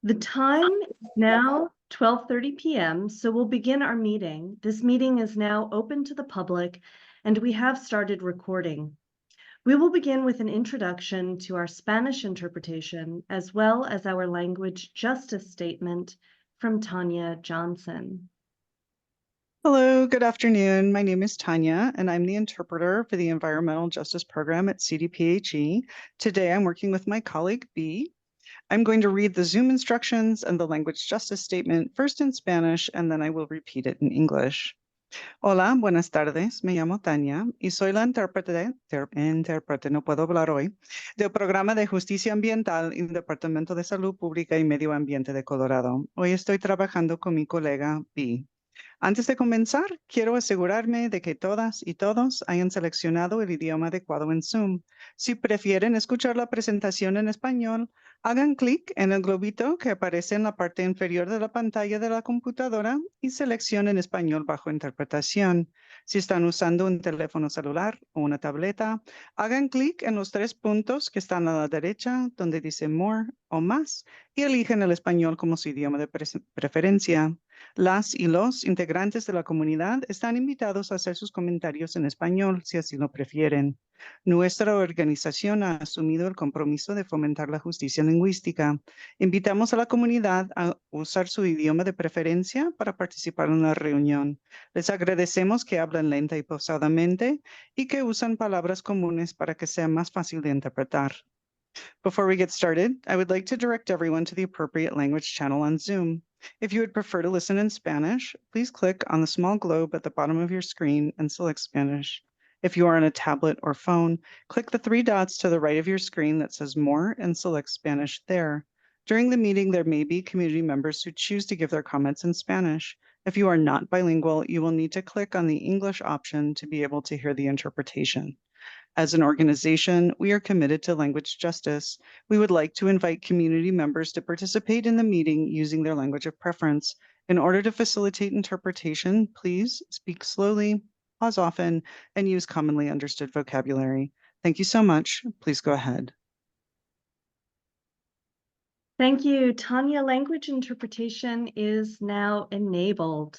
The time is now 12:30 p.m., so we'll begin our meeting. This meeting is now open to the public, and we have started recording. We will begin with an introduction to our Spanish interpretation, as well as our language justice statement from Tanya Johnson. Hello, good afternoon. My name is Tanya, and I'm the interpreter for the Environmental Justice Program at CDPHE. Today, I'm working with my colleague, B. I'm going to read the Zoom instructions and the language justice statement first in Spanish, and then I will repeat it in English. Hola, buenas tardes. Me llamo Tania y soy la intérprete, no puedo hablar hoy, del Programa de Justicia Ambiental y Departamento de Salud Pública y Medio Ambiente de Colorado. Hoy estoy trabajando con mi colega B. Antes de comenzar, quiero asegurarme de que todas y todos hayan seleccionado el idioma adecuado en Zoom. Si prefieren escuchar la presentación en español, hagan clic en el globito que aparece en la parte inferior de la pantalla de la computadora y seleccionen español bajo interpretación. Si están usando un teléfono celular o una tableta, hagan clic en los 3 puntos que están a la derecha donde dice More o Más y eligen el español como su idioma de preferencia. Las y los integrantes de la comunidad están invitados a hacer sus comentarios en español, si así lo prefieren. Nuestra organización ha asumido el compromiso de fomentar la justicia lingüística. Invitamos a la comunidad a usar su idioma de preferencia para participar en la reunión. Les agradecemos que hablen lenta y pausadamente y que usan palabras comunes para que sea más fácil de interpretar. Before we get started, I would like to direct everyone to the appropriate language channel on Zoom. If you would prefer to listen in Spanish, please click on the small globe at the bottom of your screen and select Spanish. If you are on a tablet or phone, click the 3 dots to the right of your screen that says More and select Spanish there. During the meeting, there may be community members who choose to give their comments in Spanish. If you are not bilingual, you will need to click on the English option to be able to hear the interpretation. As an organization, we are committed to language justice. We would like to invite community members to participate in the meeting using their language of preference. In order to facilitate interpretation, please speak slowly, pause often, and use commonly understood vocabulary. Thank you so much. Please go ahead. Thank you, Tanya. Language interpretation is now enabled.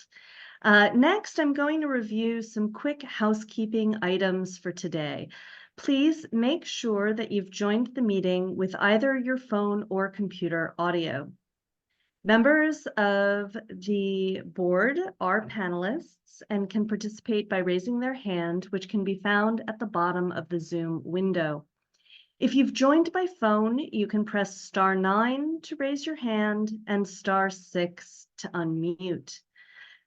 Next, I'm going to review some quick housekeeping items for today. Please make sure that you've joined the meeting with either your phone or computer audio. Members of the board are panelists and can participate by raising their hand, which can be found at the bottom of the Zoom window. If you've joined by phone, you can press *9 to raise your hand and *6 to unmute.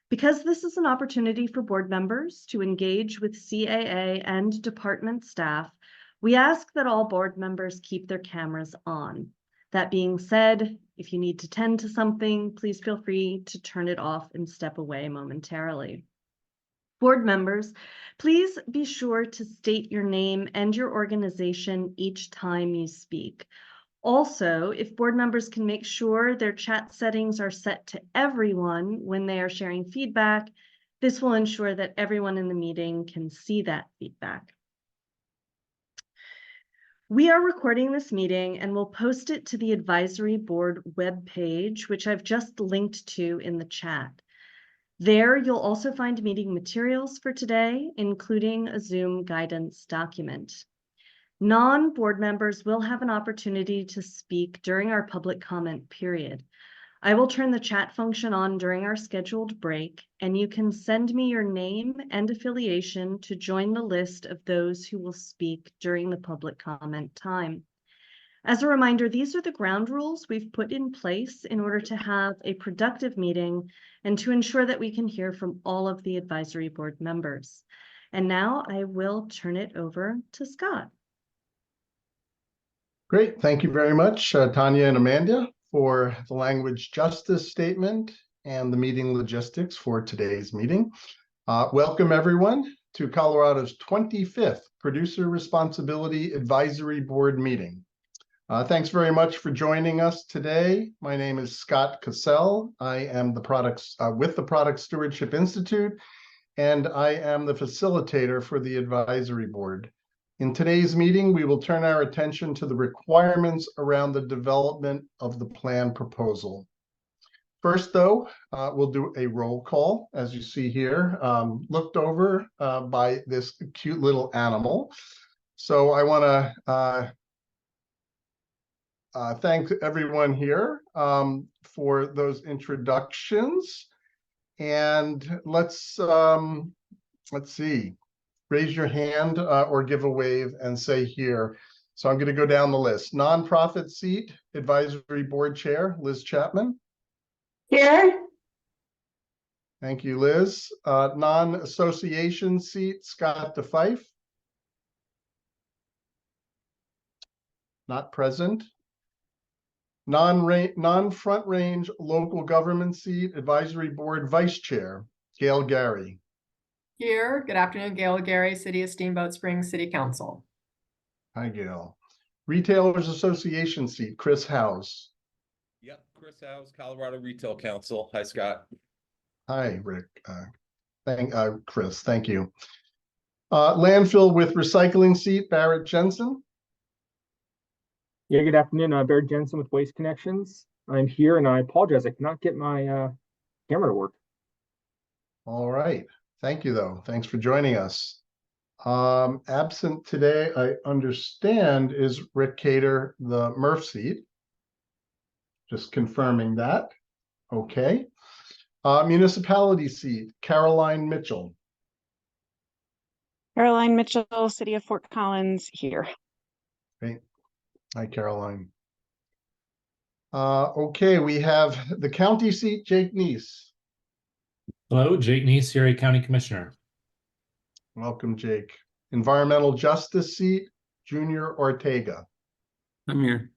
Because this is an opportunity for board members to engage with CAA and department staff, we ask that all board members keep their cameras on. That being said, if you need to tend to something, please feel free to turn it off and step away momentarily. Board members, please be sure to state your name and your organization each time you speak. Also, if board members can make sure their chat settings are set to everyone when they are sharing feedback, this will ensure that everyone in the meeting can see that feedback. We are recording this meeting and will post it to the advisory board webpage, which I've just linked to in the chat. There, you'll also find meeting materials for today, including a Zoom guidance document. Non-board members will have an opportunity to speak during our public comment period. I will turn the chat function on during our scheduled break, and you can send me your name and affiliation to join the list of those who will speak during the public comment time. As a reminder, these are the ground rules we've put in place in order to have a productive meeting and to ensure that we can hear from all of the advisory board members. And now I will turn it over to Scott. Great. Thank you very much, Tanya and Amanda, for the language justice statement and the meeting logistics for today's meeting. Welcome, everyone, to Colorado's 25th Producer Responsibility Advisory Board meeting. Thanks very much for joining us today. My name is Scott Cassell. I am with the Product Stewardship Institute, and I am the facilitator for the advisory board. In today's meeting, we will turn our attention to the requirements around the development of the plan proposal. First, though, we'll do a roll call, as you see here, looked over by this cute little animal. So I want to thank everyone here for those introductions. And let's see, raise your hand or give a wave and say here. So I'm going to go down the list. Nonprofit seat, advisory board chair, Liz Chapman. Here. Thank you, Liz. Non-association seat, Scott DeFife. Not present. Non-front range local government seat, advisory board vice chair, Gail Gary. Here. Good afternoon, Gail Gary, City of Steamboat Springs City Council. Hi, Gail. Retailers Association seat, Chris House. Yep, Chris House, Colorado Retail Council. Hi, Scott. Hi, Rick. Chris, thank you. Landfill with recycling seat, Barrett Jensen. Yeah, good afternoon. Barrett Jensen with Waste Connections. I'm here and I apologize. I cannot get my camera to work. All right. Thank you, though. Thanks for joining us. Absent today, I understand, is Rick Cater, the Murph seat. Just confirming that. Okay. Municipality seat, Caroline Mitchell. Caroline Mitchell, City of Fort Collins, here. Great. Hi, Caroline. Okay, we have the county seat, Jake Neese. Hello, Jake Neese, Erie County Commissioner. Welcome, Jake. Environmental justice seat, Junior Ortega. I'm here.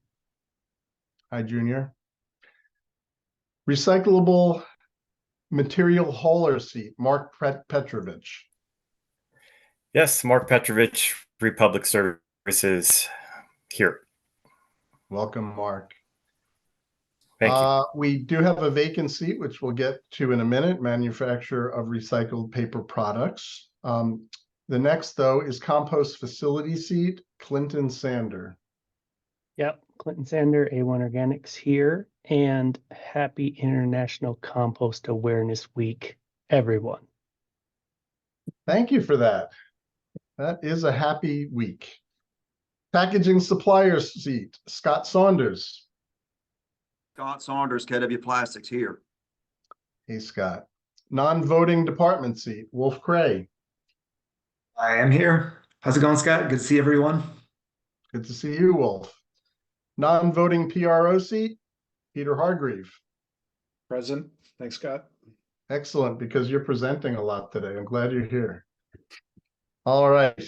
Hi, Junior. Recyclable material hauler seat, Mark Petrovich. Yes, Mark Petrovich, Republic Services, here. Welcome, Mark. Thank you. We do have a vacant seat, which we'll get to in a minute, manufacturer of recycled paper products. The next, though, is compost facility seat, Clinton Sander. Yep, Clinton Sander, A1 Organics here, and happy International Compost Awareness Week, everyone. Thank you for that. That is a happy week. Packaging suppliers seat, Scott Saunders. Scott Saunders, KW Plastics, here. Hey, Scott. Non-voting department seat, Wolf Cray. I am here. How's it going, Scott? Good to see everyone. Good to see you, Wolf. Non-voting PRO seat, Peter Hargreave. Present. Thanks, Scott. Excellent, because you're presenting a lot today. I'm glad you're here. All right.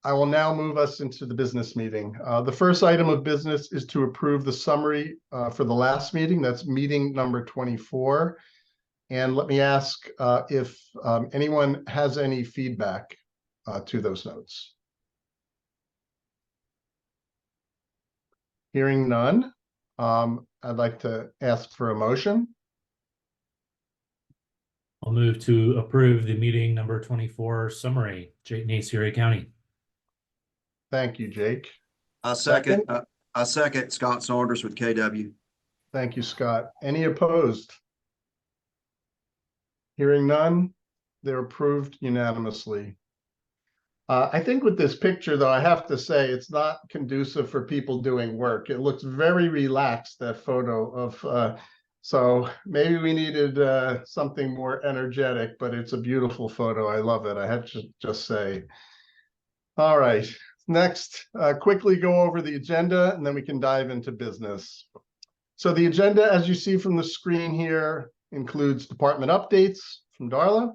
I will now move us into the business meeting. The first item of business is to approve the summary for the last meeting. That's meeting number 24. And let me ask if anyone has any feedback to those notes. Hearing none, I'd like to ask for a motion. I'll move to approve the meeting number 24 summary, Jake Neese, Erie County. Thank you, Jake. I second Scott Saunders with KW. Thank you, Scott. Any opposed? Hearing none, they're approved unanimously. I think with this picture, though, I have to say it's not conducive for people doing work. It looks very relaxed, that photo of, so maybe we needed something more energetic, but it's a beautiful photo. I love it. I have to just say. All right, next, quickly go over the agenda and then we can dive into business. So the agenda, as you see from the screen here, includes department updates from Darla,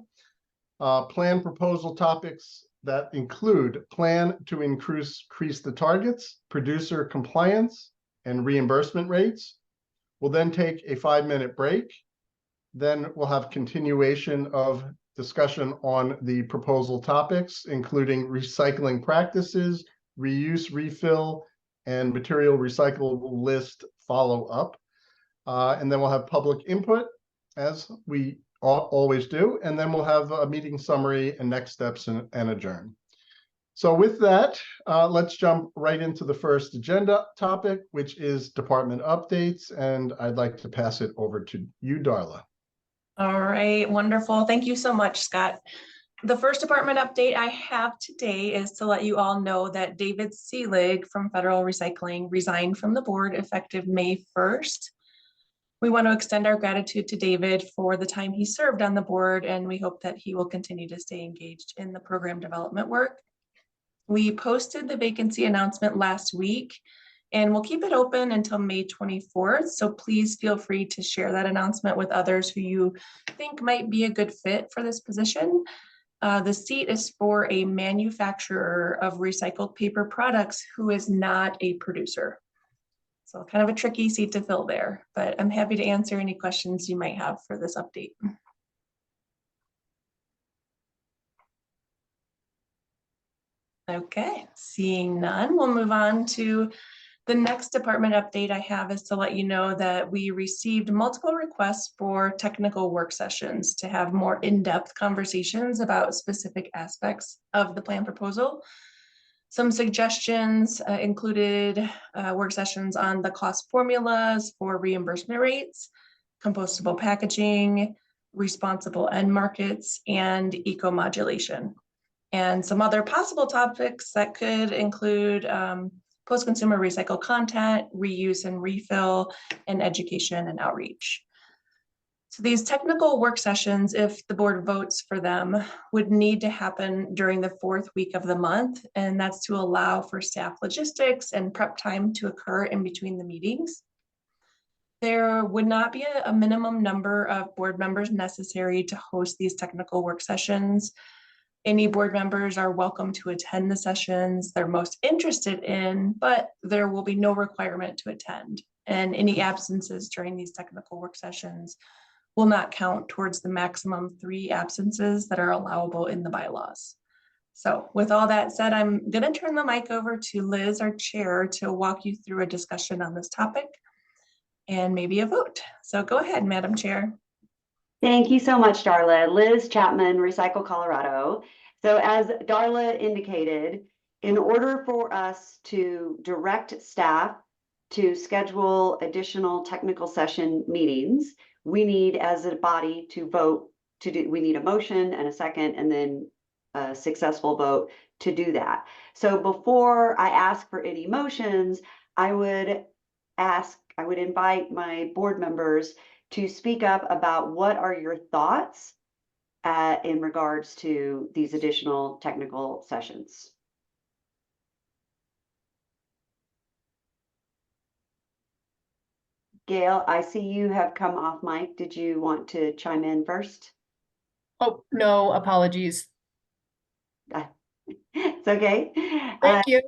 plan proposal topics that include plan to increase the targets, producer compliance, and reimbursement rates. We'll then take a 5-minute break. Then we'll have continuation of discussion on the proposal topics, including recycling practices, reuse, refill, and material recyclable list follow-up. And then we'll have public input, as we always do. And then we'll have a meeting summary and next steps and adjourn. So with that, let's jump right into the first agenda topic, which is department updates. And I'd like to pass it over to you, Darla. All right, wonderful. Thank you so much, Scott. The first department update I have today is to let you all know that David Seelig from Federal Recycling resigned from the board effective May 1st. We want to extend our gratitude to David for the time he served on the board, and we hope that he will continue to stay engaged in the program development work. We posted the vacancy announcement last week, and we'll keep it open until May 24th. So please feel free to share that announcement with others who you think might be a good fit for this position. The seat is for a manufacturer of recycled paper products who is not a producer. So kind of a tricky seat to fill there, but I'm happy to answer any questions you might have for this update. Okay, seeing none, we'll move on to the next department update I have is to let you know that we received multiple requests for technical work sessions to have more in-depth conversations about specific aspects of the plan proposal. Some suggestions included work sessions on the cost formulas for reimbursement rates, compostable packaging, responsible end markets, and eco-modulation. And some other possible topics that could include post-consumer recycled content, reuse and refill, and education and outreach. So these technical work sessions, if the board votes for them, would need to happen during the 4th week of the month, and that's to allow for staff logistics and prep time to occur in between the meetings. There would not be a minimum number of board members necessary to host these technical work sessions. Any board members are welcome to attend the sessions they're most interested in, but there will be no requirement to attend. And any absences during these technical work sessions will not count towards the maximum 3 absences that are allowable in the bylaws. So with all that said, I'm going to turn the mic over to Liz, our chair, to walk you through a discussion on this topic and maybe a vote. So go ahead, Madam Chair. Thank you so much, Darla. Liz Chapman, Recycle Colorado. So as Darla indicated, in order for us to direct staff to schedule additional technical session meetings, we need as a body to vote to do, we need a motion and a second and then a successful vote to do that. So before I ask for any motions, I would invite my board members to speak up about what are your thoughts in regards to these additional technical sessions. Gail, I see you have come off mic. Did you want to chime in first? Oh, no, apologies. It's okay. Thank you.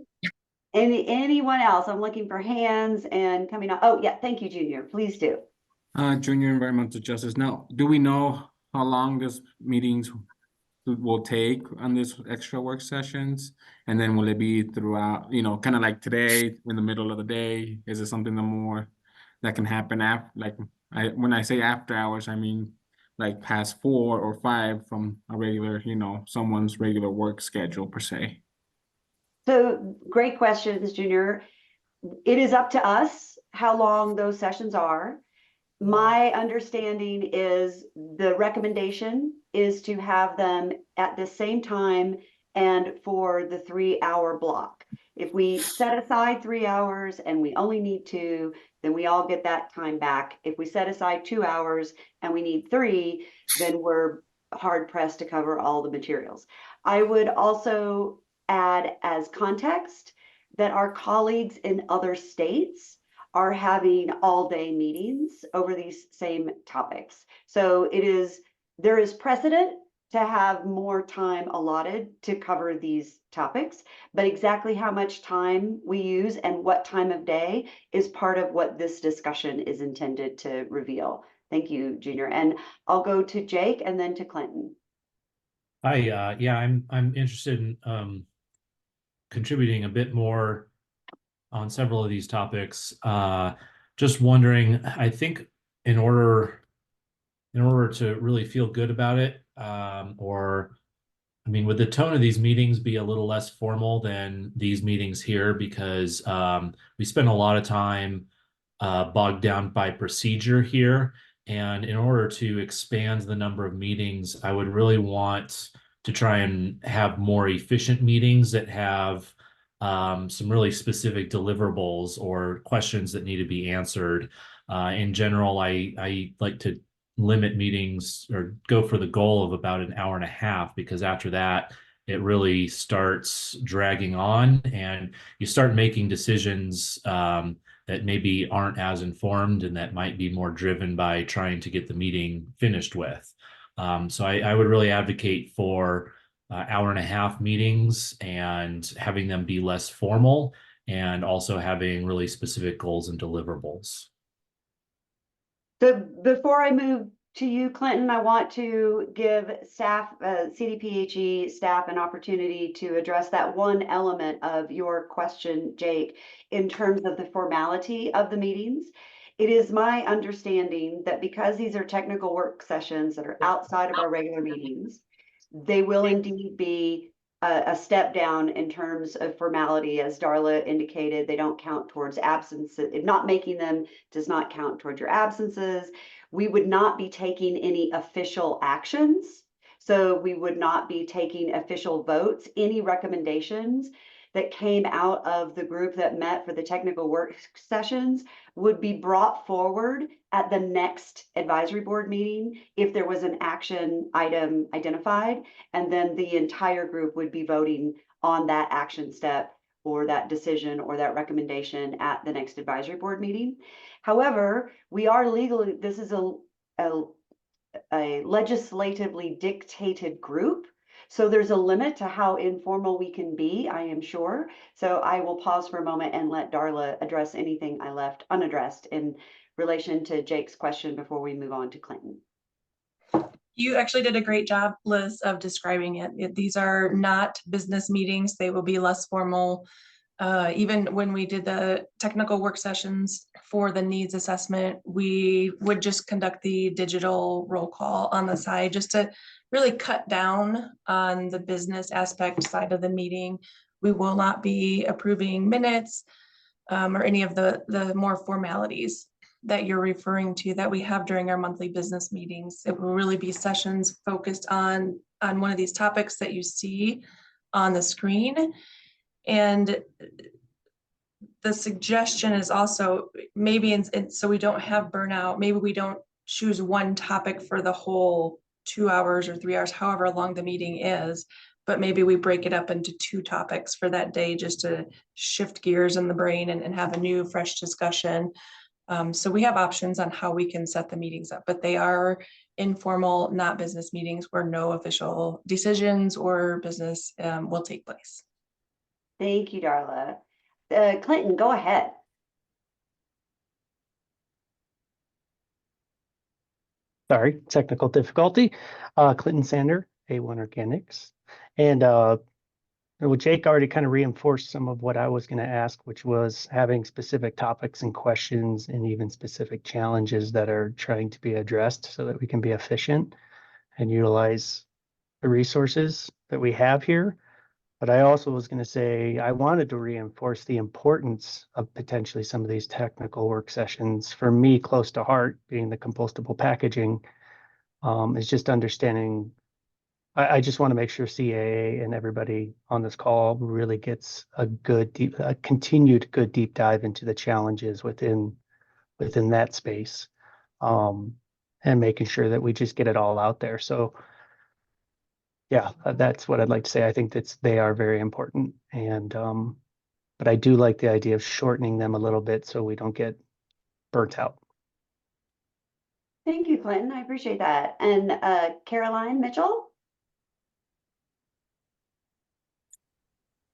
Anyone else? I'm looking for hands and coming up. Oh, yeah. Thank you, Junior. Please do. Junior Environmental Justice. Now, do we know how long this meetings will take on this extra work sessions? And then will it be throughout, you know, kind of like today in the middle of the day? Is it something that can happen after, like when I say after hours, I mean like past 4 or 5 from a regular, you know, someone's regular work schedule per se? So great questions, Junior. It is up to us how long those sessions are. My understanding is the recommendation is to have them at the same time and for the 3-hour block. If we set aside 3 hours and we only need 2, then we all get that time back. If we set aside 2 hours and we need 3, then we're hard pressed to cover all the materials. I would also add as context that our colleagues in other states are having all-day meetings over these same topics. So there is precedent to have more time allotted to cover these topics, but exactly how much time we use and what time of day is part of what this discussion is intended to reveal. Thank you, Junior. And I'll go to Jake and then to Clinton. Hi, yeah, I'm interested in contributing a bit more on several of these topics. Just wondering, I think in order to really feel good about it, or I mean, would the tone of these meetings be a little less formal than these meetings here? Because we spend a lot of time bogged down by procedure here. And in order to expand the number of meetings, I would really want to try and have more efficient meetings that have some really specific deliverables or questions that need to be answered. In general, I like to limit meetings or go for the goal of about an hour and a half, because after that, it really starts dragging on and you start making decisions that maybe aren't as informed and that might be more driven by trying to get the meeting finished with. So I would really advocate for hour and a half meetings and having them be less formal and also having really specific goals and deliverables. So before I move to you, Clinton, I want to give staff, CDPHE staff, an opportunity to address that one element of your question, Jake, in terms of the formality of the meetings. It is my understanding that because these are technical work sessions that are outside of our regular meetings, they will indeed be a step down in terms of formality. As Darla indicated, they don't count towards absences. Not making them does not count towards your absences. We would not be taking any official actions. So we would not be taking official votes. Any recommendations that came out of the group that met for the technical work sessions would be brought forward at the next advisory board meeting if there was an action item identified, and then the entire group would be voting on that action step or that decision or that recommendation at the next advisory board meeting. However, we are legally, this is a legislatively dictated group. So there's a limit to how informal we can be, I am sure. So I will pause for a moment and let Darla address anything I left unaddressed in relation to Jake's question before we move on to Clinton. You actually did a great job, Liz, of describing it. These are not business meetings. They will be less formal. Even when we did the technical work sessions for the needs assessment, we would just conduct the digital roll call on the side just to really cut down on the business aspect side of the meeting. We will not be approving minutes or any of the more formalities that you're referring to that we have during our monthly business meetings. It will really be sessions focused on one of these topics that you see on the screen. And the suggestion is also maybe, so we don't have burnout, maybe we don't choose one topic for the whole 2 hours or 3 hours, however long the meeting is, but maybe we break it up into 2 topics for that day just to shift gears in the brain and have a new fresh discussion. So we have options on how we can set the meetings up, but they are informal, not business meetings where no official decisions or business will take place. Thank you, Darla. Clinton, go ahead. Sorry, technical difficulty. Clinton Sander, A1 Organics. And well, Jake already kind of reinforced some of what I was going to ask, which was having specific topics and questions and even specific challenges that are trying to be addressed so that we can be efficient and utilize the resources that we have here. But I also was going to say I wanted to reinforce the importance of potentially some of these technical work sessions. For me, close to heart, being the compostable packaging, is just understanding. I just want to make sure CAA and everybody on this call really gets a continued good deep dive into the challenges within that space, and making sure that we just get it all out there. So yeah, that's what I'd like to say. I think they are very important, and but I do like the idea of shortening them a little bit so we don't get burnt out. Thank you, Clinton. I appreciate that. And Caroline Mitchell?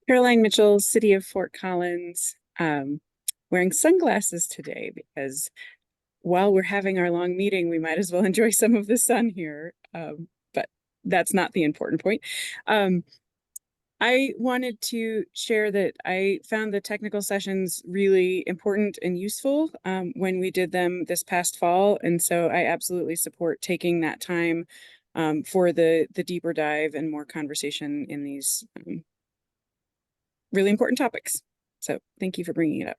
Caroline Mitchell, City of Fort Collins, wearing sunglasses today because while we're having our long meeting, we might as well enjoy some of the sun here. But that's not the important point. I wanted to share that I found the technical sessions really important and useful when we did them this past fall. And so I absolutely support taking that time for the deeper dive and more conversation in these really important topics. So thank you for bringing it up.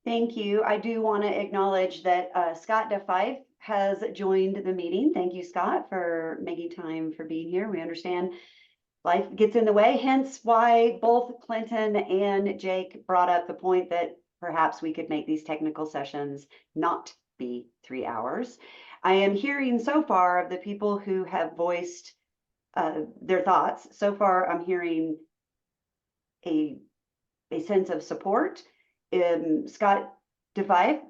Thank you. I do want to acknowledge that Scott DeFife has joined the meeting. Thank you, Scott, for making time for being here. We understand life gets in the way, hence why both Clinton and Jake brought up the point that perhaps we could make these technical sessions not be 3 hours. I am hearing so far of the people who have voiced their thoughts. So far, I'm hearing a sense of support. Scott DeFife,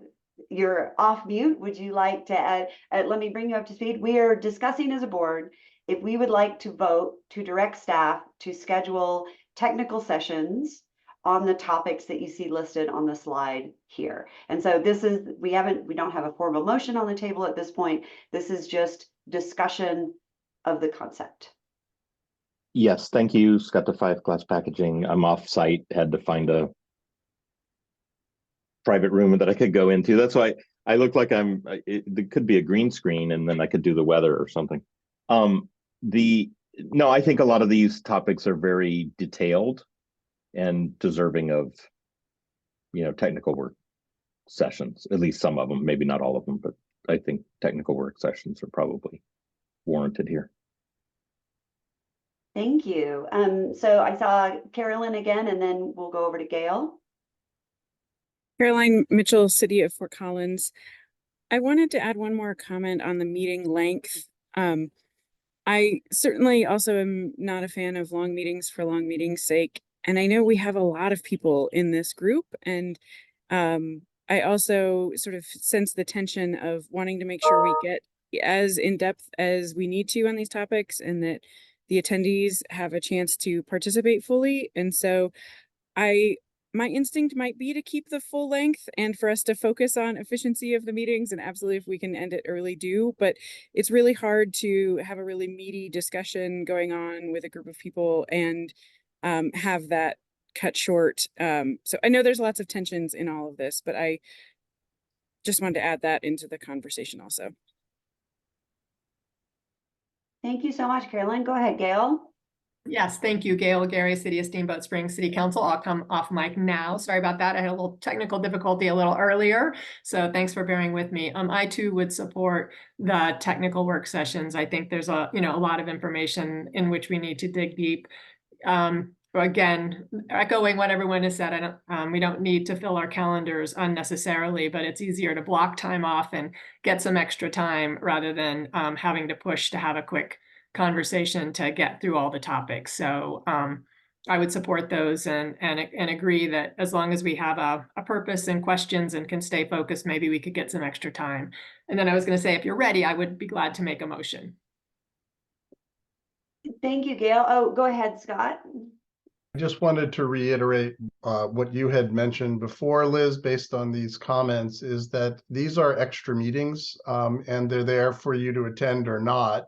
you're off mute. Would you like to add? Let me bring you up to speed. We are discussing as a board if we would like to vote to direct staff to schedule technical sessions on the topics that you see listed on the slide here. And so this is, we don't have a formal motion on the table at this point. This is just discussion of the concept. Yes, thank you, Scott DeFife, Glass Packaging. I'm off site, had to find a private room that I could go into. That's why I look like there could be a green screen and then I could do the weather or something. No, I think a lot of these topics are very detailed and deserving of, technical work sessions, at least some of them, maybe not all of them, but I think technical work sessions are probably warranted here. Thank you. So I saw Carolyn again, and then we'll go over to Gail. Caroline Mitchell, City of Fort Collins. I wanted to add one more comment on the meeting length. I certainly also am not a fan of long meetings for long meetings' sake. And I know we have a lot of people in this group. And I also sort of sense the tension of wanting to make sure we get as in depth as we need to on these topics and that the attendees have a chance to participate fully. And so my instinct might be to keep the full length and for us to focus on efficiency of the meetings, and absolutely if we can end it early, do, but it's really hard to have a really meaty discussion going on with a group of people and have that cut short. So I know there's lots of tensions in all of this, but I just wanted to add that into the conversation also. Thank you so much, Caroline. Go ahead, Gail. Yes, thank you, Gail Gary, City of Steamboat Springs City Council. I'll come off mic now. Sorry about that. I had a little technical difficulty a little earlier, so thanks for bearing with me. I too would support the technical work sessions. I think there's a lot of information in which we need to dig deep. Again, echoing what everyone has said, we don't need to fill our calendars unnecessarily, but it's easier to block time off and get some extra time rather than having to push to have a quick conversation to get through all the topics. So I would support those and agree that as long as we have a purpose and questions and can stay focused, maybe we could get some extra time. And then I was going to say, if you're ready, I would be glad to make a motion. Thank you, Gail. Oh, go ahead, Scott. I just wanted to reiterate what you had mentioned before, Liz, based on these comments, is that these are extra meetings and they're there for you to attend or not.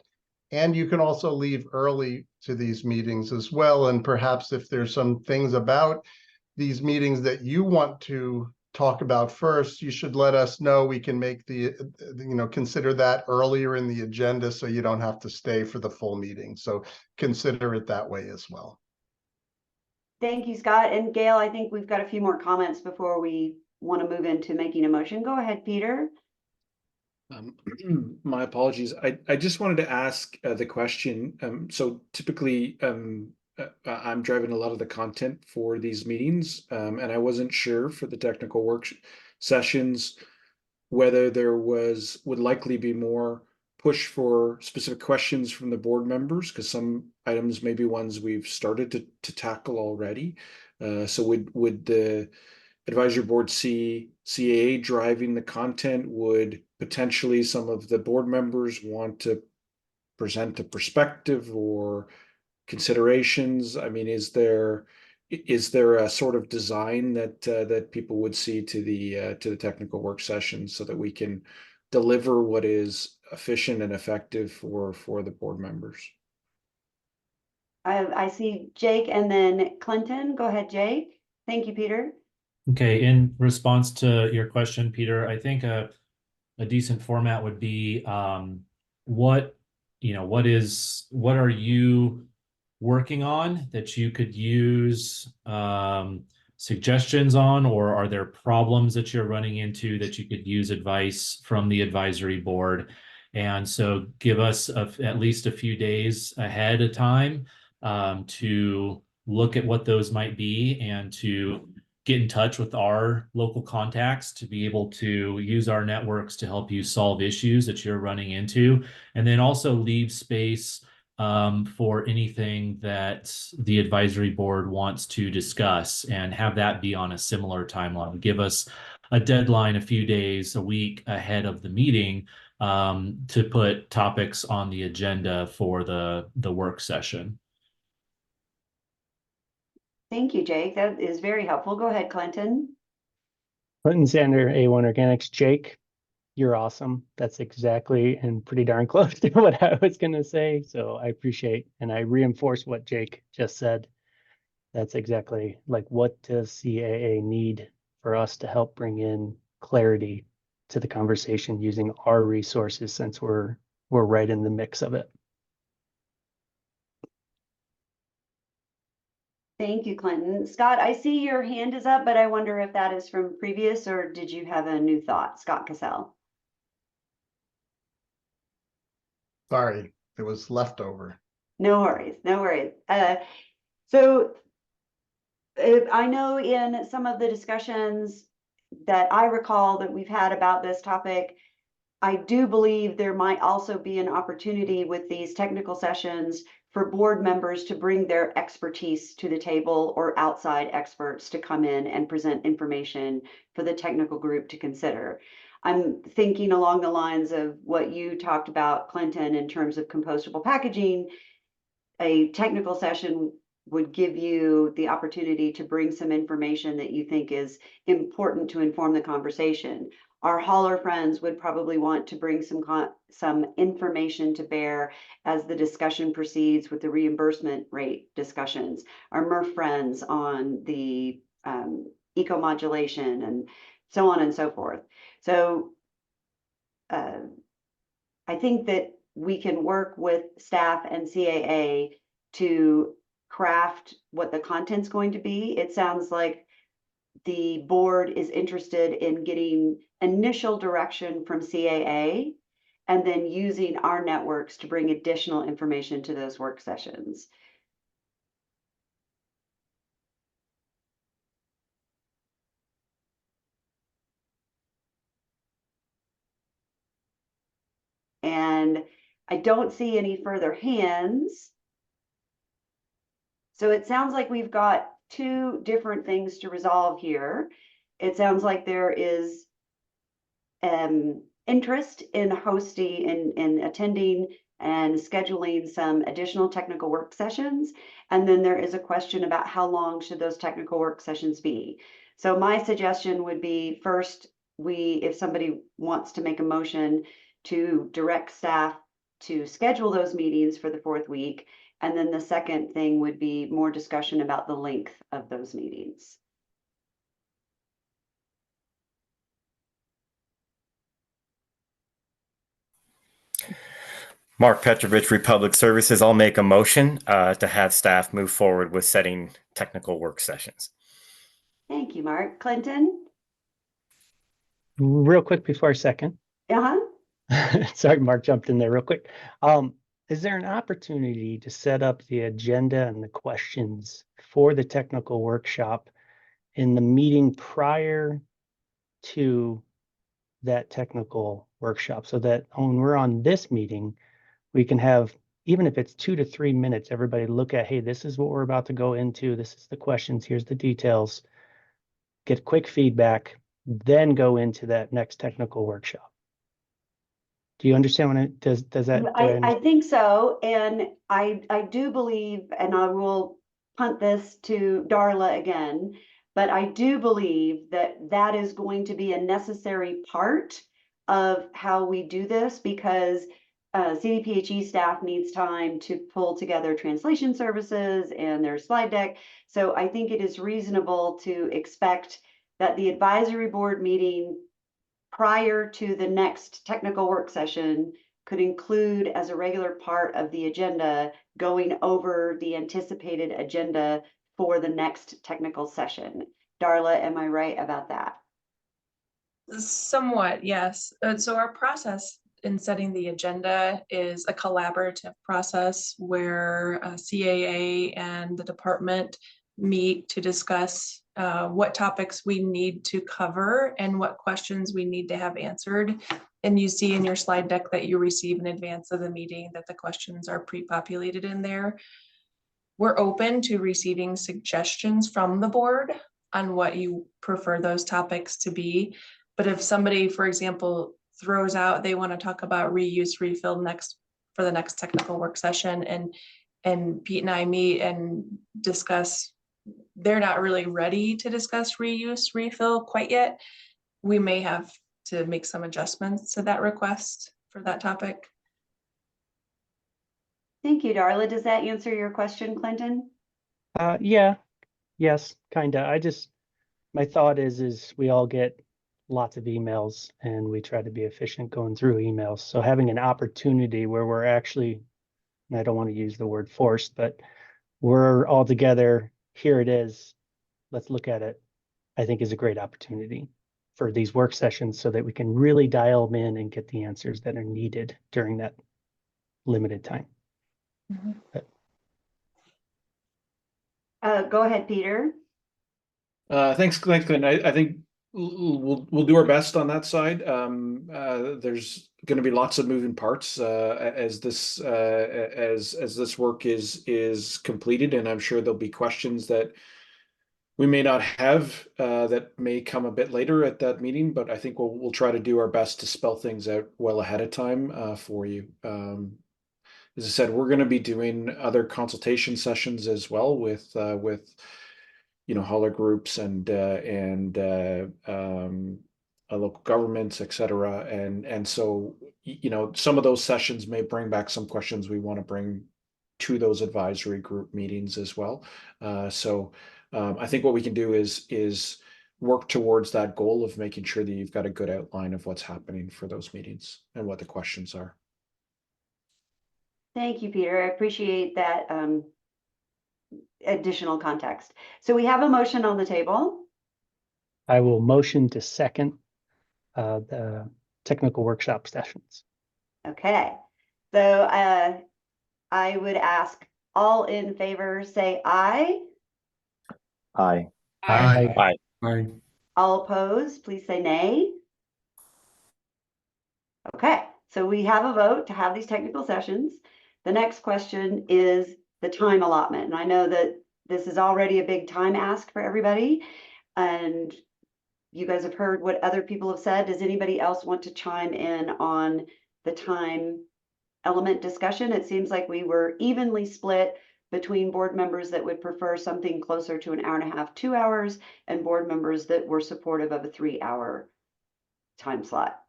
And you can also leave early to these meetings as well. And perhaps if there's some things about these meetings that you want to talk about first, you should let us know. We can make consider that earlier in the agenda so you don't have to stay for the full meeting. So consider it that way as well. Thank you, Scott. And Gail, I think we've got a few more comments before we want to move into making a motion. Go ahead, Peter. My apologies. I just wanted to ask the question. So typically, I'm driving a lot of the content for these meetings, and I wasn't sure for the technical work sessions whether there would likely be more push for specific questions from the board members, because some items may be ones we've started to tackle already. So would the advisory board see CAA driving the content? Would potentially some of the board members want to present a perspective or considerations? I mean, is there a sort of design that people would see to the technical work sessions so that we can deliver what is efficient and effective for the board members? I see Jake and then Clinton. Go ahead, Jake. Thank you, Peter. Okay, in response to your question, Peter, I think a decent format would be what are you working on that you could use suggestions on, or are there problems that you're running into that you could use advice from the advisory board? And so give us at least a few days ahead of time to look at what those might be and to get in touch with our local contacts to be able to use our networks to help you solve issues that you're running into, and then also leave space for anything that the advisory board wants to discuss and have that be on a similar timeline. Give us a deadline a few days, a week ahead of the meeting to put topics on the agenda for the work session. Thank you, Jake. That is very helpful. Go ahead, Clinton. Clinton Sander, A1 Organics. Jake, you're awesome. That's exactly and pretty darn close to what I was going to say. So I appreciate and I reinforce what Jake just said. That's exactly like, what does CAA need for us to help bring in clarity to the conversation using our resources, since we're right in the mix of it. Thank you, Clinton. Scott, I see your hand is up, but I wonder if that is from previous, or did you have a new thought? Scott Cassell. Sorry, it was leftover. No worries, no worries. So I know in some of the discussions that I recall that we've had about this topic, I do believe there might also be an opportunity with these technical sessions for board members to bring their expertise to the table, or outside experts to come in and present information for the technical group to consider. I'm thinking along the lines of what you talked about, Clinton, in terms of compostable packaging. A technical session would give you the opportunity to bring some information that you think is important to inform the conversation. Our hauler friends would probably want to bring some information to bear as the discussion proceeds with the reimbursement rate discussions. Our MRF friends on the eco-modulation and so on and so forth. So I think that we can work with staff and CAA to craft what the content's going to be. It sounds like the board is interested in getting initial direction from CAA and then using our networks to bring additional information to those work sessions. And I don't see any further hands. So it sounds like we've got two different things to resolve here. It sounds like there is interest in hosting and attending and scheduling some additional technical work sessions. And then there is a question about how long should those technical work sessions be. So my suggestion would be, first, if somebody wants to make a motion to direct staff to schedule those meetings for the fourth week. And then the second thing would be more discussion about the length of those meetings. Mark Petrovich, Republic Services. I'll make a motion to have staff move forward with setting technical work sessions. Thank you, Mark. Clinton? Real quick before a second. Sorry, Mark jumped in there real quick. Is there an opportunity to set up the agenda and the questions for the technical workshop in the meeting prior to that technical workshop, so that when we're on this meeting, we can have, even if it's 2 to 3 minutes, everybody look at, hey, this is what we're about to go into. This is the questions. Here's the details. Get quick feedback, then go into that next technical workshop. Do you understand what it does? Does that? I think so. And I do believe, and I will punt this to Darla again, but I do believe that that is going to be a necessary part of how we do this, because CDPHE staff needs time to pull together translation services and their slide deck. So I think it is reasonable to expect that the advisory board meeting prior to the next technical work session could include as a regular part of the agenda going over the anticipated agenda for the next technical session. Darla, am I right about that? Somewhat, yes. So our process in setting the agenda is a collaborative process where CAA and the department meet to discuss what topics we need to cover and what questions we need to have answered. And you see in your slide deck that you receive in advance of the meeting that the questions are pre-populated in there. We're open to receiving suggestions from the board on what you prefer those topics to be. But if somebody, for example, throws out, they want to talk about reuse refill for the next technical work session, and Pete and I meet and discuss, they're not really ready to discuss reuse refill quite yet, we may have to make some adjustments to that request for that topic. Thank you, Darla. Does that answer your question, Clinton? Yeah, yes, kinda. My thought is we all get lots of emails and we try to be efficient going through emails. So having an opportunity where we're actually, and I don't want to use the word forced, but we're all together, here it is, let's look at it, I think is a great opportunity for these work sessions so that we can really dial them in and get the answers that are needed during that limited time. Go ahead, Peter. Thanks, Clinton. I think we'll do our best on that side. There's going to be lots of moving parts as this work is completed, and I'm sure there'll be questions that we may not have that may come a bit later at that meeting. But I think we'll try to do our best to spell things out well ahead of time for you. As I said, we're going to be doing other consultation sessions as well with hauler groups and local governments, et cetera. And so, some of those sessions may bring back some questions we want to bring to those advisory group meetings as well. So I think what we can do is work towards that goal of making sure that you've got a good outline of what's happening for those meetings and what the questions are. Thank you, Peter. I appreciate that additional context. So we have a motion on the table. I will motion to second the technical workshop sessions. Okay. So I would ask all in favor, say aye. Aye. Aye. Aye. Aye. All opposed, please say nay. Okay, so we have a vote to have these technical sessions. The next question is the time allotment. And I know that this is already a big time ask for everybody. And you guys have heard what other people have said. Does anybody else want to chime in on the time element discussion? It seems like we were evenly split between board members that would prefer something closer to an hour and a half, 2 hours, and board members that were supportive of a 3-hour time slot.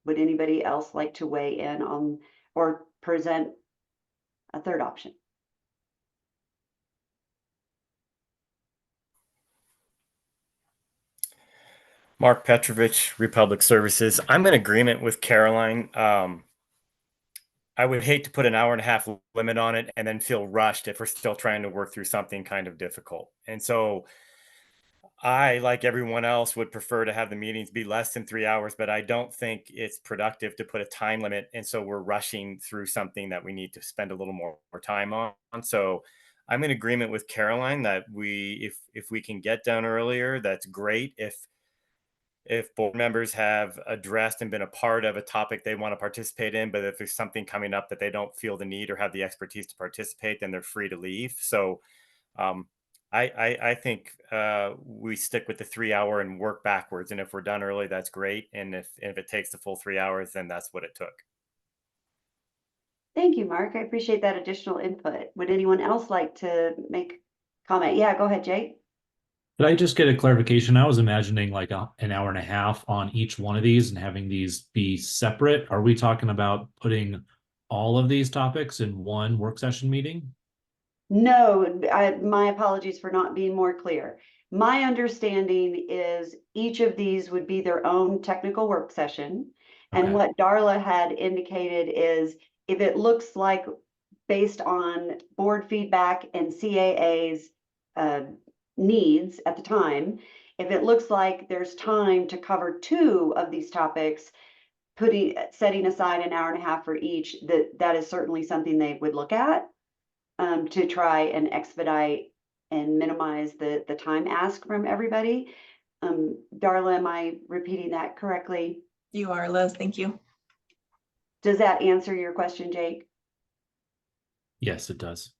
Would anybody else like to weigh in on or present a third option? Mark Petrovich, Republic Services. I'm in agreement with Caroline. I would hate to put an hour and a half limit on it and then feel rushed if we're still trying to work through something kind of difficult. And so I, like everyone else, would prefer to have the meetings be less than 3 hours, but I don't think it's productive to put a time limit. And so we're rushing through something that we need to spend a little more time on. So I'm in agreement with Caroline that if we can get done earlier, that's great. If board members have addressed and been a part of a topic they want to participate in, but if there's something coming up that they don't feel the need or have the expertise to participate, then they're free to leave. So I think we stick with the 3 hour and work backwards. And if we're done early, that's great. And if it takes the full 3 hours, then that's what it took. Thank you, Mark. I appreciate that additional input. Would anyone else like to make comment? Yeah, go ahead, Jake. Could I just get a clarification? I was imagining like an hour and a half on each one of these and having these be separate. Are we talking about putting all of these topics in one work session meeting? No, my apologies for not being more clear. My understanding is each of these would be their own technical work session. And Okay. what Darla had indicated is if it looks like, based on board feedback and CAA's needs at the time, if it looks like there's time to cover 2 of these topics, setting aside an hour and a half for each, that is certainly something they would look at to try and expedite and minimize the time ask from everybody. Darla, am I repeating that correctly? You are, Liz. Thank you. Does that answer your question, Jake? Yes, it does.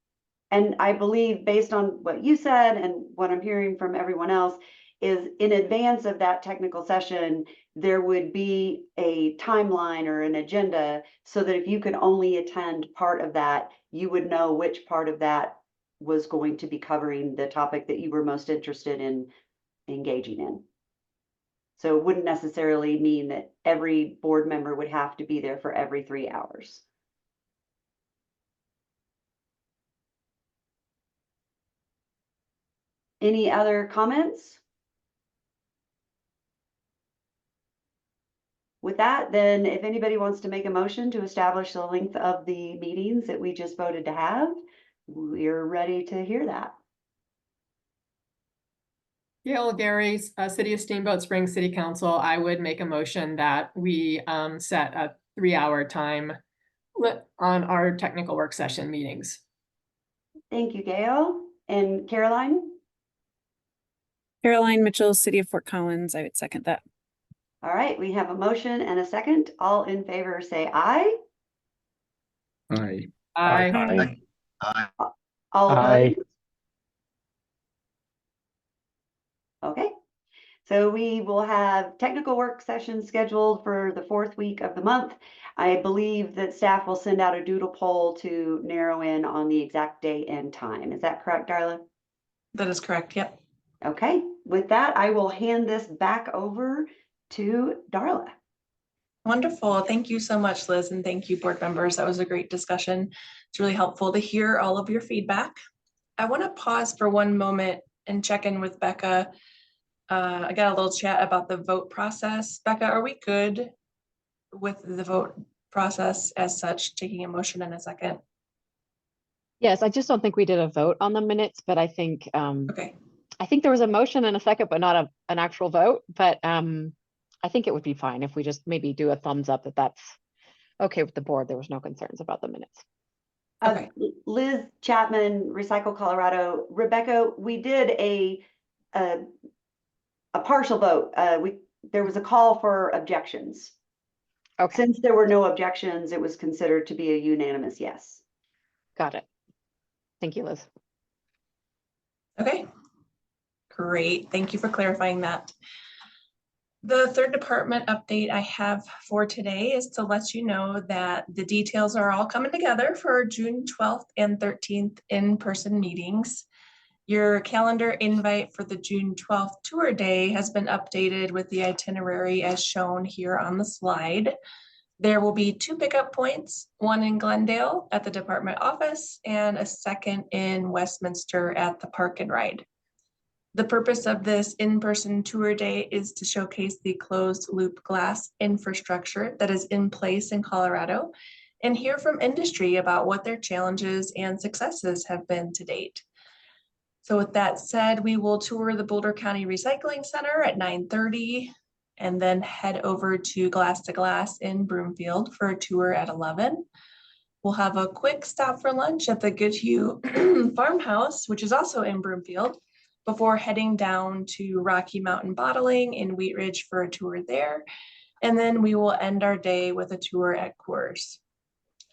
And I believe, based on what you said and what I'm hearing from everyone else, is in advance of that technical session, there would be a timeline or an agenda so that if you could only attend part of that, you would know which part of that was going to be covering the topic that you were most interested in engaging in. So it wouldn't necessarily mean that every board member would have to be there for every 3 hours. Any other comments? With that, then, if anybody wants to make a motion to establish the length of the meetings that we just voted to have, we're ready to hear that. Gail Gary, City of Steamboat Springs City Council, I would make a motion that we set a 3-hour time on our technical work session meetings. Thank you, Gail. And Caroline? Caroline Mitchell, City of Fort Collins. I would second that. All right, we have a motion and a second. All in favor say aye. Aye. Aye. Aye. All Aye. opposed? Okay, so we will have technical work sessions scheduled for the 4th week of the month. I believe that staff will send out a doodle poll to narrow in on the exact date and time. Is that correct, Darla? That is correct. Yep. Okay, with that, I will hand this back over to Darla. Wonderful. Thank you so much, Liz, and thank you, board members. That was a great discussion. It's really helpful to hear all of your feedback. I want to pause for one moment and check in with Becca. I got a little chat about the vote process. Becca, are we good with the vote process as such, taking a motion in a second? Yes, I just don't think we did a vote on the minutes, but I think okay. I think there was a motion and a second, but not an actual vote. But I think it would be fine if we just maybe do a thumbs up that that's okay with the board. There was no concerns about the minutes. Okay. Liz Chapman, Recycle Colorado. Rebecca, we did a partial vote. There was a call for objections. Okay. Since there were no objections, it was considered to be a unanimous yes. Got it. Thank you, Liz. Okay, great. Thank you for clarifying that. The third department update I have for today is to let you know that the details are all coming together for June 12th and 13th in-person meetings. Your calendar invite for the June 12th tour day has been updated with the itinerary as shown here on the slide. There will be 2 pickup points, one in Glendale at the department office and a second in Westminster at the Park and Ride. The purpose of this in-person tour day is to showcase the closed loop glass infrastructure that is in place in Colorado and hear from industry about what their challenges and successes have been to date. So with that said, we will tour the Boulder County Recycling Center at 9:30 and then head over to Glass in Broomfield for a tour at 11. We'll have a quick stop for lunch at the Goodhue Farmhouse, which is also in Broomfield, before heading down to Rocky Mountain Bottling in Wheat Ridge for a tour there. And then we will end our day with a tour at Coors.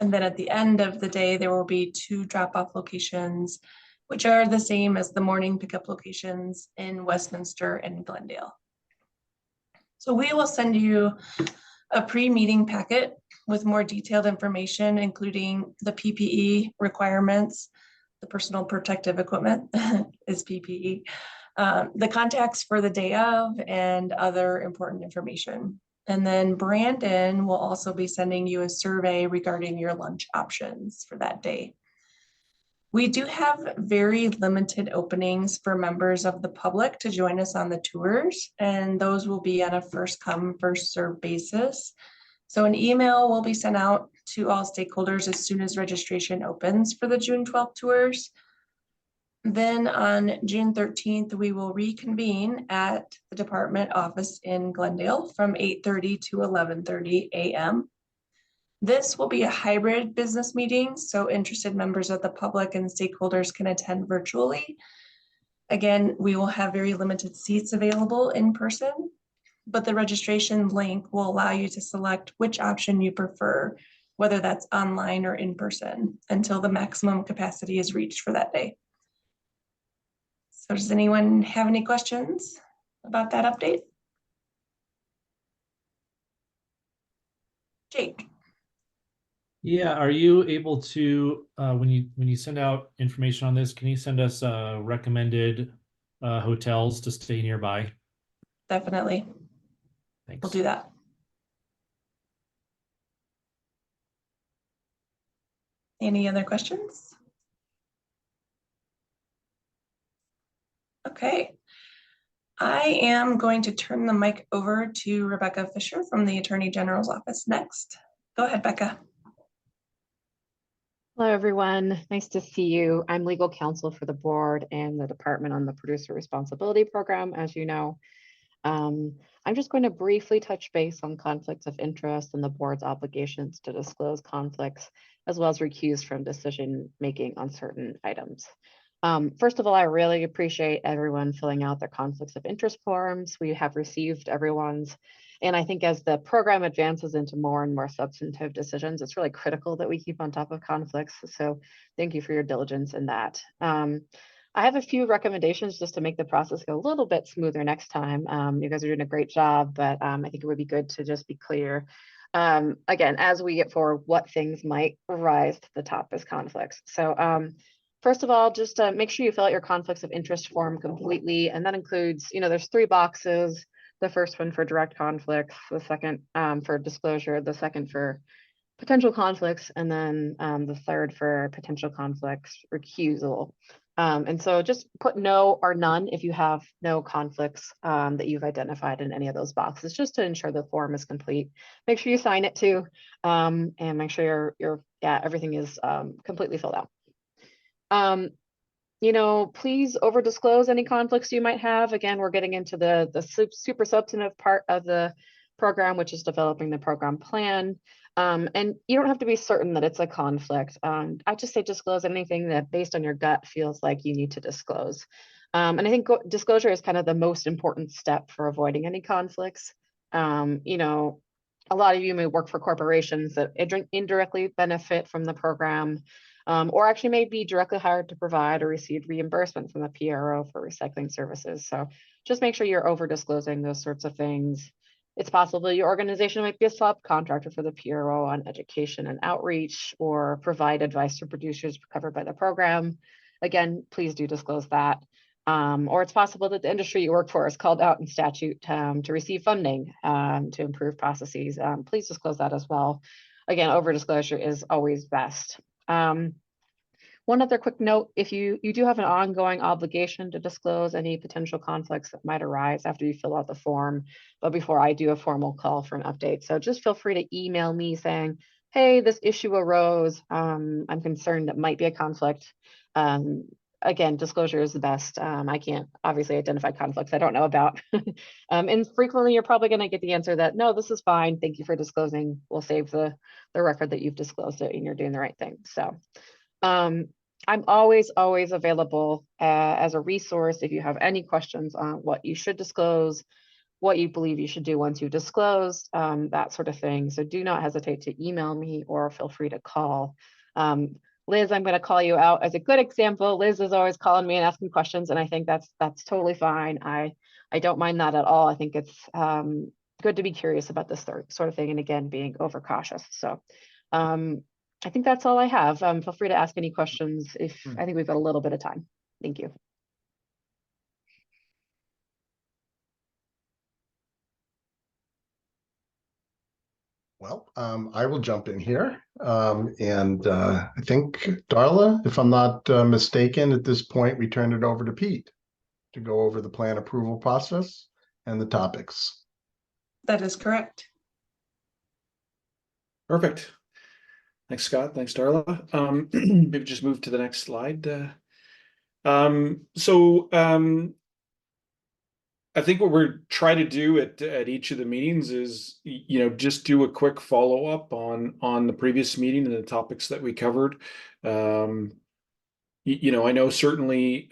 And then at the end of the day, there will be 2 drop-off locations, which are the same as the morning pickup locations in Westminster and Glendale. So we will send you a pre-meeting packet with more detailed information, including the PPE requirements. The personal protective equipment is PPE, the contacts for the day of, and other important information. And then Brandon will also be sending you a survey regarding your lunch options for that day. We do have very limited openings for members of the public to join us on the tours, and those will be on a first come, first served basis. So an email will be sent out to all stakeholders as soon as registration opens for the June 12th tours. Then on June 13th, we will reconvene at the department office in Glendale from 8:30 to 11:30 a.m. This will be a hybrid business meeting, so interested members of the public and stakeholders can attend virtually. Again, we will have very limited seats available in person, but the registration link will allow you to select which option you prefer, whether that's online or in person, until the maximum capacity is reached for that day. So does anyone have any questions about that update? Jake? Yeah, are you able to, when you send out information on this, can you send us recommended hotels to stay nearby? Definitely. Thanks. We'll do that. Any other questions? Okay. I am going to turn the mic over to Rebecca Fisher from the Attorney General's office next. Go ahead, Becca. Hello, everyone. Nice to see you. I'm legal counsel for the board and the department on the producer responsibility program, as you know. I'm just going to briefly touch base on conflicts of interest and the board's obligations to disclose conflicts, as well as recuse from decision making on certain items. First of all, I really appreciate everyone filling out their conflicts of interest forms. We have received everyone's, and I think as the program advances into more and more substantive decisions, it's really critical that we keep on top of conflicts. So thank you for your diligence in that. I have a few recommendations just to make the process go a little bit smoother next time. You guys are doing a great job, but I think it would be good to just be clear. Again, as we get forward, what things might rise to the top as conflicts. So first of all, just make sure you fill out your conflicts of interest form completely. And that includes, there's 3 boxes. The first one for direct conflicts, the second for disclosure, the second for potential conflicts, and then the third for potential conflicts recusal. And so just put no or none if you have no conflicts that you've identified in any of those boxes, just to ensure the form is complete. Make sure you sign it too, and make sure everything is completely filled out. Please over disclose any conflicts you might have. Again, we're getting into the super substantive part of the program, which is developing the program plan. And you don't have to be certain that it's a conflict. I just say disclose anything that based on your gut feels like you need to disclose. And I think disclosure is kind of the most important step for avoiding any conflicts. A lot of you may work for corporations that indirectly benefit from the program, or actually may be directly hired to provide or receive reimbursement from the PRO for recycling services. So just make sure you're over disclosing those sorts of things. It's possible your organization might be a subcontractor for the PRO on education and outreach, or provide advice to producers covered by the program. Again, please do disclose that. Or it's possible that the industry you work for is called out in statute to receive funding to improve processes. Please disclose that as well. Again, over disclosure is always best. One other quick note, if you do have an ongoing obligation to disclose any potential conflicts that might arise after you fill out the form, but before I do a formal call for an update. So just feel free to email me saying, hey, this issue arose. I'm concerned it might be a conflict. Again, disclosure is the best. I can't obviously identify conflicts I don't know about. And frequently you're probably going to get the answer that, no, this is fine. Thank you for disclosing. We'll save the record that you've disclosed it and you're doing the right thing. So I'm always available as a resource if you have any questions on what you should disclose, what you believe you should do once you disclose, that sort of thing. So do not hesitate to email me or feel free to call. Liz, I'm going to call you out as a good example. Liz is always calling me and asking questions, and I think that's totally fine. I don't mind that at all. I think it's good to be curious about this sort of thing, and again, being overcautious. So I think that's all I have. Feel free to ask any questions if I think we've got a little bit of time. Thank you. Well, I will jump in here. I think, Darla, if I'm not mistaken, at this point, we turn it over to Pete to go over the plan approval process and the topics. That is correct. Perfect. Thanks, Scott. Thanks, Darla. Maybe just move to the next slide. I think what we're trying to do at each of the meetings is, just do a quick follow up on the previous meeting and the topics that we covered. I know certainly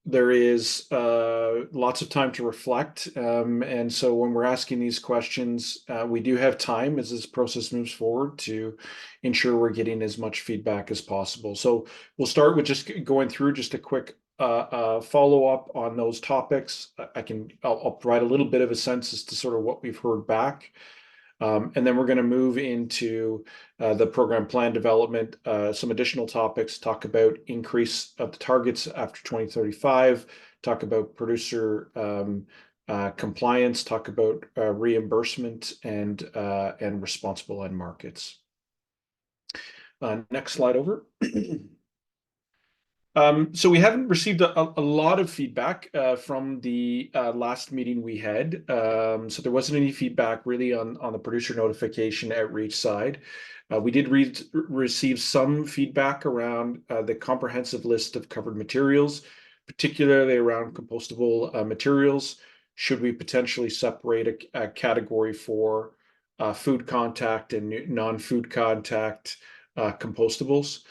there is lots of time to reflect, and so when we're asking these questions, we do have time as this process moves forward to ensure we're getting as much feedback as possible. So we'll start with just going through just a quick follow up on those topics. I'll provide a little bit of a sense as to sort of what we've heard back. And then we're going to move into the program plan development, some additional topics, talk about increase of the targets after 2035, talk about producer compliance, talk about reimbursement and responsible end markets. Next slide over. So we haven't received a lot of feedback from the last meeting we had. So there wasn't any feedback really on the producer notification outreach side. We did receive some feedback around the comprehensive list of covered materials, particularly around compostable materials. Should we potentially separate a category for food contact and non-food contact compostables?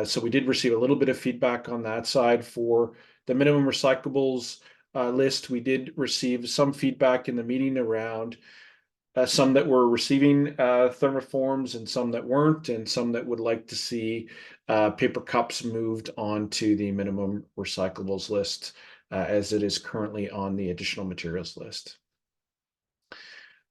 So we did receive a little bit of feedback on that side. For the minimum recyclables list, we did receive some feedback in the meeting around some that were receiving thermoforms and some that weren't, and some that would like to see paper cups moved onto the minimum recyclables list as it is currently on the additional materials list.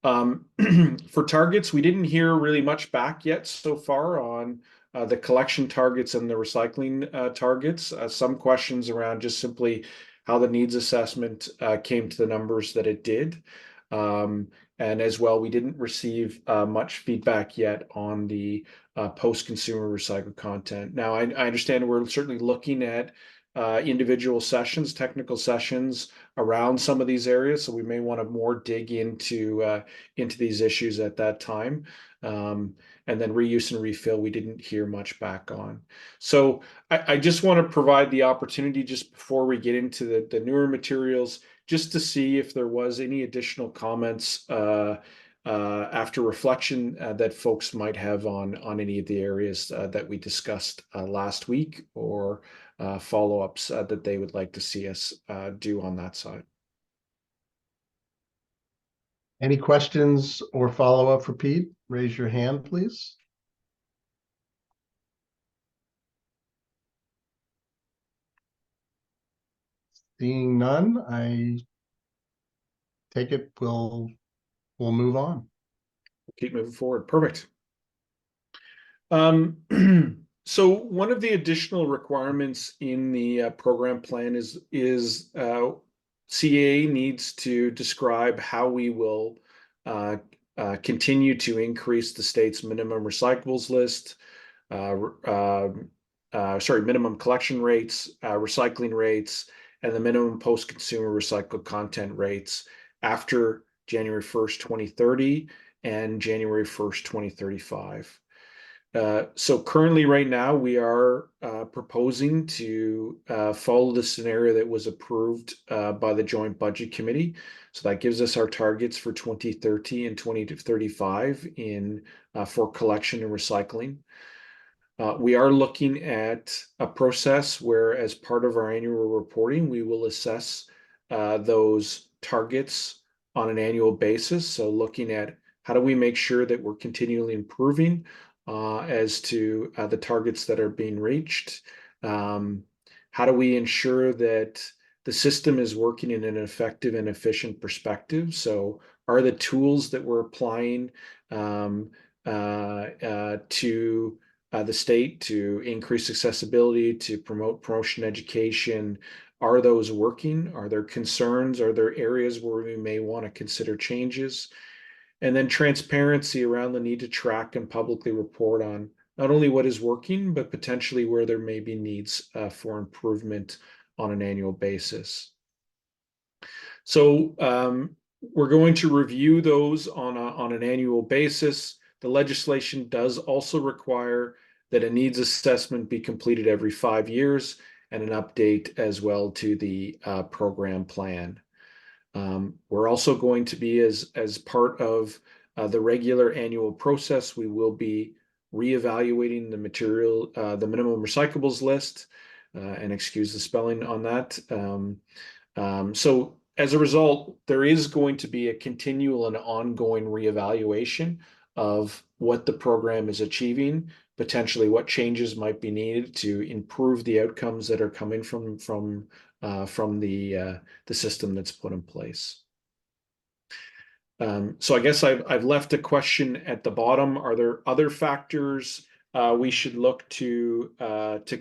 For targets, we didn't hear really much back yet so far on the collection targets and the recycling targets. Some questions around just simply how the needs assessment came to the numbers that it did. And as well, we didn't receive much feedback yet on the post-consumer recycled content. Now, I understand we're certainly looking at individual sessions, technical sessions around some of these areas, so we may want to more dig into these issues at that time. And then reuse and refill, we didn't hear much back on. So I just want to provide the opportunity just before we get into the newer materials, just to see if there was any additional comments after reflection that folks might have on any of the areas that we discussed last week, or follow-ups that they would like to see us do on that side. Any questions or follow-up for Pete? Raise your hand, please. Seeing none, I take it we'll move on. Keep moving forward. Perfect. So one of the additional requirements in the program plan is CA needs to describe how we will continue to increase the state's minimum recyclables list, minimum collection rates, recycling rates, and the minimum post-consumer recycled content rates after January 1st, 2030 and January 1st, 2035. So currently right now we are proposing to follow the scenario that was approved by the Joint Budget Committee. So that gives us our targets for 2030 and 2035 for collection and recycling. We are looking at a process where, as part of our annual reporting, we will assess those targets on an annual basis. So looking at how do we make sure that we're continually improving as to the targets that are being reached. How do we ensure that the system is working in an effective and efficient perspective? So are the tools that we're applying to the state to increase accessibility, to promote promotion education, Are those working? Are there concerns? Are there areas where we may want to consider changes? And then transparency around the need to track and publicly report on not only what is working, but potentially where there may be needs for improvement on an annual basis. So we're going to review those on an annual basis. The legislation does also require that a needs assessment be completed every 5 years and an update as well to the program plan. We're also going to be, as part of the regular annual process, we will be reevaluating the material, the minimum recyclables list, and excuse the spelling on that. So as a result, there is going to be a continual and ongoing reevaluation of what the program is achieving, potentially what changes might be needed to improve the outcomes that are coming from the system that's put in place. So I guess I've left a question at the bottom. Are there other factors we should look to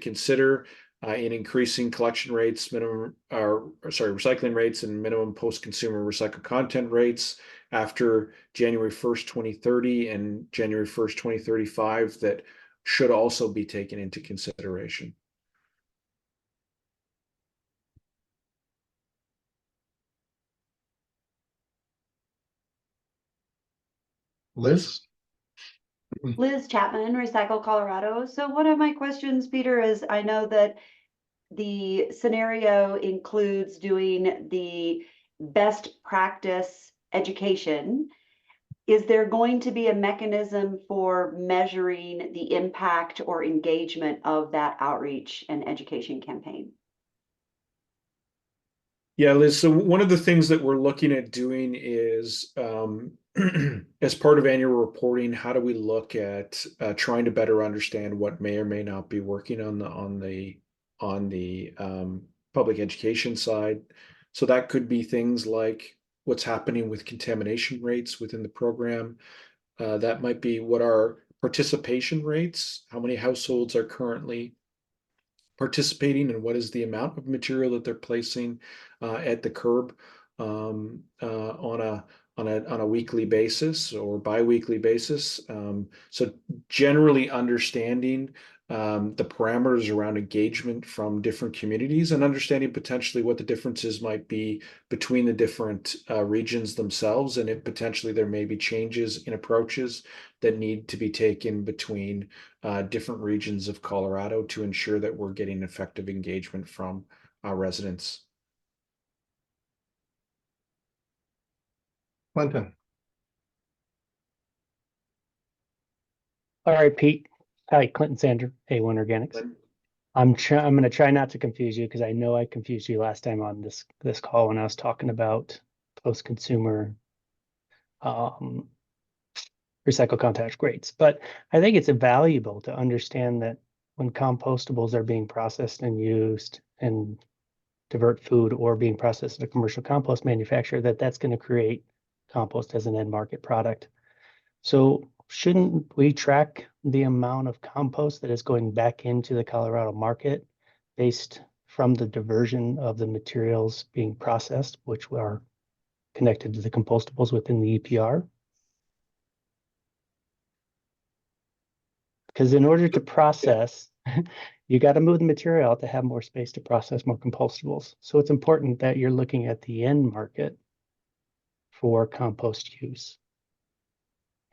consider in increasing collection rates, recycling rates, and minimum post-consumer recycled content rates after January 1st, 2030 and January 1st, 2035 that should also be taken into consideration? Liz? Liz Chapman, Recycle Colorado. So one of my questions, Peter, is I know that the scenario includes doing the best practice education. Is there going to be a mechanism for measuring the impact or engagement of that outreach and education campaign? Yeah, Liz, so one of the things that we're looking at doing is, as part of annual reporting, how do we look at trying to better understand what may or may not be working on the public education side? So that could be things like what's happening with contamination rates within the program. That might be what our participation rates, how many households are currently participating, and what is the amount of material that they're placing at the curb on a weekly basis or bi-weekly basis. So generally understanding the parameters around engagement from different communities and understanding potentially what the differences might be between the different regions themselves, and if potentially there may be changes in approaches that need to be taken between different regions of Colorado to ensure that we're getting effective engagement from our residents. Clinton. All right, Pete. Hi, Clinton Sander, A1 Organics. I'm going to try not to confuse you because I know I confused you last time on this call when I was talking about post-consumer recycled contact rates. But I think it's valuable to understand that when compostables are being processed and used and divert food or being processed in a commercial compost manufacturer, that's going to create compost as an end market product. So shouldn't we track the amount of compost that is going back into the Colorado market based from the diversion of the materials being processed, which are connected to the compostables within the EPR? Because in order to process, you got to move the material out to have more space to process more compostables. So it's important that you're looking at the end market for compost use.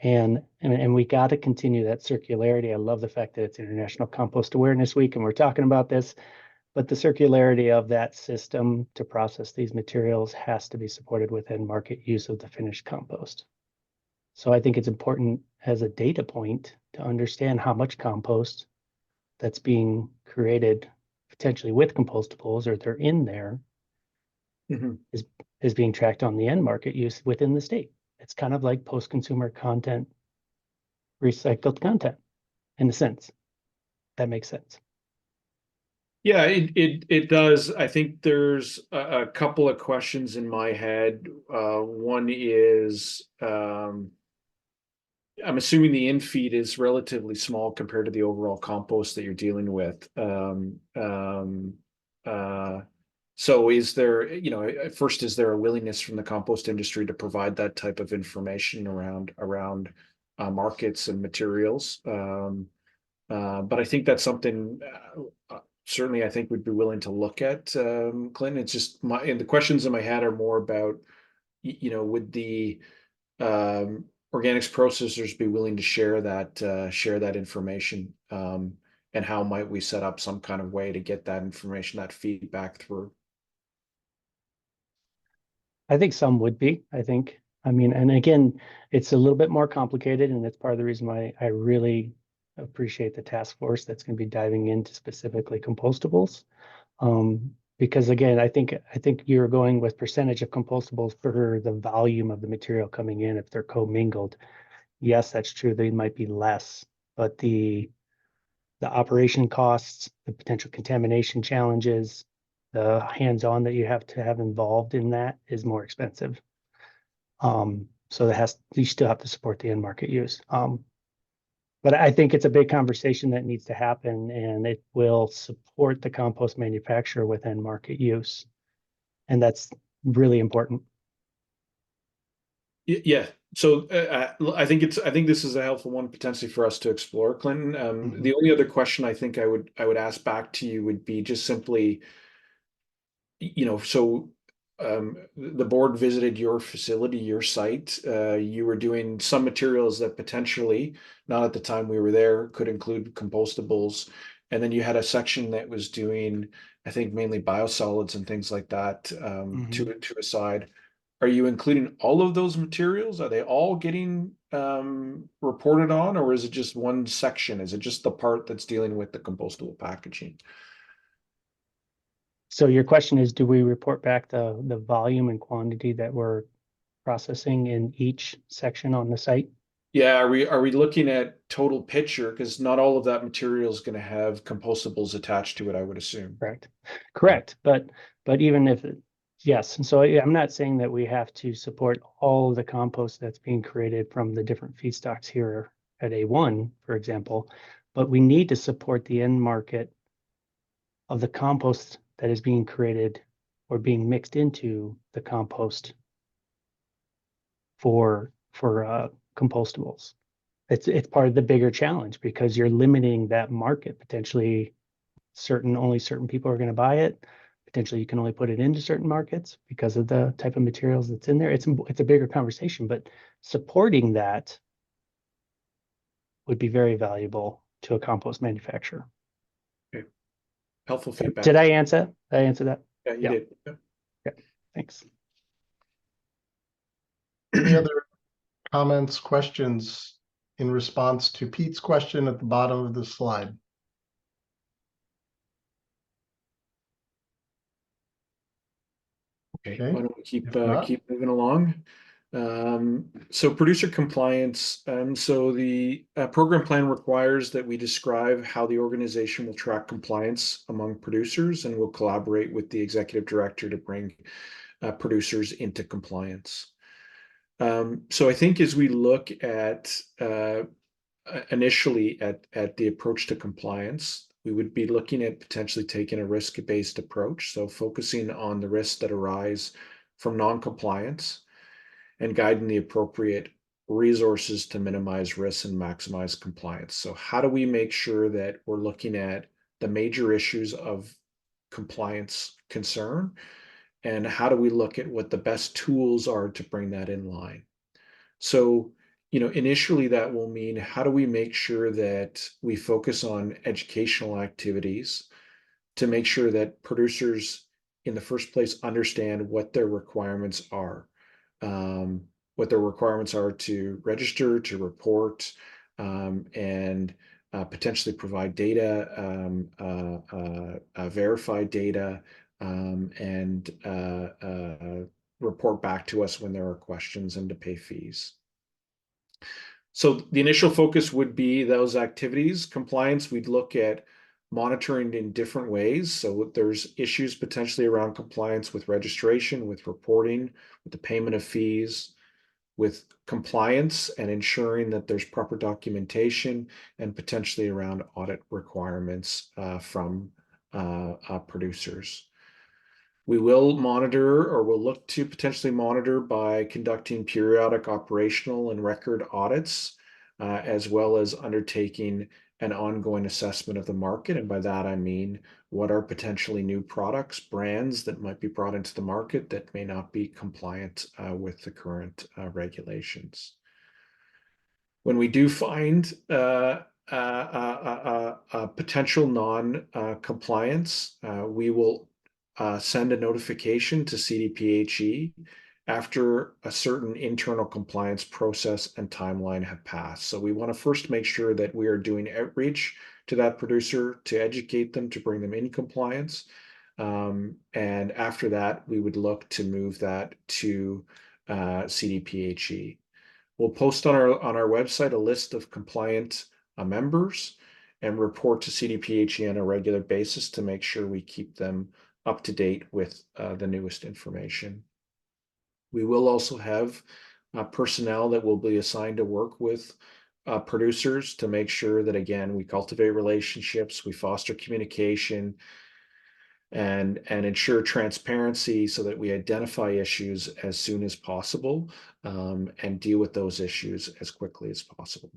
And we got to continue that circularity. I love the fact that it's International Compost Awareness Week and we're talking about this, but the circularity of that system to process these materials has to be supported with end market use of the finished compost. So I think it's important as a data point to understand how much compost that's being created potentially with compostables or they're in there is being tracked on the end market use within the state. It's kind of like post-consumer content, recycled content in a sense. That makes sense. Yeah, it does. I think there's a couple of questions in my head. One is, I'm assuming the infeed is relatively small compared to the overall compost that you're dealing with. So is there, first, is there a willingness from the compost industry to provide that type of information around markets and materials? But I think that's something certainly I think we'd be willing to look at, Clinton. It's just and the questions in my head are more about, would the organics processors be willing to share that information? And how might we set up some kind of way to get that information, that feedback through? I think some would be, I mean, and again, it's a little bit more complicated, and that's part of the reason why I really appreciate the task force that's going to be diving into specifically compostables. Because again, I think you're going with percentage of compostables for the volume of the material coming in if they're commingled. Yes, that's true. They might be less, but the operation costs, the potential contamination challenges, the hands-on that you have to have involved in that is more expensive. So you still have to support the end market use. But I think it's a big conversation that needs to happen, and it will support the compost manufacturer with end market use. And that's really important. Yeah. So I think this is a helpful one potentially for us to explore, Clinton. The only other question I think I would ask back to you would be just simply, the board visited your facility, your site. You were doing some materials that potentially, not at the time we were there, could include compostables. And then you had a section that was doing, I think, mainly biosolids and things like that, to a side. Are you including all of those materials? Are they all getting reported on, or is it just one section? Is it just the part that's dealing with the compostable packaging? So your question is, do we report back the volume and quantity that we're processing in each section on the site? Yeah, are we looking at total picture? Because not all of that material is going to have compostables attached to it, I would assume. Correct. But even if yes, and so I'm not saying that we have to support all of the compost that's being created from the different feedstocks here at A1, for example, but we need to support the end market of the compost that is being created or being mixed into the compost for compostables. It's part of the bigger challenge because you're limiting that market. Potentially only certain people are going to buy it. Potentially you can only put it into certain markets because of the type of materials that's in there. It's a bigger conversation, but supporting that would be very valuable to a compost manufacturer. Okay. Helpful feedback. Did I answer that? Yeah, you did. Yeah. Thanks. Any other comments, questions in response to Pete's question at the bottom of the slide? Okay. Why don't we keep moving along? So producer compliance. So the program plan requires that we describe how the organization will track compliance among producers, and will collaborate with the executive director to bring producers into compliance. So I think as we look at initially at the approach to compliance, we would be looking at potentially taking a risk-based approach. So focusing on the risks that arise from non-compliance and guiding the appropriate resources to minimize risks and maximize compliance. So how do we make sure that we're looking at the major issues of compliance concern, and how do we look at what the best tools are to bring that in line? So, initially that will mean, how do we make sure that we focus on educational activities to make sure that producers in the first place understand what their requirements are, to register, to report, and potentially provide data, verified data, and report back to us when there are questions, and to pay fees. So the initial focus would be those activities. Compliance, we'd look at monitoring in different ways. So there's issues potentially around compliance with registration, with reporting, with the payment of fees, with compliance and ensuring that there's proper documentation, and potentially around audit requirements from producers. We will monitor, or will look to potentially monitor, by conducting periodic operational and record audits, as well as undertaking an ongoing assessment of the market. And by that, I mean, what are potentially new products, brands that might be brought into the market that may not be compliant with the current regulations. When we do find potential non-compliance, we will send a notification to CDPHE after a certain internal compliance process and timeline have passed. So we want to first make sure that we are doing outreach to that producer to educate them, to bring them in compliance. And after that, we would look to move that to CDPHE. We'll post on our website a list of compliant members and report to CDPHE on a regular basis to make sure we keep them up to date with the newest information. We will also have personnel that will be assigned to work with producers to make sure that, again, we cultivate relationships, we foster communication, and ensure transparency so that we identify issues as soon as possible, and deal with those issues as quickly as possible.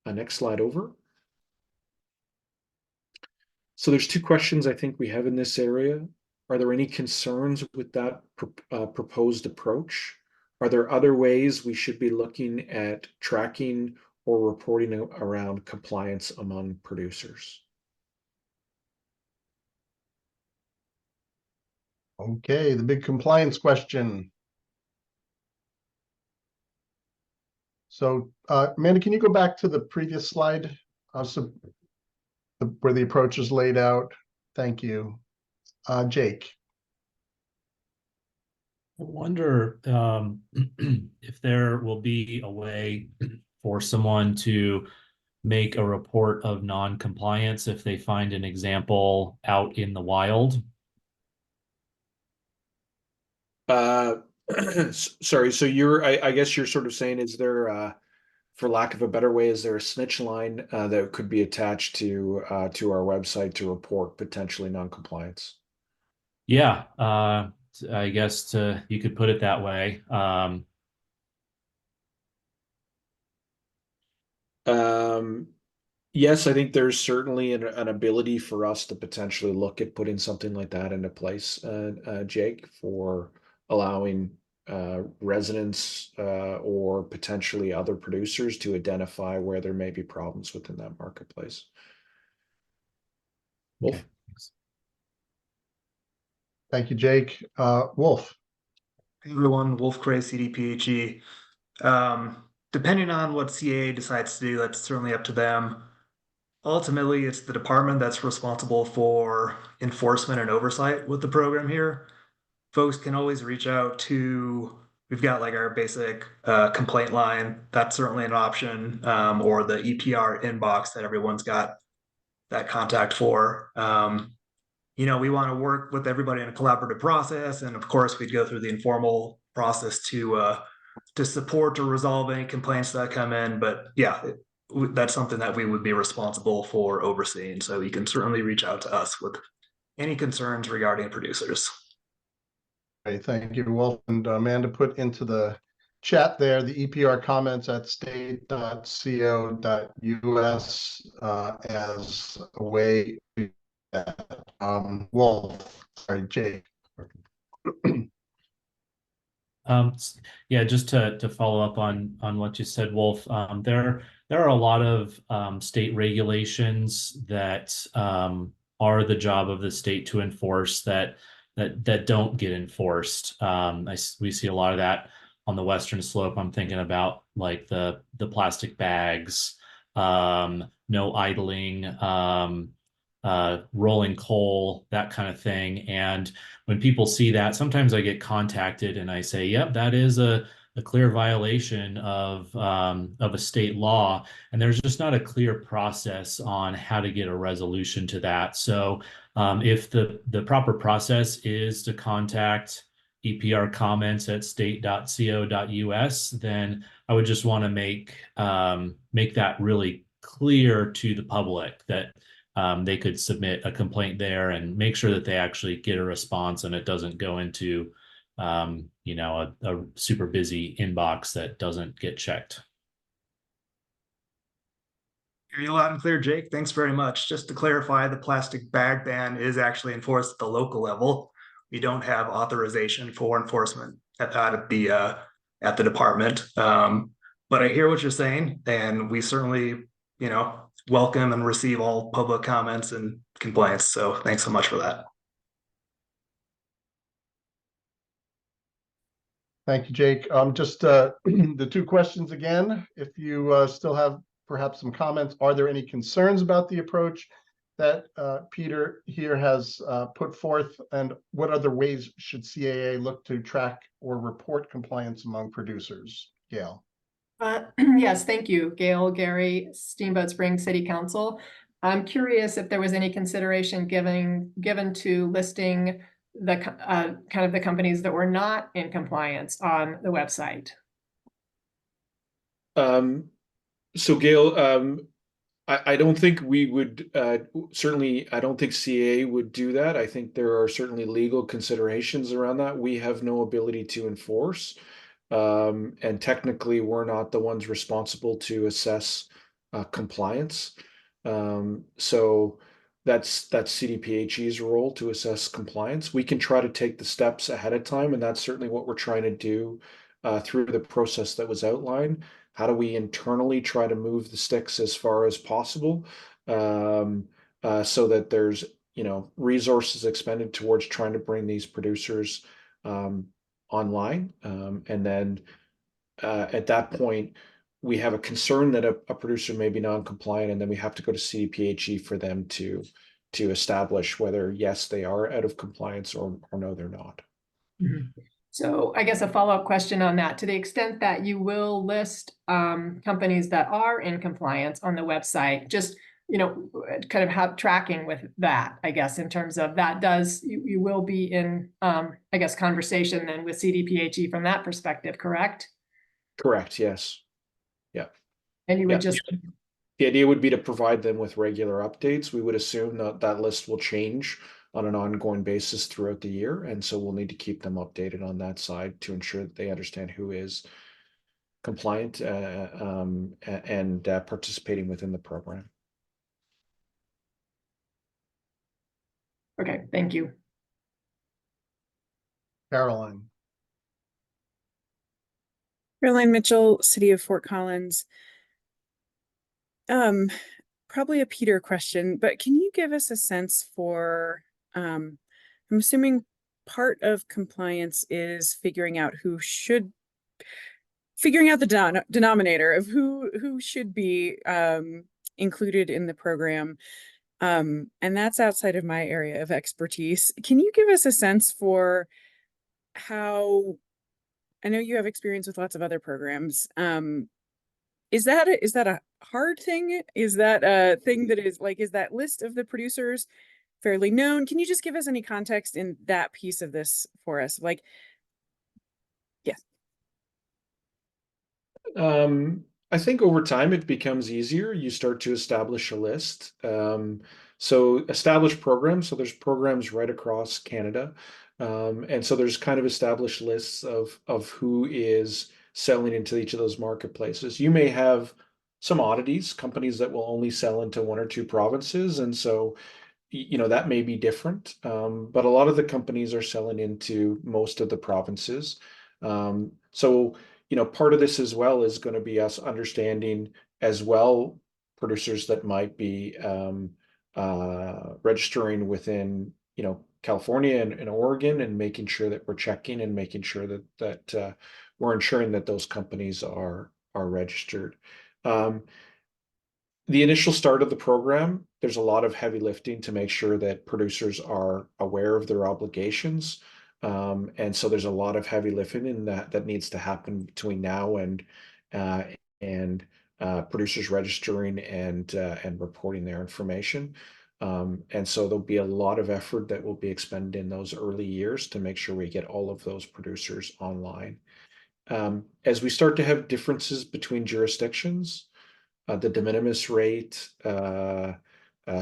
Next slide over. So there's two questions I think we have in this area. Are there any concerns with that proposed approach? Are there other ways we should be looking at tracking or reporting around compliance among producers? Okay, the big compliance question. So, Amanda, can you go back to the previous slide? Where the approach is laid out. Thank you. Jake. I wonder if there will be a way for someone to make a report of non-compliance if they find an example out in the wild. Sorry, so I guess you're sort of saying, is there, for lack of a better way, is there a snitch line that could be attached to our website to report potentially non-compliance? Yeah, I guess you could put it that way. Yes, I think there's certainly an ability for us to potentially look at putting something like that into place, Jake, for allowing residents or potentially other producers to identify where there may be problems within that marketplace. Wolf. Okay. Thank you, Jake. Wolf. Hey everyone, Wolf Cray, CDPHE. Depending on what CAA decides to do, that's certainly up to them. Ultimately, it's the department that's responsible for enforcement and oversight with the program here. Folks can always reach out to, we've got like our basic complaint line. That's certainly an option, or the EPR inbox that everyone's got that contact for. You know, we want to work with everybody in a collaborative process. And of course, we'd go through the informal process to support or resolve any complaints that come in. But yeah, that's something that we would be responsible for overseeing. So you can certainly reach out to us with any concerns regarding producers. Okay, thank you, Wolf. And Amanda put into the chat there the EPR comments at state.co.us as a way to Wolf. Sorry, Jake. Yeah, just to follow up on what you said, Wolf. There are a lot of state regulations that are the job of the state to enforce that don't get enforced. We see a lot of that on the western slope. I'm thinking about like the plastic bags, no idling, rolling coal, that kind of thing. And when people see that, sometimes I get contacted and I say, yep, that is a clear violation of a state law. And there's just not a clear process on how to get a resolution to that. So if the proper process is to contact EPR comments at state.co.us, then I would just want to make that really clear to the public that they could submit a complaint there and make sure that they actually get a response and it doesn't go into, you know, a super busy inbox that doesn't get checked. Hear you loud and clear, Jake. Thanks very much. Just to clarify, the plastic bag ban is actually enforced at the local level. We don't have authorization for enforcement at the department. But I hear what you're saying, and we certainly, you know, welcome and receive all public comments and complaints. So thanks so much for that. Thank you, Jake. Just the two questions again. If you still have perhaps some comments, are there any concerns about the approach that Peter here has put forth? And what other ways should CAA look to track or report compliance among producers? Gail. Yes, thank you, Gail, Gary, Steamboat Springs City Council. I'm curious if there was any consideration given to listing the kind of the companies that were not in compliance on the website. So Gail, I don't think we would, certainly, I don't think CAA would do that. I think there are certainly legal considerations around that. We have no ability to enforce. And technically, we're not the ones responsible to assess compliance. So that's CDPHE's role to assess compliance. We can try to take the steps ahead of time, and that's certainly what we're trying to do through the process that was outlined. How do we internally try to move the sticks as far as possible, so that there's, you know, resources expended towards trying to bring these producers online, and then at that point we have a concern that a producer may be non-compliant, and then we have to go to CDPHE for them to establish whether yes they are out of compliance or no they're not. So I guess a follow-up question on that, to the extent that you will list companies that are in compliance on the website, just, you know, kind of have tracking with that, I guess, in terms of that does, you will be in, I guess, conversation then with CDPHE from that perspective, correct? Correct, yes. Yeah. And you would just... The idea would be to provide them with regular updates. We would assume that that list will change on an ongoing basis throughout the year. And so we'll need to keep them updated on that side to ensure that they understand who is compliant and participating within the program. Okay, thank you. Caroline. Caroline Mitchell, City of Fort Collins. Probably a Peter question, but can you give us a sense for, I'm assuming part of compliance is figuring out the denominator of who should be included in the program. And that's outside of my area of expertise. Can you give us a sense for how, I know you have experience with lots of other programs. Is that a hard thing? Is that a thing that is like, is that list of the producers fairly known? Can you just give us any context in that piece of this for us? Like, yes. I think over time it becomes easier. You start to establish a list. So establish programs. So there's programs right across Canada. And so there's kind of established lists of who is selling into each of those marketplaces. You may have some oddities, companies that will only sell into one or two provinces. And so, you know, that may be different. But a lot of the companies are selling into most of the provinces. So, you know, part of this as well is going to be us understanding as well producers that might be registering within, you know, California and Oregon, and making sure that we're checking and making sure that we're ensuring that those companies are registered. The initial start of the program, there's a lot of heavy lifting to make sure that producers are aware of their obligations. And so there's a lot of heavy lifting in that needs to happen between now and producers registering and reporting their information. And so there'll be a lot of effort that will be expended in those early years to make sure we get all of those producers online. As we start to have differences between jurisdictions, the de minimis rate,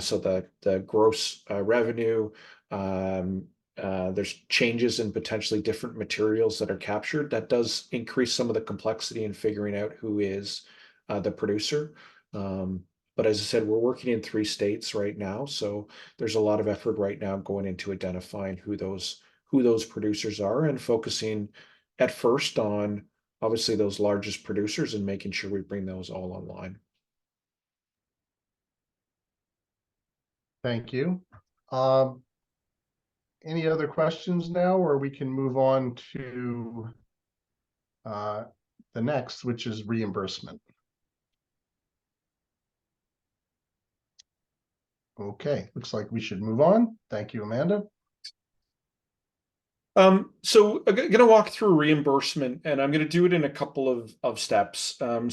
So the gross revenue, there's changes in potentially different materials that are captured. That does increase some of the complexity in figuring out who is the producer. But as I said, we're working in 3 states right now, so there's a lot of effort right now going into identifying who those producers are, and focusing at first on obviously those largest producers and making sure we bring those all online. Thank you. Any other questions now, or we can move on to the next, which is reimbursement. Okay, looks like we should move on. Thank you, Amanda. So I'm going to walk through reimbursement, and I'm going to do it in a couple of steps. I'll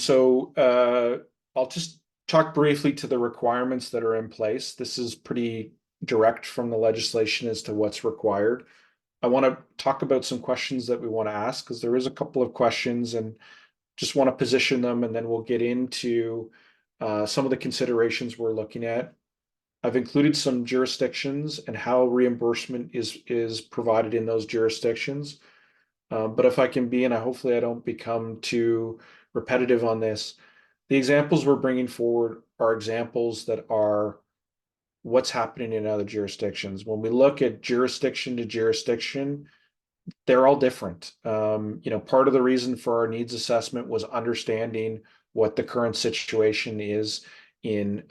just talk briefly to the requirements that are in place. This is pretty direct from the legislation as to what's required. I want to talk about some questions that we want to ask, because there is a couple of questions, and just want to position them, and then we'll get into some of the considerations we're looking at. I've included some jurisdictions and how reimbursement is provided in those jurisdictions. But if I can be, and hopefully I don't become too repetitive on this, the examples we're bringing forward are examples that are what's happening in other jurisdictions. When we look at jurisdiction to jurisdiction, they're all different. Part of the reason for our needs assessment was understanding what the current situation is in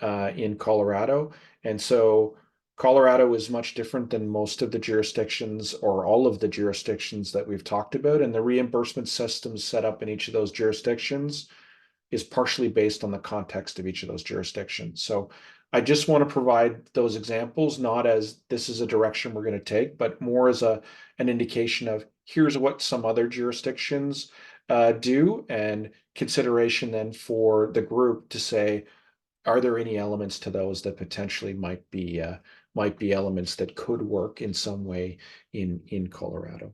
Colorado. And so Colorado is much different than most of the jurisdictions, or all of the jurisdictions that we've talked about. And the reimbursement systems set up in each of those jurisdictions is partially based on the context of each of those jurisdictions. So I just want to provide those examples, not as this is a direction we're going to take, but more as an indication of here's what some other jurisdictions do, and consideration then for the group to say, are there any elements to those that potentially might be elements that could work in some way in Colorado?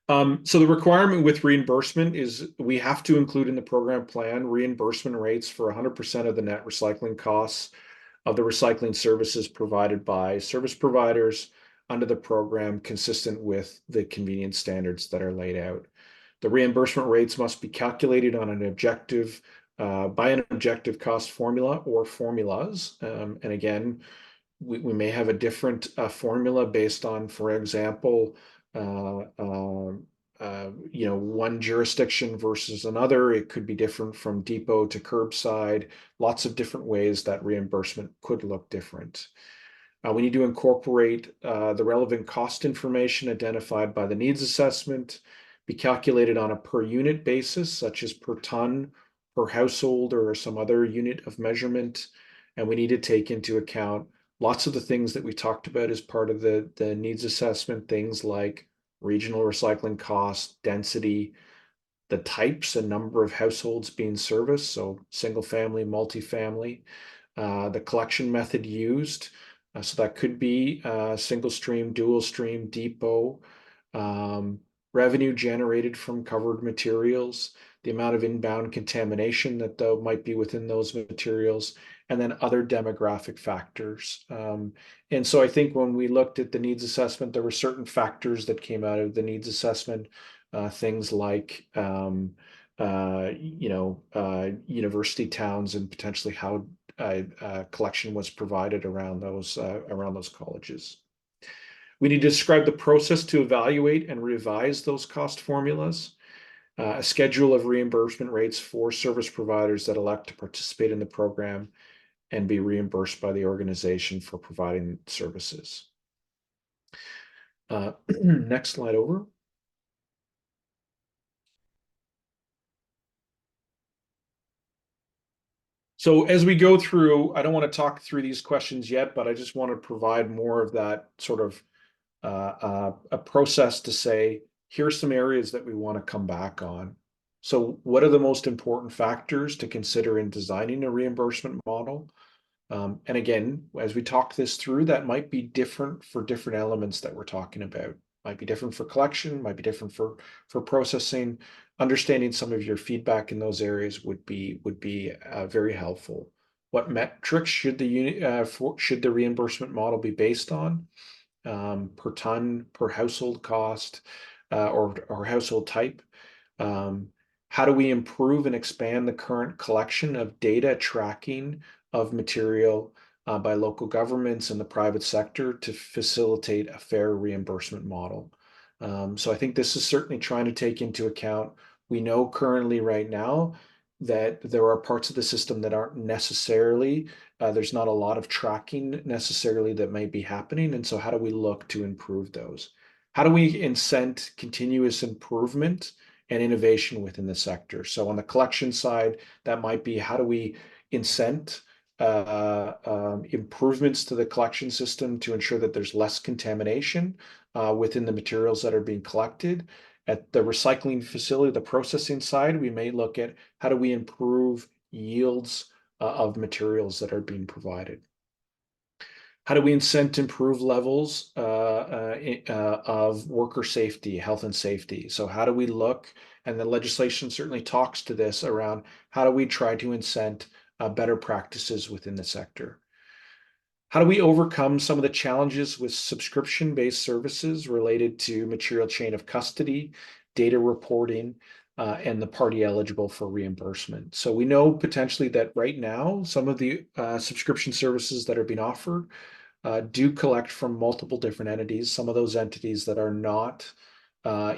So the requirement with reimbursement is we have to include in the program plan reimbursement rates for 100% of the net recycling costs of the recycling services provided by service providers under the program, consistent with the convenience standards that are laid out. The reimbursement rates must be calculated on an objective by an objective cost formula or formulas. And again, we may have a different formula based on, for example, one jurisdiction versus another. It could be different from depot to curbside, lots of different ways that reimbursement could look different. We need to incorporate the relevant cost information identified by the needs assessment, be calculated on a per unit basis, such as per ton, per household, or some other unit of measurement. And we need to take into account lots of the things that we talked about as part of the needs assessment, things like regional recycling cost, density, the types and number of households being serviced, so single family, multifamily, the collection method used. So that could be single stream, dual stream, depot, revenue generated from covered materials, the amount of inbound contamination that might be within those materials, and then other demographic factors. And so I think when we looked at the needs assessment, there were certain factors that came out of the needs assessment, things like university towns, and potentially how collection was provided around those colleges. We need to describe the process to evaluate and revise those cost formulas, a schedule of reimbursement rates for service providers that elect to participate in the program and be reimbursed by the organization for providing services. Next slide over. So as we go through, I don't want to talk through these questions yet, but I just want to provide more of that sort of a process to say, here's some areas that we want to come back on. So what are the most important factors to consider in designing a reimbursement model? And again, as we talk this through, that might be different for different elements that we're talking about. Might be different for collection, might be different for processing. Understanding some of your feedback in those areas would be very helpful. What metrics should should the reimbursement model be based on? Per ton, per household cost, or household type? How do we improve and expand the current collection of data tracking of material by local governments and the private sector to facilitate a fair reimbursement model? So I think this is certainly trying to take into account, we know currently right now that there are parts of the system that aren't necessarily, there's not a lot of tracking necessarily that might be happening. And so how do we look to improve those? How do we incent continuous improvement and innovation within the sector? So on the collection side, that might be, how do we incent improvements to the collection system to ensure that there's less contamination within the materials that are being collected? At the recycling facility, the processing side, we may look at how do we improve yields of materials that are being provided. How do we incent improved levels of worker safety, health and safety? So how do we look, and the legislation certainly talks to this around, how do we try to incent better practices within the sector? How do we overcome some of the challenges with subscription-based services related to material chain of custody, data reporting, and the party eligible for reimbursement? So we know potentially that right now, some of the subscription services that are being offered do collect from multiple different entities, some of those entities that are not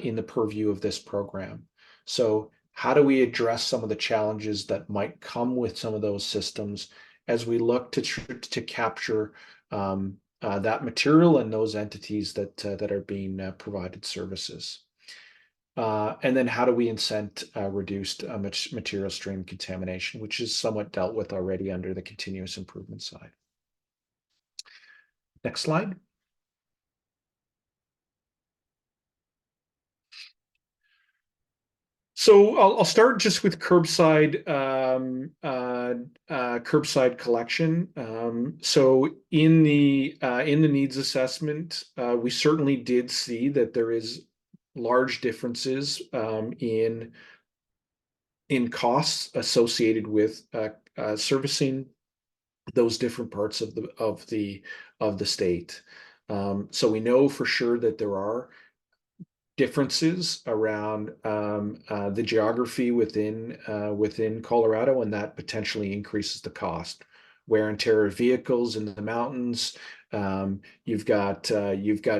in the purview of this program. So how do we address some of the challenges that might come with some of those systems as we look to capture that material and those entities that are being provided services? And then how do we incent reduced material stream contamination, which is somewhat dealt with already under the continuous improvement side. Next slide. So I'll start just with curbside collection. So in the needs assessment, we certainly did see that there is large differences in costs associated with servicing those different parts of the state. So we know for sure that there are differences around the geography within Colorado, and that potentially increases the cost. Wear and tear of vehicles in the mountains. You've got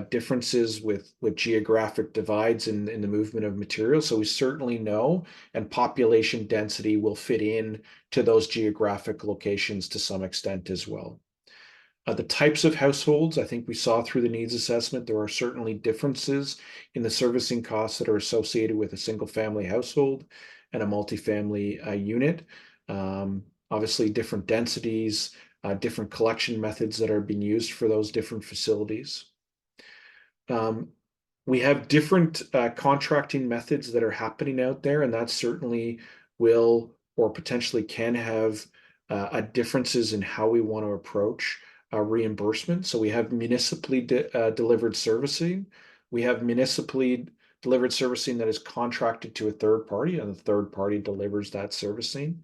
differences with geographic divides in the movement of materials. So we certainly know, and population density will fit in to those geographic locations to some extent as well. The types of households, I think we saw through the needs assessment, there are certainly differences in the servicing costs that are associated with a single family household and a multifamily unit. Obviously, different densities, different collection methods that are being used for those different facilities. We have different contracting methods that are happening out there, and that certainly will or potentially can have differences in how we want to approach reimbursement. So we have municipally delivered servicing. We have municipally delivered servicing that is contracted to a third party, and the third party delivers that servicing.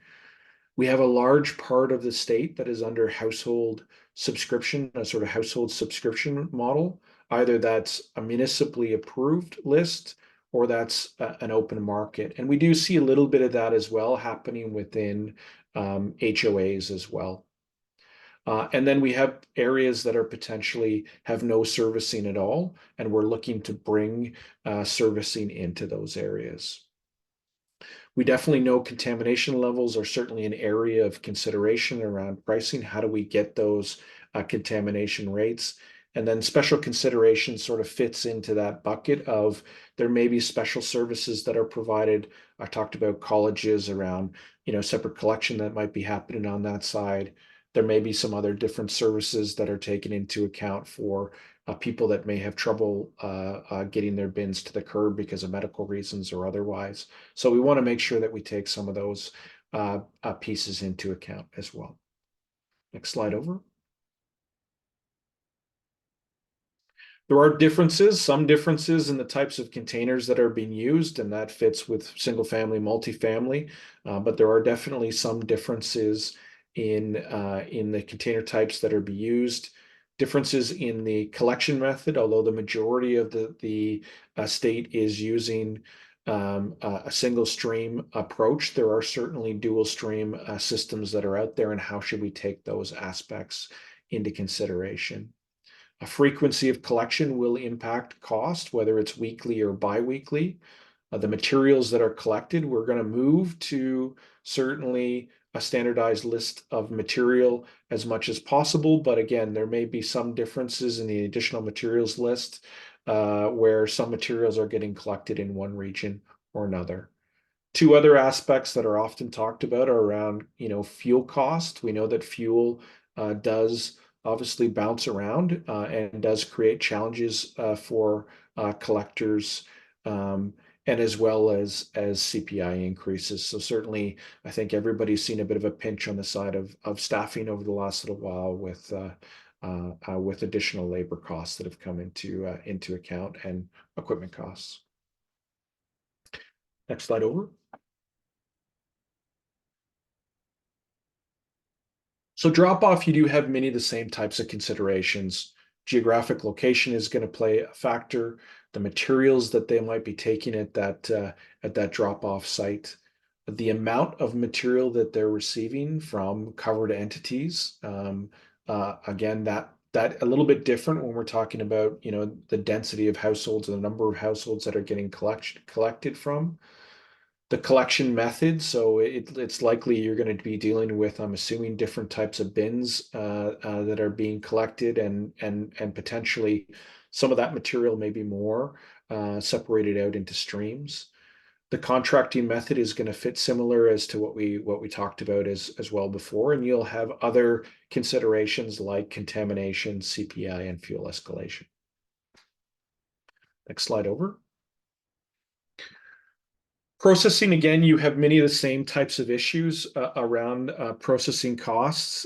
We have a large part of the state that is under household subscription, a sort of household subscription model. Either that's a municipally approved list or that's an open market. And we do see a little bit of that as well happening within HOAs as well. And then we have areas that are potentially have no servicing at all, and we're looking to bring servicing into those areas. We definitely know contamination levels are certainly an area of consideration around pricing. How do we get those contamination rates? And then special consideration sort of fits into that bucket of there may be special services that are provided. I talked about colleges around, separate collection that might be happening on that side. There may be some other different services that are taken into account for people that may have trouble getting their bins to the curb because of medical reasons or otherwise. So we want to make sure that we take some of those pieces into account as well. Next slide over. There are differences, some differences in the types of containers that are being used, and that fits with single family, multifamily, but there are definitely some differences in the container types that are be used, differences in the collection method, although the majority of the state is using a single stream approach. There are certainly dual stream systems that are out there, and how should we take those aspects into consideration? A frequency of collection will impact cost, whether it's weekly or biweekly. The materials that are collected, we're going to move to certainly a standardized list of material as much as possible. But again, there may be some differences in the additional materials list where some materials are getting collected in one region or another. Two other aspects that are often talked about are around, fuel cost. We know that fuel does obviously bounce around and does create challenges for collectors, and as well as CPI increases. So certainly, I think everybody's seen a bit of a pinch on the side of staffing over the last little while with additional labor costs that have come into account, and equipment costs. Next slide over. So drop off, you do have many of the same types of considerations. Geographic location is going to play a factor. The materials that they might be taking at that drop off site, the amount of material that they're receiving from covered entities. Again, that a little bit different when we're talking about the density of households and the number of households that are getting collected from. The collection method, so it's likely you're going to be dealing with, I'm assuming, different types of bins that are being collected, and potentially some of that material may be more separated out into streams. The contracting method is going to fit similar as to what we talked about as well before, and you'll have other considerations like contamination, CPI, and fuel escalation. Next slide over. Processing, again, you have many of the same types of issues around processing costs.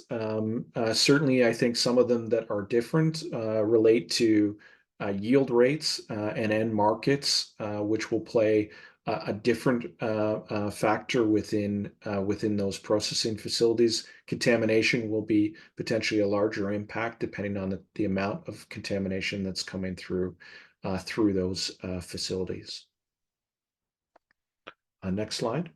Certainly, I think some of them that are different relate to yield rates and end markets, which will play a different factor within those processing facilities. Contamination will be potentially a larger impact depending on the amount of contamination that's coming through those facilities. Next slide.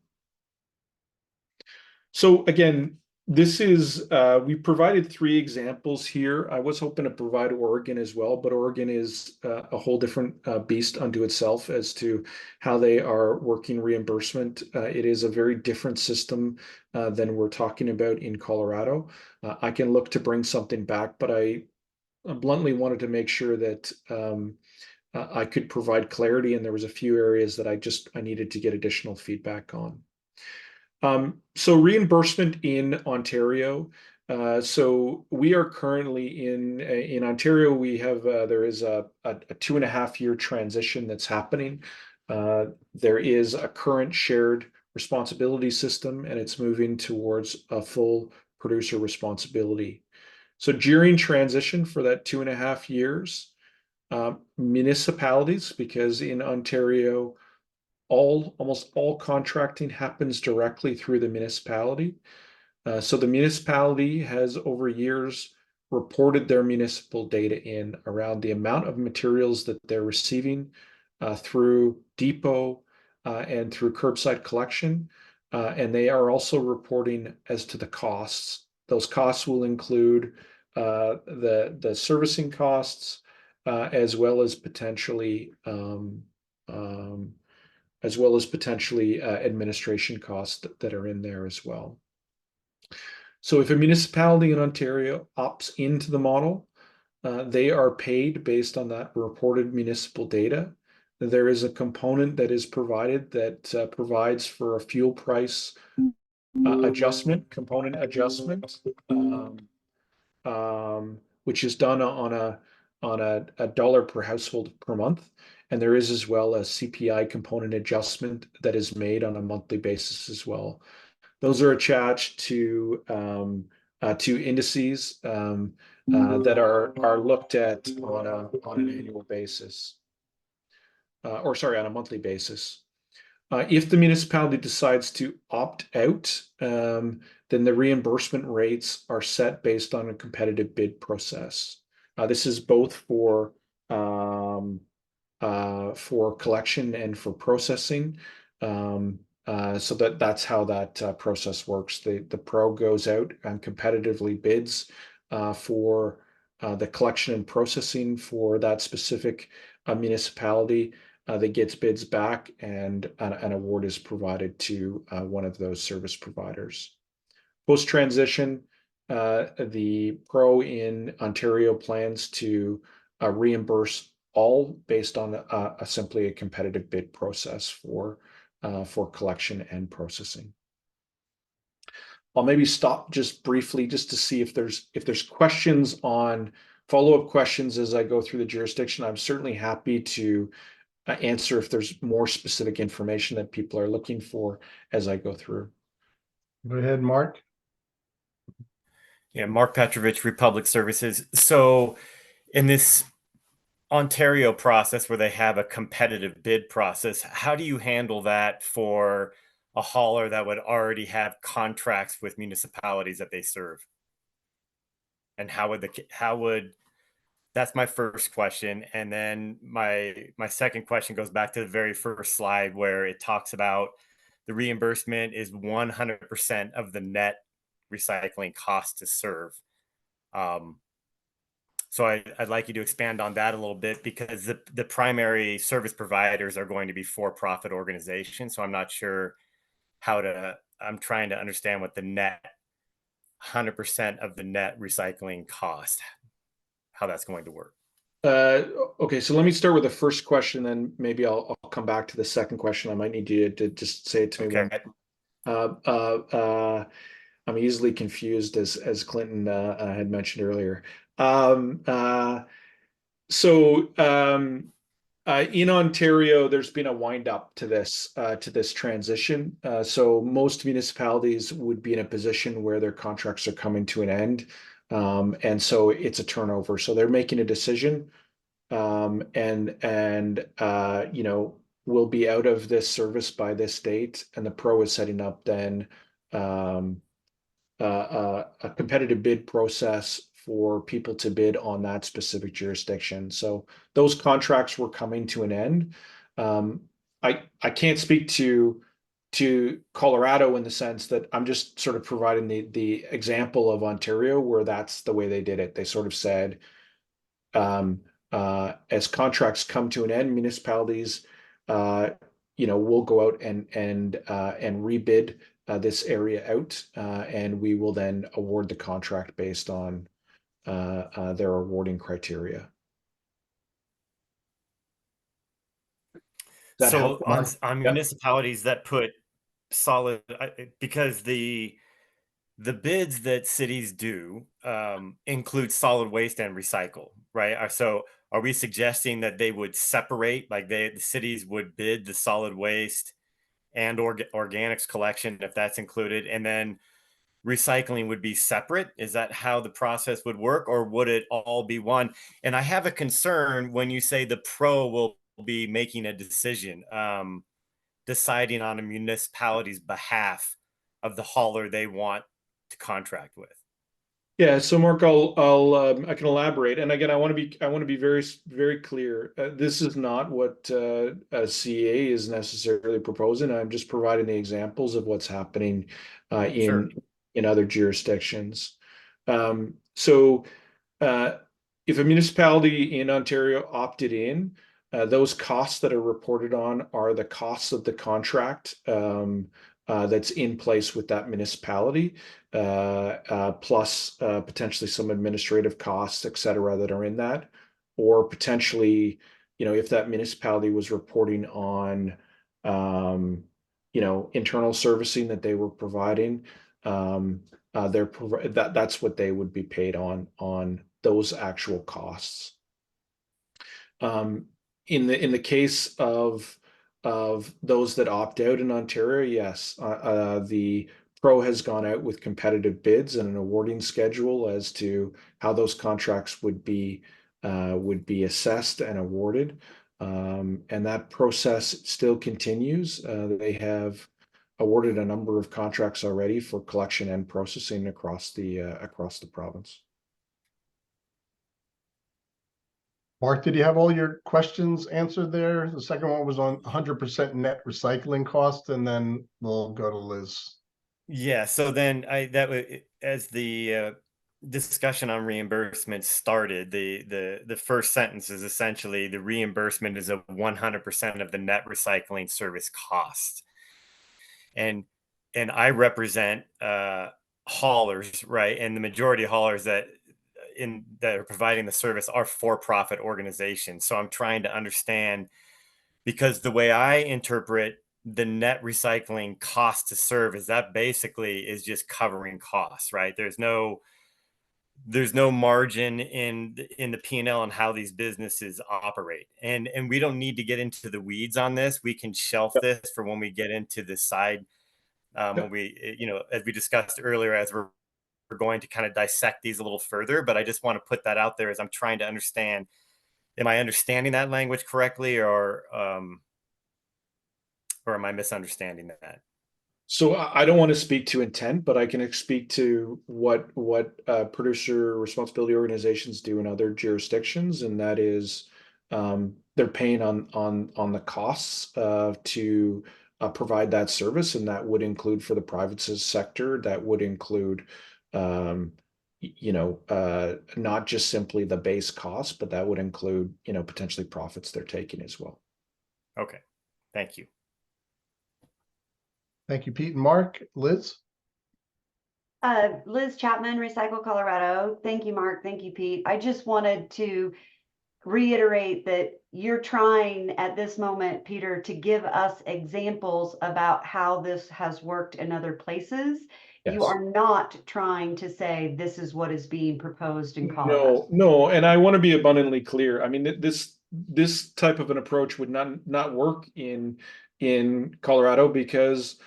So again, this is, we provided 3 examples here. I was hoping to provide Oregon as well, but Oregon is a whole different beast unto itself as to how they are working reimbursement. It is a very different system than we're talking about in Colorado. I can look to bring something back, but I bluntly wanted to make sure that I could provide clarity, and there was a few areas that I needed to get additional feedback on. So reimbursement in Ontario. So we are currently in Ontario. We have there is a 2.5-year transition that's happening. There is a current shared responsibility system, and it's moving towards a full producer responsibility. So during transition for that 2.5 years, municipalities, because in Ontario, almost all contracting happens directly through the municipality. So the municipality has over years reported their municipal data in around the amount of materials that they're receiving through depot and through curbside collection. And they are also reporting as to the costs. Those costs will include the servicing costs, as well as potentially administration costs that are in there as well. So if a municipality in Ontario opts into the model, they are paid based on that reported municipal data. There is a component that is provided that provides for a fuel price component adjustment, which is done on a dollar per household per month. And there is as well a CPI component adjustment that is made on a monthly basis as well. Those are attached to indices that are looked at on an annual basis, on a monthly basis. If the municipality decides to opt out, then the reimbursement rates are set based on a competitive bid process. This is both for collection and for processing. So that's how that process works. The pro goes out and competitively bids for the collection and processing for that specific municipality. That gets bids back, and an award is provided to one of those service providers. Post transition, the pro in Ontario plans to reimburse all based on simply a competitive bid process for collection and processing. I'll maybe stop just briefly just to see if there's questions on follow-up questions as I go through the jurisdiction. I'm certainly happy to answer if there's more specific information that people are looking for as I go through. Go ahead, Mark. Yeah, Mark Petrovich, Republic Services. So in this Ontario process where they have a competitive bid process, how do you handle that for a hauler that would already have contracts with municipalities that they serve? And how would that's my first question. And then my second question goes back to the very first slide where it talks about the reimbursement is 100% of the net recycling cost to serve. So I'd like you to expand on that a little bit, because the primary service providers are going to be for-profit organizations. So I'm not sure I'm trying to understand what the net 100% of the net recycling cost, how that's going to work. Okay, so let me start with the first question, then maybe I'll come back to the second question. I might need you to just say it to me. Okay. I'm easily confused, as Clinton had mentioned earlier. In Ontario, there's been a wind up to this transition. So most municipalities would be in a position where their contracts are coming to an end. And so it's a turnover. So they're making a decision, and will be out of this service by this date. And the pro is setting up then a competitive bid process for people to bid on that specific jurisdiction. So those contracts were coming to an end. I can't speak to Colorado in the sense that I'm just sort of providing the example of Ontario, where that's the way they did it. They sort of said, as contracts come to an end, municipalities, will go out and rebid this area out, and we will then award the contract based on their awarding criteria. So on municipalities that put solid, because the bids that cities do include solid waste and recycle, right? So are we suggesting that they would separate, like the cities would bid the solid waste and organics collection, if that's included, and then recycling would be separate? Is that how the process would work, or would it all be one? And I have a concern when you say the pro will be making a decision, deciding on a municipality's behalf of the hauler they want to contract with. Yeah, so Mark, I can elaborate. And again, I want to be very, very clear. This is not what CA is necessarily proposing. I'm just providing the examples of what's happening in other jurisdictions. So if a municipality in Ontario opted in, those costs that are reported on are the costs of the contract that's in place with that municipality, plus potentially some administrative costs, et cetera, that are in that. Or potentially, if that municipality was reporting on, internal servicing that they were providing, that's what they would be paid on those actual costs. In the case of those that opt out in Ontario, yes, the pro has gone out with competitive bids and an awarding schedule as to how those contracts would be assessed and awarded. And that process still continues. They have awarded a number of contracts already for collection and processing across the province. Mark, did you have all your questions answered there? The second one was on 100% net recycling cost, and then we'll go to Liz. Yeah, so then as the discussion on reimbursement started, the first sentence is essentially the reimbursement is of 100% of the net recycling service cost. And I represent haulers, right? And the majority of haulers that are providing the service are for-profit organizations. So I'm trying to understand, because the way I interpret the net recycling cost to serve is that basically is just covering costs, right? There's no margin in the P&L on how these businesses operate. And we don't need to get into the weeds on this. We can shelf this for when we get into the side, when we, as we discussed earlier, as we're going to kind of dissect these a little further. But I just want to put that out there as I'm trying to understand, am I understanding that language correctly, or am I misunderstanding that? So I don't want to speak to intent, but I can speak to what producer responsibility organizations do in other jurisdictions, and that is they're paying on the costs to provide that service, and that would include for the private sector. That would include not just simply the base cost, but that would include potentially profits they're taking as well. Okay, thank you. Thank you, Pete and Mark. Liz? Liz Chapman, Recycle Colorado. Thank you, Mark. Thank you, Pete. I just wanted to reiterate that you're trying at this moment, Peter, to give us examples about how this has worked in other places. Yes. You are not trying to say this is what is being proposed in Colorado. No, and I want to be abundantly clear. I mean, this type of an approach would not work in Colorado, because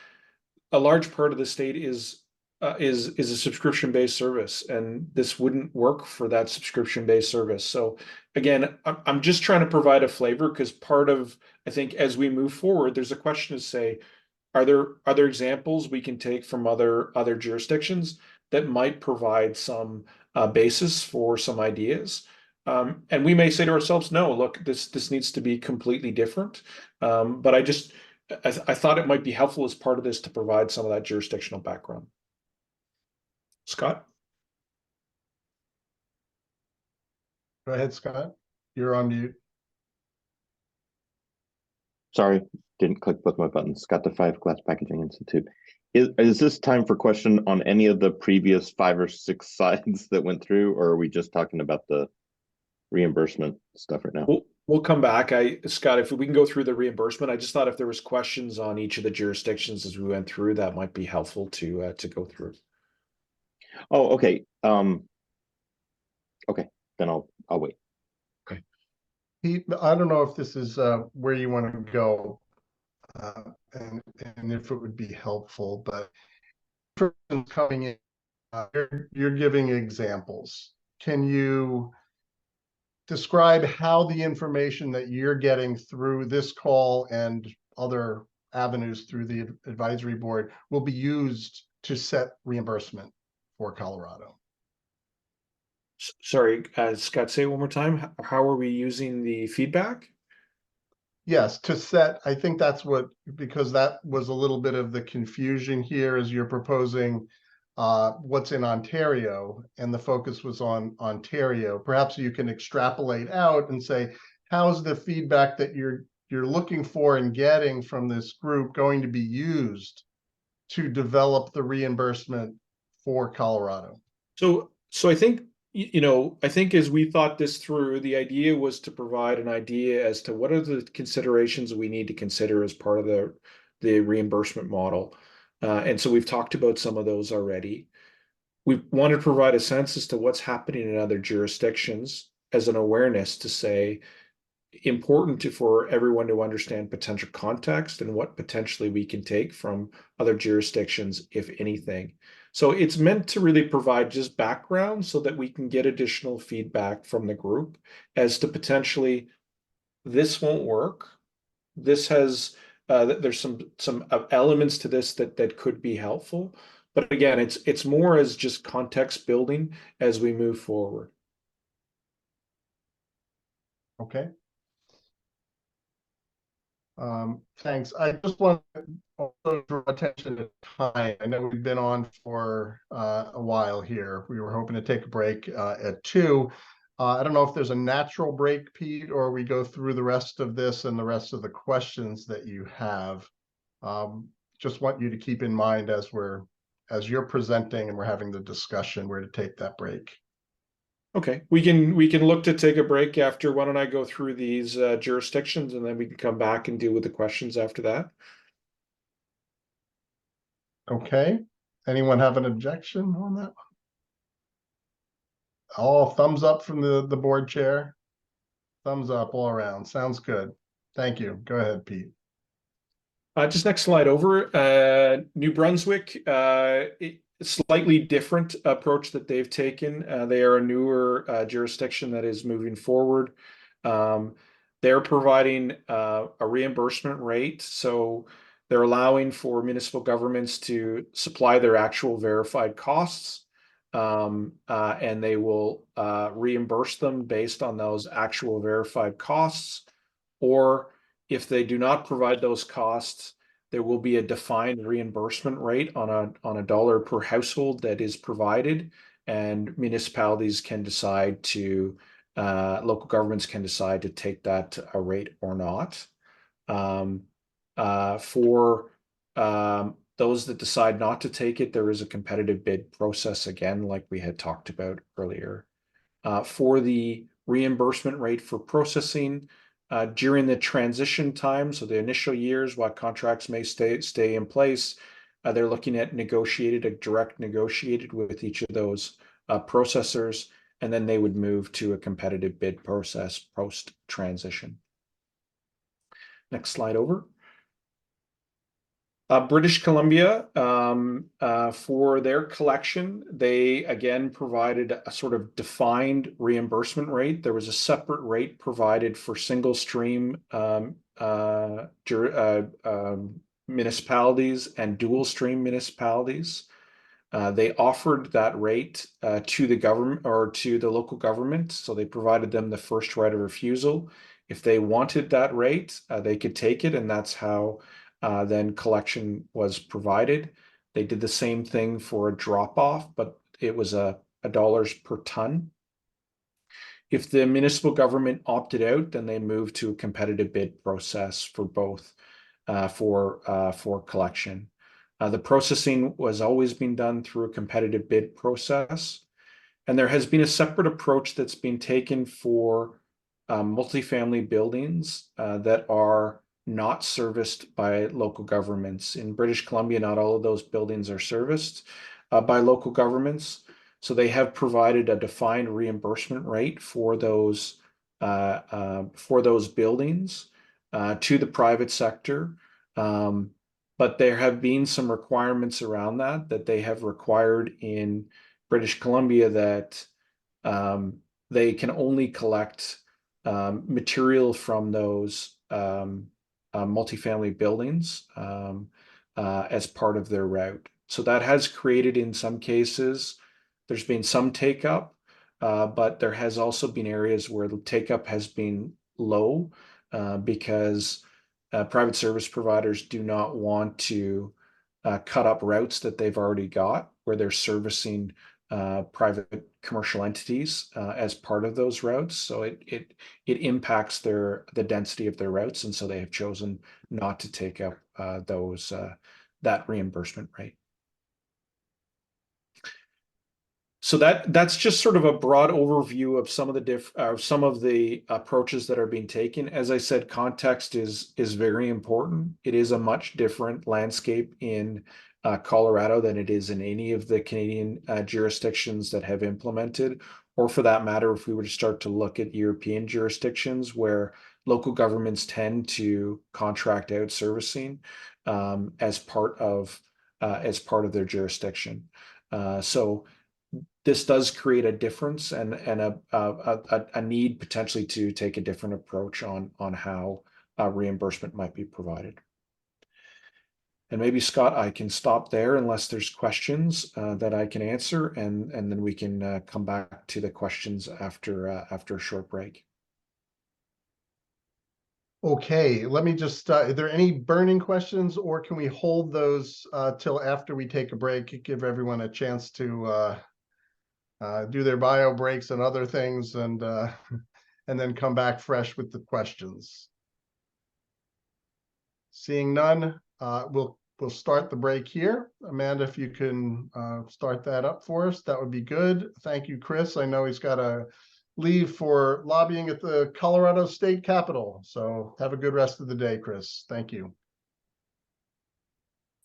a large part of the state is a subscription-based service, and this wouldn't work for that subscription-based service. So again, I'm just trying to provide a flavor, because part of, I think, as we move forward, there's a question to say, are there other examples we can take from other jurisdictions that might provide some basis for some ideas? And we may say to ourselves, no, look, this needs to be completely different. But I thought it might be helpful as part of this to provide some of that jurisdictional background. Scott? Go ahead, Scott. You're on mute. Sorry, didn't click both my buttons. Scott the 5 Glass Packaging Institute. Is this time for question on any of the previous 5 or 6 slides that went through, or are we just talking about the reimbursement stuff right now? We'll come back. Scott, if we can go through the reimbursement, I just thought if there was questions on each of the jurisdictions as we went through, that might be helpful to go through. Oh, okay. Okay, then I'll wait. Okay. Pete, I don't know if this is where you want to go, and if it would be helpful, but person's coming in, you're giving examples. Can you describe how the information that you're getting through this call and other avenues through the advisory board will be used to set reimbursement for Colorado? Sorry, Scott, say it one more time. How are we using the feedback? Yes, to set, I think that's what, because that was a little bit of the confusion here as you're proposing what's in Ontario, and the focus was on Ontario. Perhaps you can extrapolate out and say, how's the feedback that you're looking for and getting from this group going to be used to develop the reimbursement for Colorado? So I think, I think as we thought this through, the idea was to provide an idea as to what are the considerations we need to consider as part of the reimbursement model. And so we've talked about some of those already. We want to provide a sense as to what's happening in other jurisdictions as an awareness to say, important for everyone to understand potential context and what potentially we can take from other jurisdictions, if anything. So it's meant to really provide just background so that we can get additional feedback from the group as to potentially this won't work. This has there's some elements to this that could be helpful, but again, it's more as just context building as we move forward. Okay. Thanks. I just want to also draw attention to time. I know we've been on for a while here. We were hoping to take a break at 2. I don't know if there's a natural break, Pete, or we go through the rest of this and the rest of the questions that you have. Just want you to keep in mind as you're presenting and we're having the discussion where to take that break. Okay, we can look to take a break after. Why don't I go through these jurisdictions and then we can come back and deal with the questions after that. Okay. Anyone have an objection on that one? All thumbs up from the board chair. Thumbs up all around. Sounds good. Thank you. Go ahead, Pete. Just next slide over. New Brunswick, slightly different approach that they've taken. They are a newer jurisdiction that is moving forward. They're providing a reimbursement rate. So they're allowing for municipal governments to supply their actual verified costs. And they will reimburse them based on those actual verified costs. Or if they do not provide those costs, there will be a defined reimbursement rate on a dollar per household that is provided, and municipalities can decide to, local governments can decide to take that rate or not. For those that decide not to take it, there is a competitive bid process again, like we had talked about earlier. For the reimbursement rate for processing, during the transition time, so the initial years while contracts may stay in place, they're looking at direct negotiated with each of those processors, and then they would move to a competitive bid process post-transition. Next slide over. British Columbia, for their collection, they again provided a sort of defined reimbursement rate. There was a separate rate provided for single stream municipalities and dual stream municipalities. They offered that rate to the government or to the local government, so they provided them the first right of refusal. If they wanted that rate, they could take it, and that's how then collection was provided. They did the same thing for a drop-off, but it was a dollars per ton. If the municipal government opted out, then they moved to a competitive bid process for both for collection. The processing was always being done through a competitive bid process. And there has been a separate approach that's been taken for multifamily buildings that are not serviced by local governments. In British Columbia, not all of those buildings are serviced by local governments. So they have provided a defined reimbursement rate for those buildings to the private sector. But there have been some requirements around that they have required in British Columbia that they can only collect material from those multifamily buildings as part of their route. So that has created, in some cases, there's been some take up, but there has also been areas where the take up has been low because private service providers do not want to cut up routes that they've already got where they're servicing private commercial entities as part of those routes. So it impacts the density of their routes, and so they have chosen not to take up that reimbursement rate. So that's just sort of a broad overview of some of the approaches that are being taken. As I said, context is very important. It is a much different landscape in Colorado than it is in any of the Canadian jurisdictions that have implemented, or for that matter, if we were to start to look at European jurisdictions where local governments tend to contract out servicing as part of their jurisdiction. So this does create a difference and a need potentially to take a different approach on how reimbursement might be provided. And maybe, Scott, I can stop there unless there's questions that I can answer, and then we can come back to the questions after a short break. Okay, let me just, are there any burning questions, or can we hold those till after we take a break, give everyone a chance to do their bio breaks and other things, and then come back fresh with the questions? Seeing none, we'll start the break here. Amanda, if you can start that up for us, that would be good. Thank you, Chris. I know he's got to leave for lobbying at the Colorado State Capitol. So have a good rest of the day, Chris. Thank you.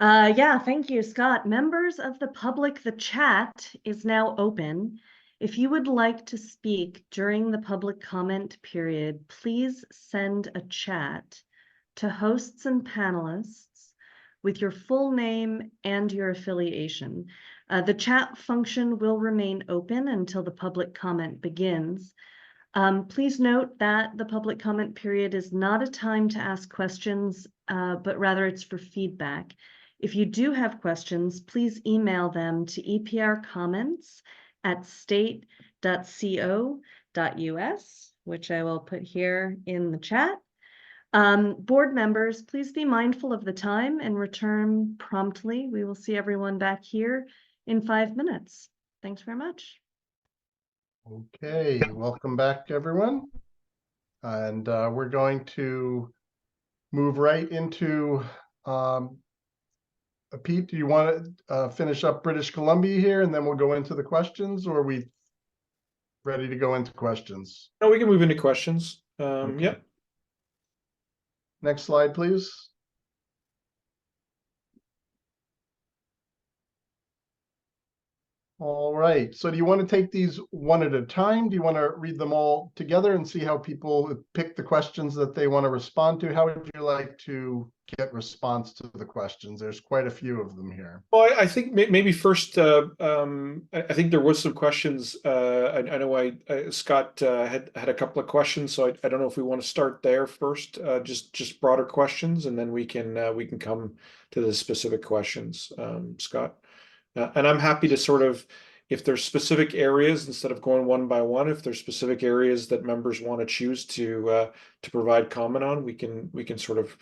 Yeah, thank you, Scott. Members of the public, the chat is now open. If you would like to speak during the public comment period, please send a chat to hosts and panelists with your full name and your affiliation. The chat function will remain open until the public comment begins. Please note that the public comment period is not a time to ask questions, but rather it's for feedback. If you do have questions, please email them to eprcomments@state.co.us, which I will put here in the chat. Board members, please be mindful of the time and return promptly. We will see everyone back here in 5 minutes. Thanks very much. Okay, welcome back, everyone. And we're going to move right into, Pete, do you want to finish up British Columbia here, and then we'll go into the questions, or are we ready to go into questions? No, we can move into questions. Okay. Yep. Next slide, please. All right, so do you want to take these one at a time? Do you want to read them all together and see how people pick the questions that they want to respond to? How would you like to get response to the questions? There's quite a few of them here. Well, I think maybe first, I think there was some questions. I know Scott had a couple of questions, so I don't know if we want to start there first, just broader questions, and then we can come to the specific questions, Scott. And I'm happy to sort of, if there's specific areas, instead of going one by one, if there's specific areas that members want to choose to provide comment on, we can sort of,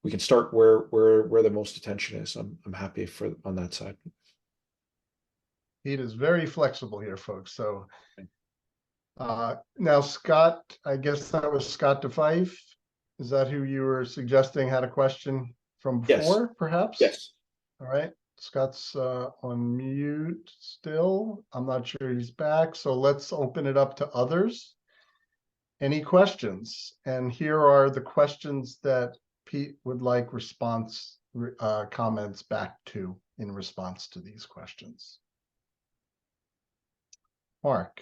we can start where the most attention is. I'm happy on that side. It is very flexible here, folks. So now Scott, I guess that was Scott DeFife. Is that who you were suggesting had a question from before, perhaps? Yes. All right. Scott's on mute still. I'm not sure he's back. So let's open it up to others. Any questions? And here are the questions that Pete would like comments back to in response to these questions. Mark.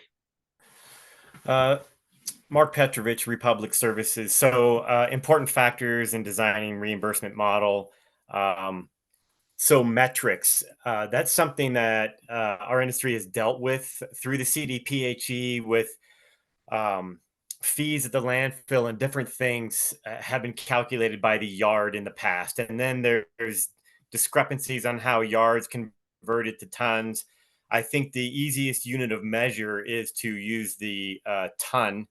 Mark Petrovich, Republic Services. So important factors in designing reimbursement model. So metrics, that's something that our industry has dealt with through the CDPHE with fees at the landfill and different things have been calculated by the yard in the past. And then there's discrepancies on how yards converted to tons. I think the easiest unit of measure is to use the ton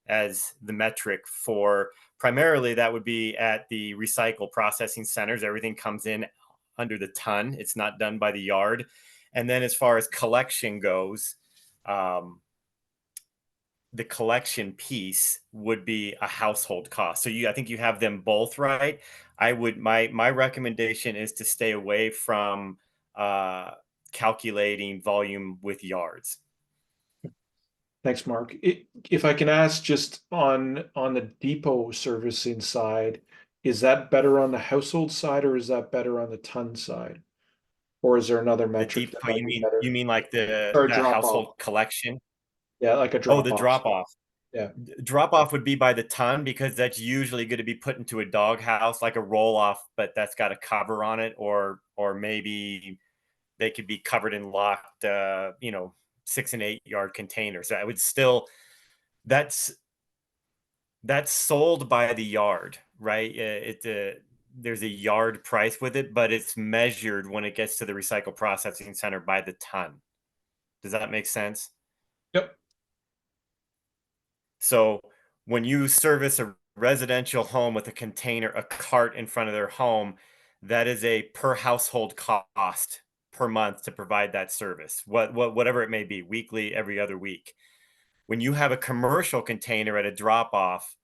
as the metric for, primarily that would be at the recycle processing centers. Everything comes in under the ton. It's not done by the yard. And then as far as collection goes, the collection piece would be a household cost. So I think you have them both right. My recommendation is to stay away from calculating volume with yards. Thanks, Mark. If I can ask, just on the depot servicing side, is that better on the household side, or is that better on the ton side? Or is there another metric? The depot, you mean like the household collection? Yeah, like a drop off. Oh, the drop off. Yeah. Drop off would be by the ton, because that's usually going to be put into a dog house, like a roll off, but that's got a cover on it, or maybe they could be covered in locked, 6 and 8 yard containers. I would still, that's sold by the yard, right? There's a yard price with it, but it's measured when it gets to the recycle processing center by the ton. Does that make sense? Yep. So when you service a residential home with a container, a cart in front of their home, that is a per household cost per month to provide that service, whatever it may be, weekly, every other week. When you have a commercial container at a drop off,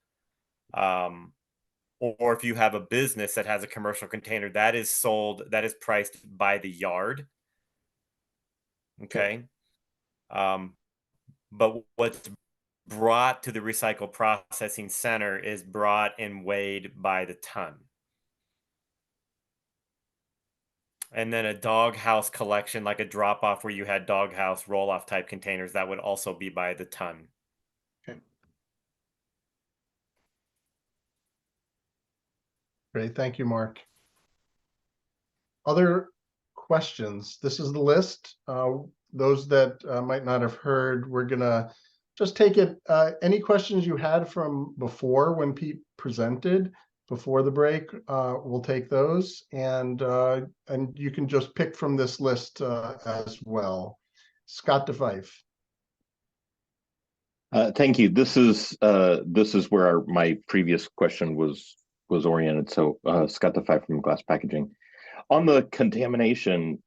or if you have a business that has a commercial container, that is priced by the yard. Okay. But what's brought to the recycle processing center is brought and weighed by the ton. And then a doghouse collection, like a drop off where you had doghouse roll off type containers, that would also be by the ton. Okay. Great, thank you, Mark. Other questions? This is the list. Those that might not have heard, we're gonna just take it. Any questions you had from before when Pete presented before the break, we'll take those, and you can just pick from this list as well. Scott DeVife. Thank you. This is where my previous question was oriented. So Scott DeVife from Glass Packaging. On the contamination,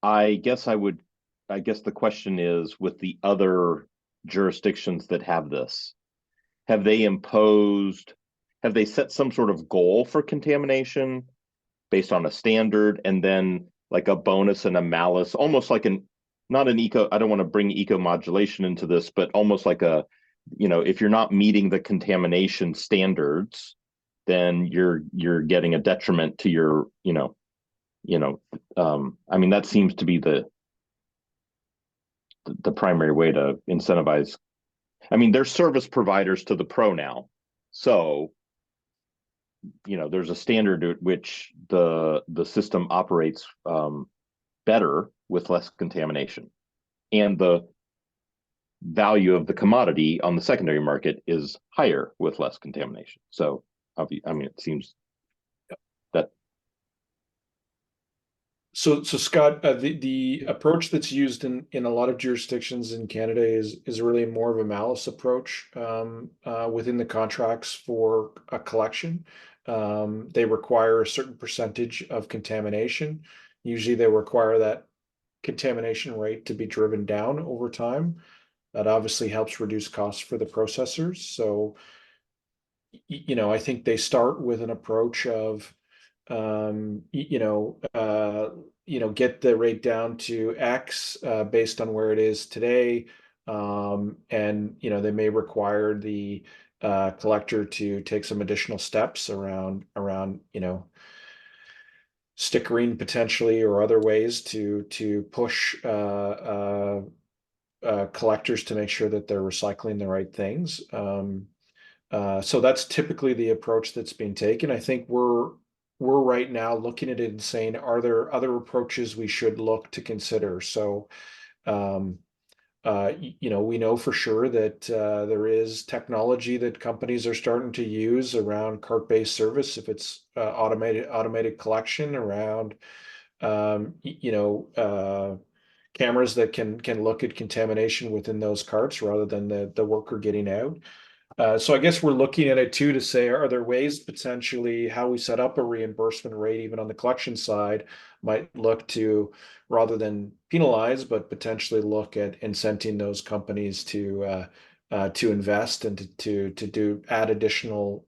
I guess the question is, with the other jurisdictions that have this, have they set some sort of goal for contamination based on a standard, and then like a bonus and a malus, almost like I don't want to bring eco-modulation into this, but almost like if you're not meeting the contamination standards, then you're getting a detriment to your, that seems to be the primary way to incentivize. They're service providers to the pro now. So, there's a standard at which the system operates better with less contamination. And the value of the commodity on the secondary market is higher with less contamination. So, it seems that. So Scott, the approach that's used in a lot of jurisdictions in Canada is really more of a malus approach within the contracts for a collection. They require a certain percentage of contamination. Usually they require that contamination rate to be driven down over time. That obviously helps reduce costs for the processors. So, I think they start with an approach of, get the rate down to X based on where it is today. And, they may require the collector to take some additional steps around, stickering potentially, or other ways to push collectors to make sure that they're recycling the right things. So that's typically the approach that's being taken. I think we're right now looking at it and saying, are there other approaches we should look to consider? So, we know for sure that there is technology that companies are starting to use around cart-based service, if it's automated collection, around cameras that can look at contamination within those carts rather than the worker getting out. So I guess we're looking at it too to say, are there ways potentially how we set up a reimbursement rate, even on the collection side, might look to, rather than penalize, but potentially look at incenting those companies to invest and to add additional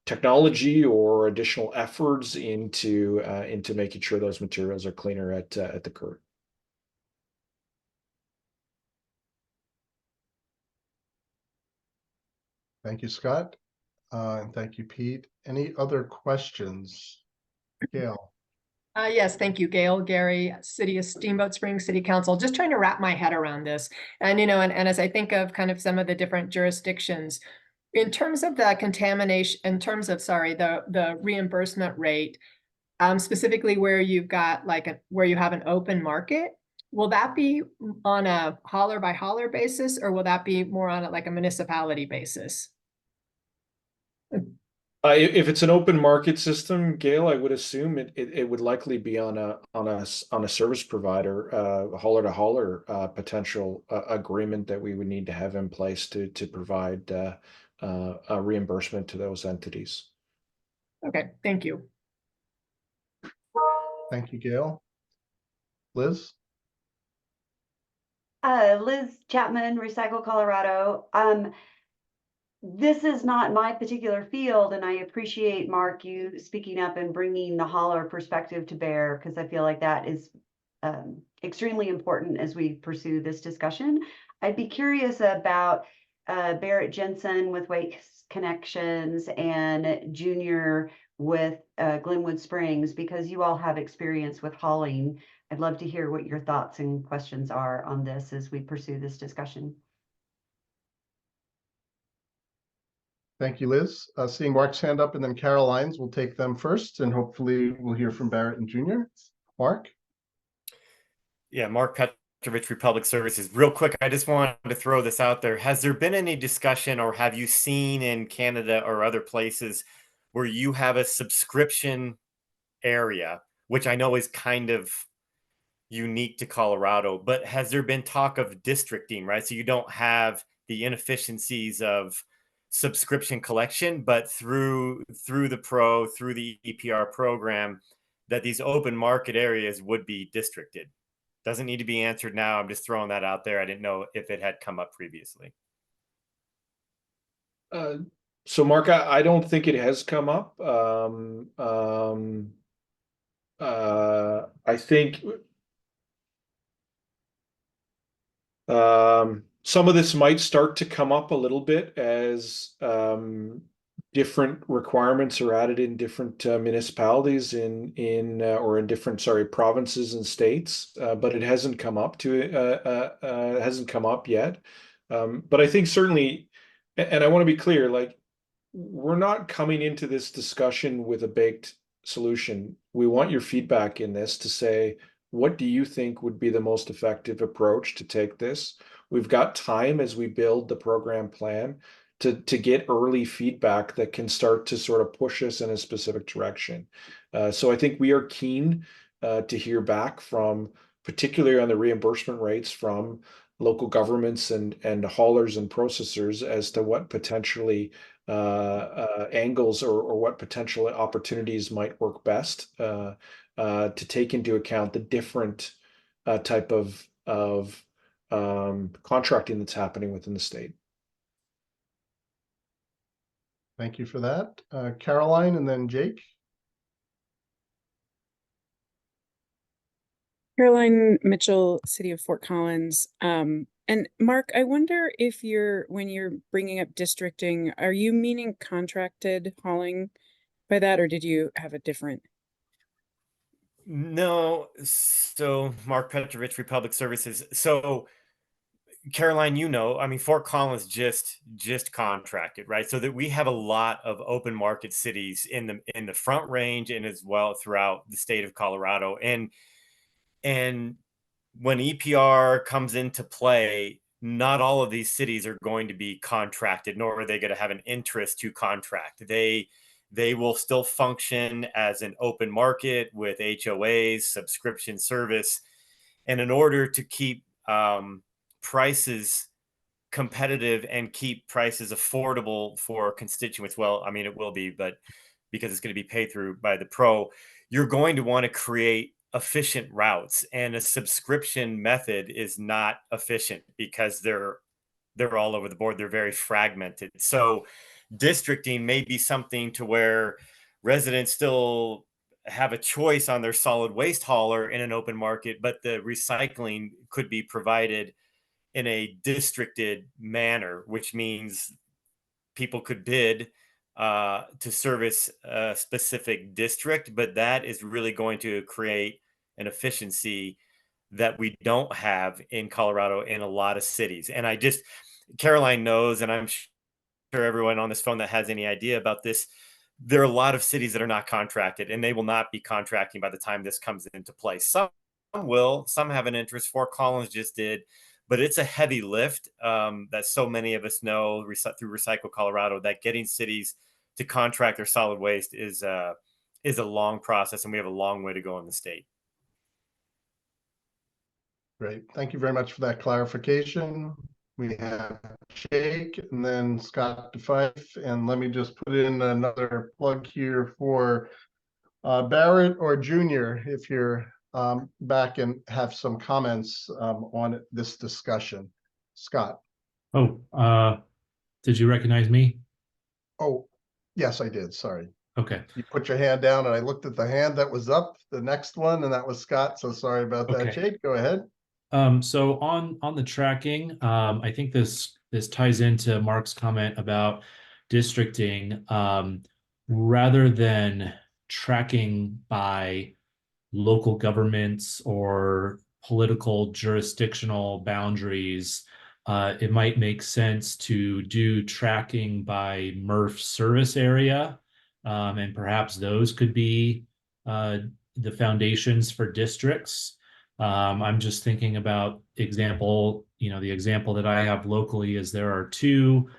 technology or additional efforts into making sure those materials are cleaner at the curb. Thank you, Scott. And thank you, Pete. Any other questions? Gail. Yes, thank you, Gail, Gary, City of Steamboat Springs City Council. Just trying to wrap my head around this. And, and as I think of kind of some of the different jurisdictions, in terms of the contamination, in terms of, the reimbursement rate, specifically where you've got where you have an open market. Will that be on a hauler by hauler basis, or will that be more on a municipality basis? If it's an open market system, Gail, I would assume it would likely be on a service provider, hauler to hauler potential agreement that we would need to have in place to provide a reimbursement to those entities. Okay, thank you. Thank you, Gail. Liz? Liz Chapman, Recycle Colorado. This is not my particular field, and I appreciate, Mark, you speaking up and bringing the hauler perspective to bear, because I feel like that is extremely important as we pursue this discussion. I'd be curious about Barrett Jensen with Waste Connections and Junior with Glenwood Springs, because you all have experience with hauling. I'd love to hear what your thoughts and questions are on this as we pursue this discussion. Thank you, Liz. Seeing Mark's hand up and then Caroline's, we'll take them first, and hopefully we'll hear from Barrett and Junior. Mark? Yeah, Mark Petrovich, Republic Services. Real quick, I just wanted to throw this out there. Has there been any discussion, or have you seen in Canada or other places where you have a subscription area, which I know is kind of unique to Colorado, but has there been talk of districting, right? So you don't have the inefficiencies of subscription collection, but through the EPR program, that these open market areas would be districted. Doesn't need to be answered now. I'm just throwing that out there. I didn't know if it had come up previously. So Mark, I don't think it has come up. I think some of this might start to come up a little bit as different requirements are added in different municipalities in different provinces and states, but it hasn't come up yet. But I think certainly, and I want to be clear, like, we're not coming into this discussion with a baked solution. We want your feedback in this to say, what do you think would be the most effective approach to take this? We've got time as we build the program plan to get early feedback that can start to sort of push us in a specific direction. So I think we are keen to hear back from, particularly on the reimbursement rates, from local governments and haulers and processors as to what potentially angles or what potential opportunities might work best to take into account the different type of contracting that's happening within the state. Thank you for that. Caroline and then Jake. Caroline Mitchell, City of Fort Collins. And Mark, I wonder if when you're bringing up districting, are you meaning contracted hauling by that, or did you have a different? No. So Mark Petrovich, Republic Services. So Caroline, I mean, Fort Collins just contracted, right? So that we have a lot of open market cities in the Front Range and as well throughout the state of Colorado. And when EPR comes into play, not all of these cities are going to be contracted, nor are they going to have an interest to contract. They will still function as an open market with HOAs, subscription service. And in order to keep prices competitive and keep prices affordable for constituents, well, I mean, it will be, but because it's going to be paid through by the pro, you're going to want to create efficient routes, and a subscription method is not efficient because they're all over the board. They're very fragmented. So districting may be something to where residents still have a choice on their solid waste hauler in an open market, but the recycling could be provided in a districted manner, which means people could bid to service a specific district, but that is really going to create an efficiency that we don't have in Colorado in a lot of cities. And Caroline knows, and I'm sure everyone on this phone that has any idea about this, there are a lot of cities that are not contracted, and they will not be contracting by the time this comes into place. Some will, some have an interest. Fort Collins just did, but it's a heavy lift that so many of us know through Recycle Colorado, that getting cities to contract their solid waste is a long process, and we have a long way to go in the state. Great. Thank you very much for that clarification. We have Jake and then Scott DeFife. And let me just put in another plug here for Barrett or Junior, if you're back and have some comments on this discussion. Scott. Oh, did you recognize me? Oh, yes, I did. Sorry. Okay. You put your hand down and I looked at the hand that was up, the next one, and that was Scott. So sorry about that. Okay. Jake, go ahead. So on the tracking, I think this ties into Mark's comment about districting. Rather than tracking by local governments or political jurisdictional boundaries, it might make sense to do tracking by MRF service area, and perhaps those could be the foundations for districts. I'm just thinking about the example that I have locally is there are two,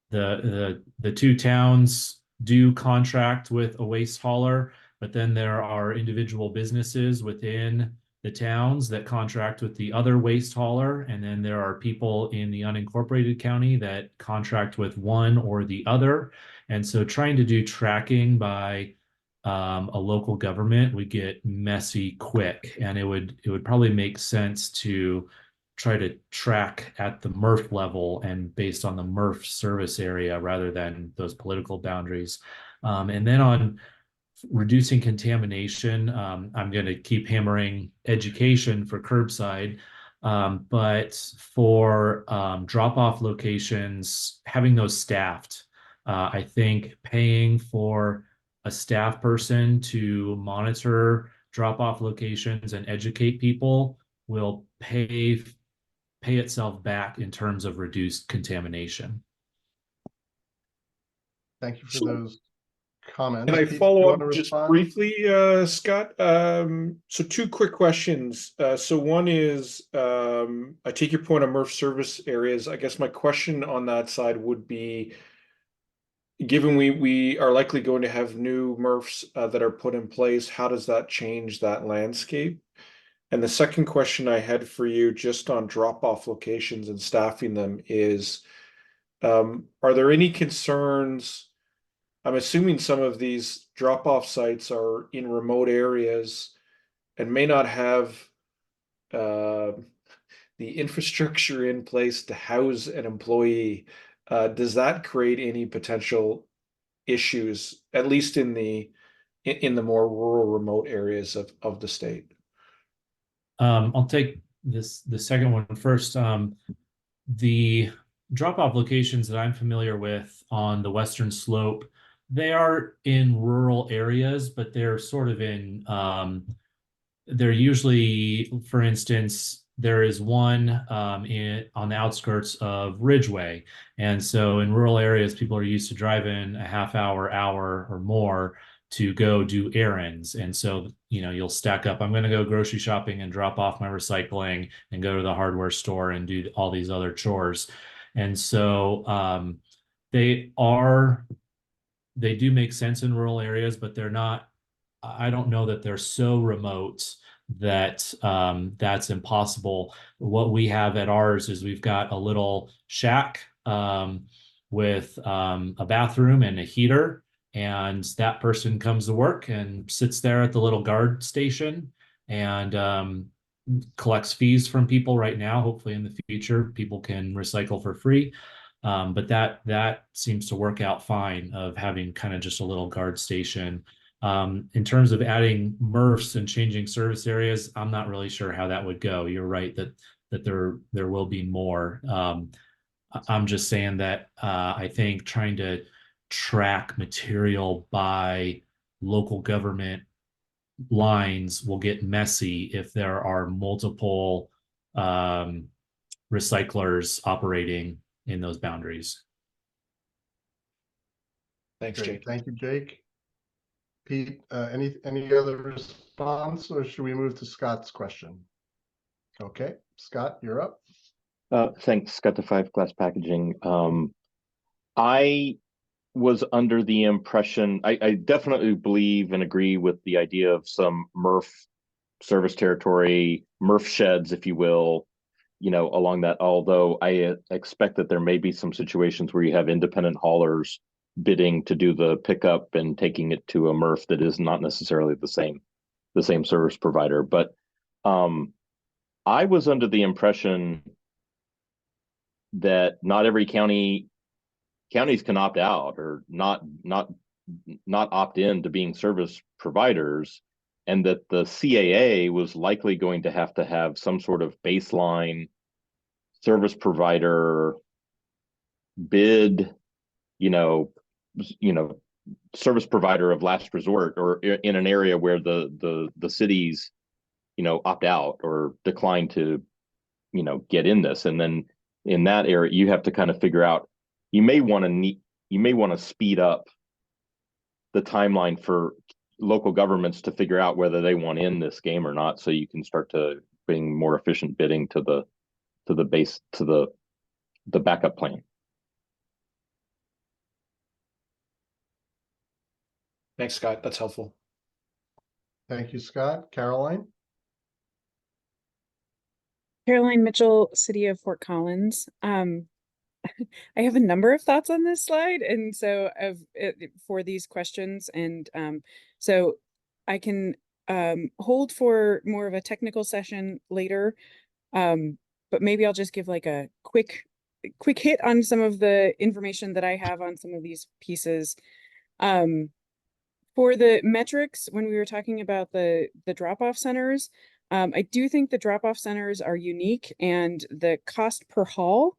the two towns do contract with a waste hauler, but then there are individual businesses within the towns that contract with the other waste hauler. And then there are people in the unincorporated county that contract with one or the other. And so trying to do tracking by a local government would get messy quick, and it would probably make sense to try to track at the MRF level and based on the MRF service area rather than those political boundaries. And then on reducing contamination, I'm going to keep hammering education for curbside, but for drop-off locations, having those staffed, I think paying for a staff person to monitor drop-off locations and educate people will pay itself back in terms of reduced contamination. Thank you for those comments. Can I Pete, follow you up want to just respond? briefly, Scott? So two quick questions. So one is, I take your point on MRF service areas. I guess my question on that side would be, given we are likely going to have new MRFs that are put in place, how does that change that landscape? And the second question I had for you, just on drop-off locations and staffing them, is are there any concerns? I'm assuming some of these drop-off sites are in remote areas and may not have the infrastructure in place to house an employee. Does that create any potential issues, at least in the more rural, remote areas of the state? I'll take the second one first. The drop-off locations that I'm familiar with on the Western Slope, they are in rural areas, but they're sort of in, they're usually, for instance, there is one on the outskirts of Ridgeway. And so in rural areas, people are used to driving a half hour or more to go do errands. And so, you'll stack up, I'm going to go grocery shopping and drop off my recycling and go to the hardware store and do all these other chores. And so they do make sense in rural areas, but I don't know that they're so remote that that's impossible. What we have at ours is we've got a little shack with a bathroom and a heater, and that person comes to work and sits there at the little guard station and collects fees from people right now. Hopefully in the future, people can recycle for free. But that seems to work out fine, of having kind of just a little guard station. In terms of adding MRFs and changing service areas, I'm not really sure how that would go. You're right that there will be more. I'm just saying that I think trying to track material by local government lines will get messy if there are multiple recyclers operating in those boundaries. Thanks, Great. Jake. Thank you, Jake. Pete, any other response, or should we move to Scott's question? Okay, Scott, you're up. Thanks, Scott to Five Glass Packaging. I was under the impression, I definitely believe and agree with the idea of some MRF service territory, MRF sheds, if you will, along that, although I expect that there may be some situations where you have independent haulers bidding to do the pickup and taking it to a MRF that is not necessarily the same service provider. But I was under the impression that not every counties can opt out or not opt in to being service providers, and that the CAA was likely going to have some sort of baseline service provider bid, service provider of last resort, or in an area where the cities, opt out or decline to, get in this. And then in that area, you have to kind of figure out, you may want to speed up the timeline for local governments to figure out whether they want in this game or not, so you can start to bring more efficient bidding to the backup plan. Thanks, Scott. That's helpful. Thank you, Scott. Caroline? Caroline Mitchell, City of Fort Collins. I have a number of thoughts on this slide, and so for these questions, and so I can hold for more of a technical session later, but maybe I'll just give like a quick hit on some of the information that I have on some of these pieces. For the metrics, when we were talking about the drop-off centers, I do think the drop-off centers are unique, and the cost per haul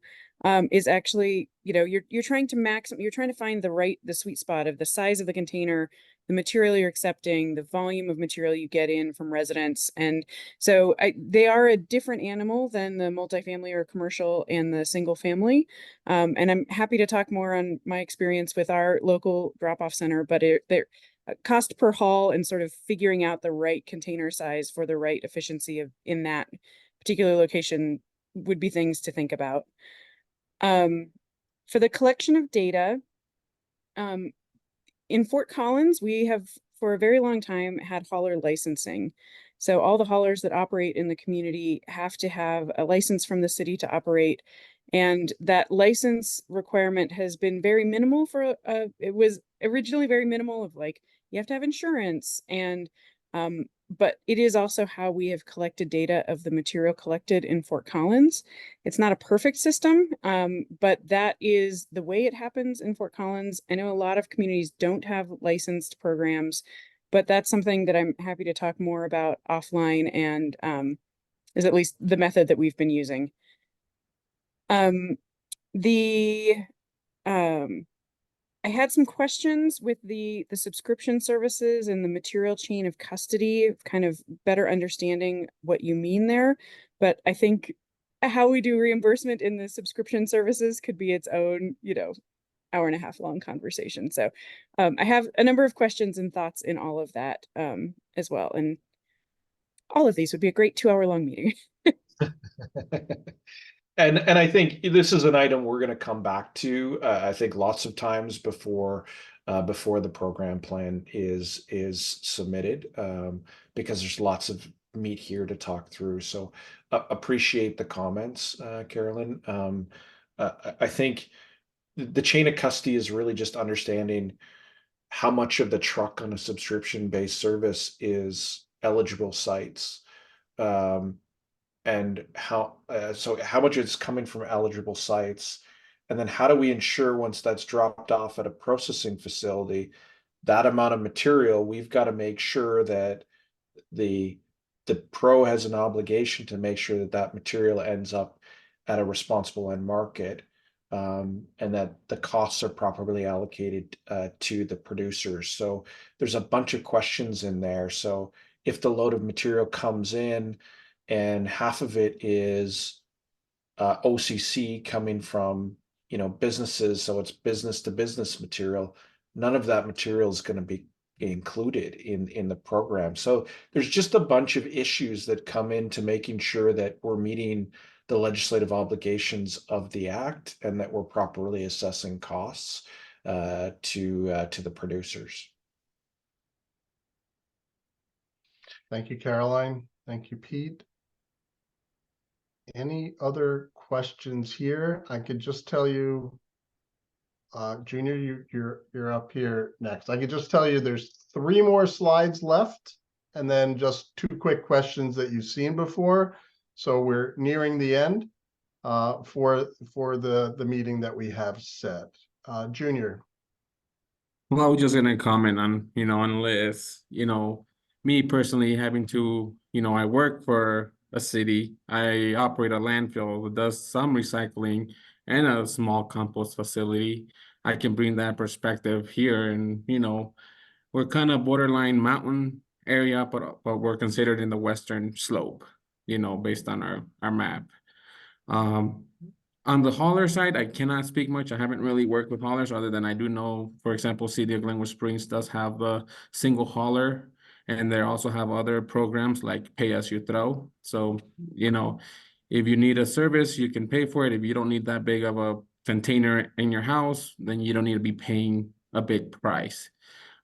is actually, you're trying to find the sweet spot of the size of the container, the material you're accepting, the volume of material you get in from residents. And so they are a different animal than the multifamily or commercial and the single family. And I'm happy to talk more on my experience with our local drop-off center, but they're cost per haul and sort of figuring out the right container size for the right efficiency in that particular location would be things to think about. For the collection of data, in Fort Collins, we have for a very long time had hauler licensing. So all the haulers that operate in the community have to have a license from the city to operate. And that license requirement has been very minimal it was originally very minimal of like, you have to have insurance, and but it is also how we have collected data of the material collected in Fort Collins. It's not a perfect system, but that is the way it happens in Fort Collins. I know a lot of communities don't have licensed programs, but that's something that I'm happy to talk more about offline, and is at least the method that we've been using. I had some questions with the subscription services and the material chain of custody, kind of better understanding what you mean there. But I think how we do reimbursement in the subscription services could be its own, hour and a half long conversation. So I have a number of questions and thoughts in all of that as well. And all of these would be a great 2-hour long meeting. And I think this is an item we're going to come back to. I think lots of times before the program plan is submitted, because there's lots of meat here to talk through. So appreciate the comments, Carolyn. I think the chain of custody is really just understanding how much of the truck on a subscription-based service is eligible sites. And how much is coming from eligible sites, and then how do we ensure once that's dropped off at a processing facility, that amount of material, we've got to make sure that the pro has an obligation to make sure that material ends up at a responsible end market, and that the costs are properly allocated to the producers. So there's a bunch of questions in there. So if the load of material comes in and half of it is OCC coming from businesses, so it's business to business material, none of that material is going to be included in the program. So there's just a bunch of issues that come into making sure that we're meeting the legislative obligations of the act and that we're properly assessing costs to the producers. Thank you, Caroline. Thank you, Pete. Any other questions here? I could just tell you, Junior, you're up here next. I could just tell you there's 3 more slides left, and then just 2 quick questions that you've seen before. So we're nearing the end for the meeting that we have set. Junior. Well, I was just gonna comment on, on Liz, me personally having to, I work for a city. I operate a landfill that does some recycling and a small compost facility. I can bring that perspective here, and, we're kind of borderline mountain area, but we're considered in the western slope, based on our map. On the hauler side, I cannot speak much. I haven't really worked with haulers other than I do know, for example, City of Glenwood Springs does have a single hauler, and they also have other programs like pay as you throw. So, if you need a service, you can pay for it. If you don't need that big of a container in your house, then you don't need to be paying a big price.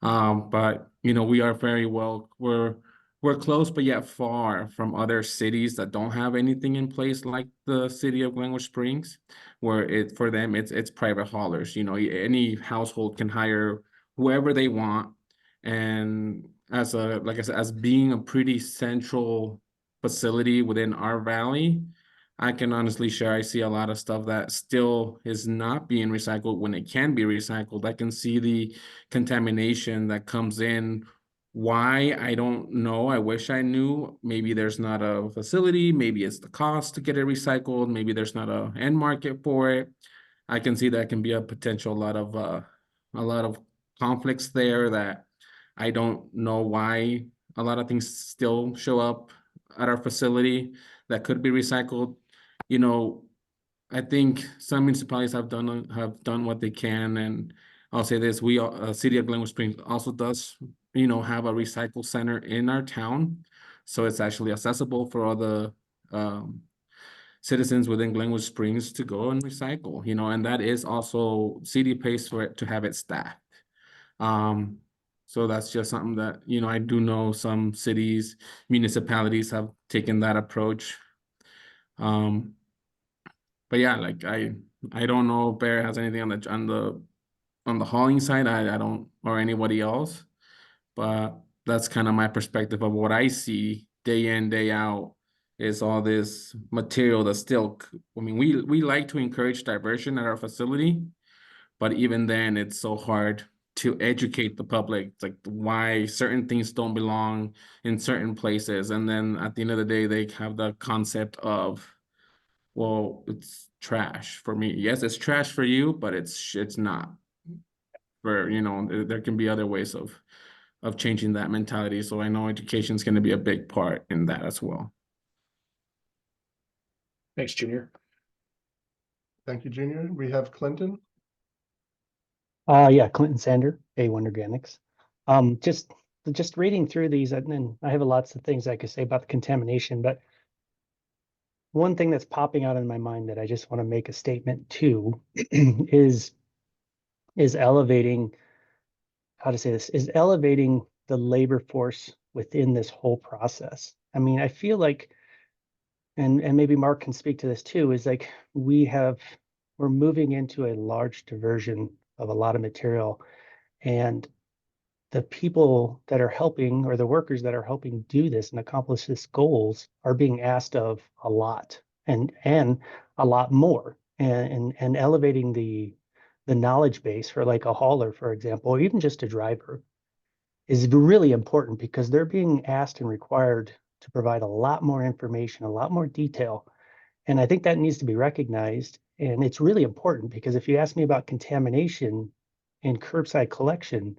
But we are very well, we're close, but yet far from other cities that don't have anything in place, like the City of Glenwood Springs, where for them it's private haulers. Any household can hire whoever they want, and like I said, as being a pretty central facility within our valley, I can honestly share I see a lot of stuff that still is not being recycled when it can be recycled. I can see the contamination that comes in. Why? I don't know. I wish I knew. Maybe there's not a facility. Maybe it's the cost to get it recycled. Maybe there's not a end market for it. I can see that can be a potential a lot of conflicts there that I don't know why a lot of things still show up at our facility that could be recycled. I think some municipalities have done what they can, and I'll say this: City of Glenwood Springs also does, have a recycle center in our town, so it's actually accessible for all the citizens within Glenwood Springs to go and recycle. And that is also city pays for it to have it staffed. So that's just something that I do know some cities, municipalities have taken that approach. But yeah, like I don't know if Bear has anything on the hauling side. I don't, or anybody else, but that's kind of my perspective of what I see day in, day out, is all this material that's still, I mean, we like to encourage diversion at our facility, but even then it's so hard to educate the public, like why certain things don't belong in certain places. And then at the end of the day, they have the concept of, well, it's trash for me. Yes, it's trash for you, but it's not. There can be other ways of changing that mentality. So I know education is going to be a big part in that as well. Thanks, Junior. Thank you, Junior. We have Clinton. Yeah, Clinton Sander, A1 Organics. Just reading through these, and then I have lots of things I could say about the contamination, but one thing that's popping out in my mind that I just want to make a statement to is elevating, how to say this, is elevating the labor force within this whole process. I mean, I feel like, and maybe Mark can speak to this too, is like we're moving into a large diversion of a lot of material, and the people that are helping, or the workers that are helping do this and accomplish this goals, are being asked of a lot and a lot more, and elevating the knowledge base for like a hauler, for example, or even just a driver, is really important, because they're being asked and required to provide a lot more information, a lot more detail. And I think that needs to be recognized. And it's really important, because if you ask me about contamination in curbside collection,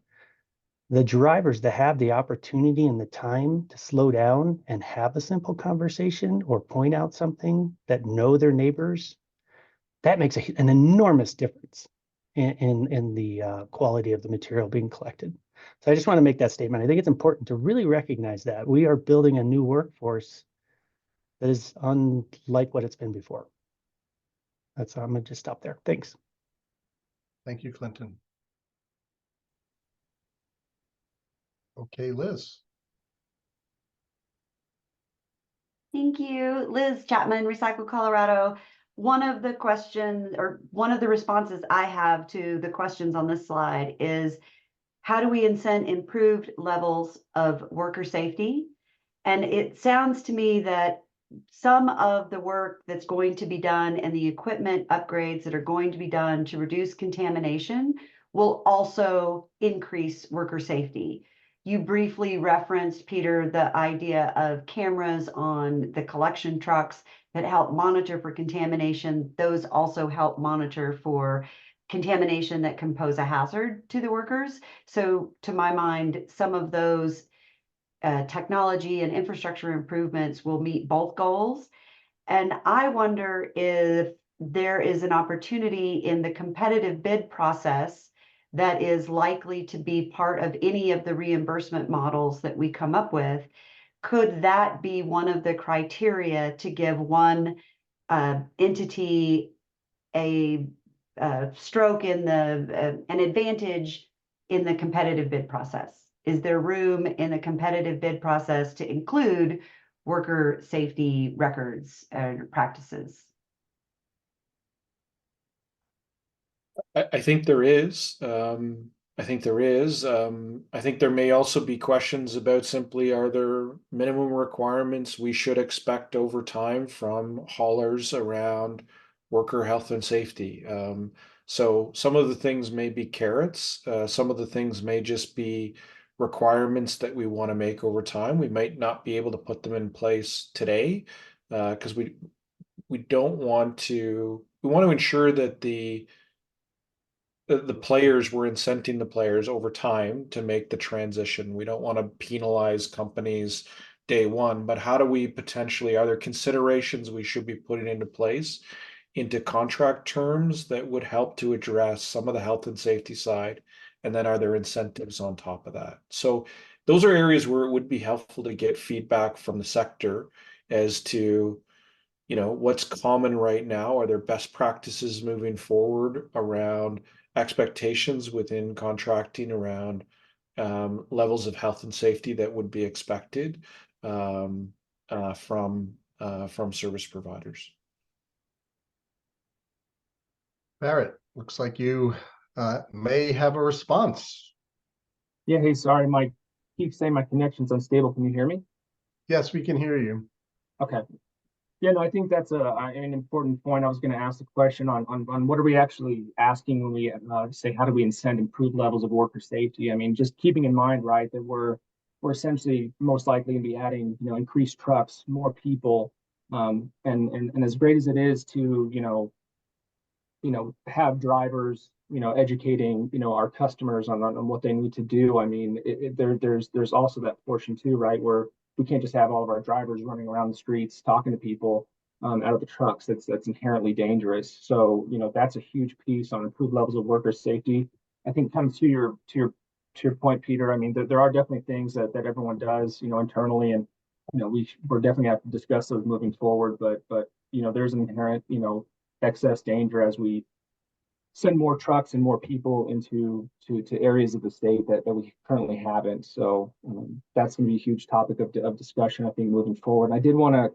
the drivers that have the opportunity and the time to slow down and have a simple conversation or point out something, that know their neighbors, that makes an enormous difference. in the quality of the material being collected. So I just want to make that statement. I think it's important to really recognize that we are building a new workforce that is unlike what it's been before. I'm going to just stop there. Thanks. Thank you, Clinton. Okay, Liz. Thank you. Liz Chapman, Recycle Colorado. One of the questions or one of the responses I have to the questions on this slide is, how do we incent improved levels of worker safety? And it sounds to me that some of the work that's going to be done and the equipment upgrades that are going to be done to reduce contamination will also increase worker safety. You briefly referenced, Peter, the idea of cameras on the collection trucks that help monitor for contamination. Those also help monitor for contamination that can pose a hazard to the workers. So to my mind, some of those technology and infrastructure improvements will meet both goals. And I wonder if there is an opportunity in the competitive bid process that is likely to be part of any of the reimbursement models that we come up with. Could that be one of the criteria to give one entity a stroke in an advantage in the competitive bid process? Is there room in the competitive bid process to include worker safety records and practices? I think there is. I think there is. I think there may also be questions about simply, are there minimum requirements we should expect over time from haulers around worker health and safety? So some of the things may be carrots. Some of the things may just be requirements that we want to make over time. We might not be able to put them in place today because we don't want to. We want to ensure that the players, we're incenting the players over time to make the transition. We don't want to penalize companies day one, but how do we potentially, are there considerations we should be putting into place into contract terms that would help to address some of the health and safety side? And then are there incentives on top of that? So those are areas where it would be helpful to get feedback from the sector as to, what's common right now. Are there best practices moving forward around expectations within contracting around levels of health and safety that would be expected from service providers? Barrett, looks like you may have a response. Yeah, hey, sorry, keep saying my connection's unstable. Can you hear me? Yes, we can hear you. Okay. Yeah, no, I think that's an important point. I was going to ask the question on what are we actually asking when we say how do we incent improved levels of worker safety? I mean, just keeping in mind, right, that we're essentially most likely going to be adding, increased trucks, more people, and as great as it is to have drivers, educating, our customers on what they need to do. I mean, there's also that portion too, right, where we can't just have all of our drivers running around the streets talking to people out of the trucks. That's inherently dangerous. So, that's a huge piece on improved levels of worker safety. I think comes to your point, Peter. I mean, there are definitely things that everyone does, internally, and we're definitely have to discuss those moving forward. But there's an inherent, excess danger as we send more trucks and more people into areas of the state that we currently haven't. So that's going to be a huge topic of discussion, I think, moving forward. And I did want to,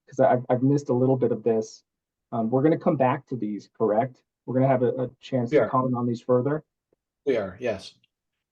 because I've missed a little bit of this. We're going to come back to these, correct? We're going to have a chance to comment on these further. We are, yes.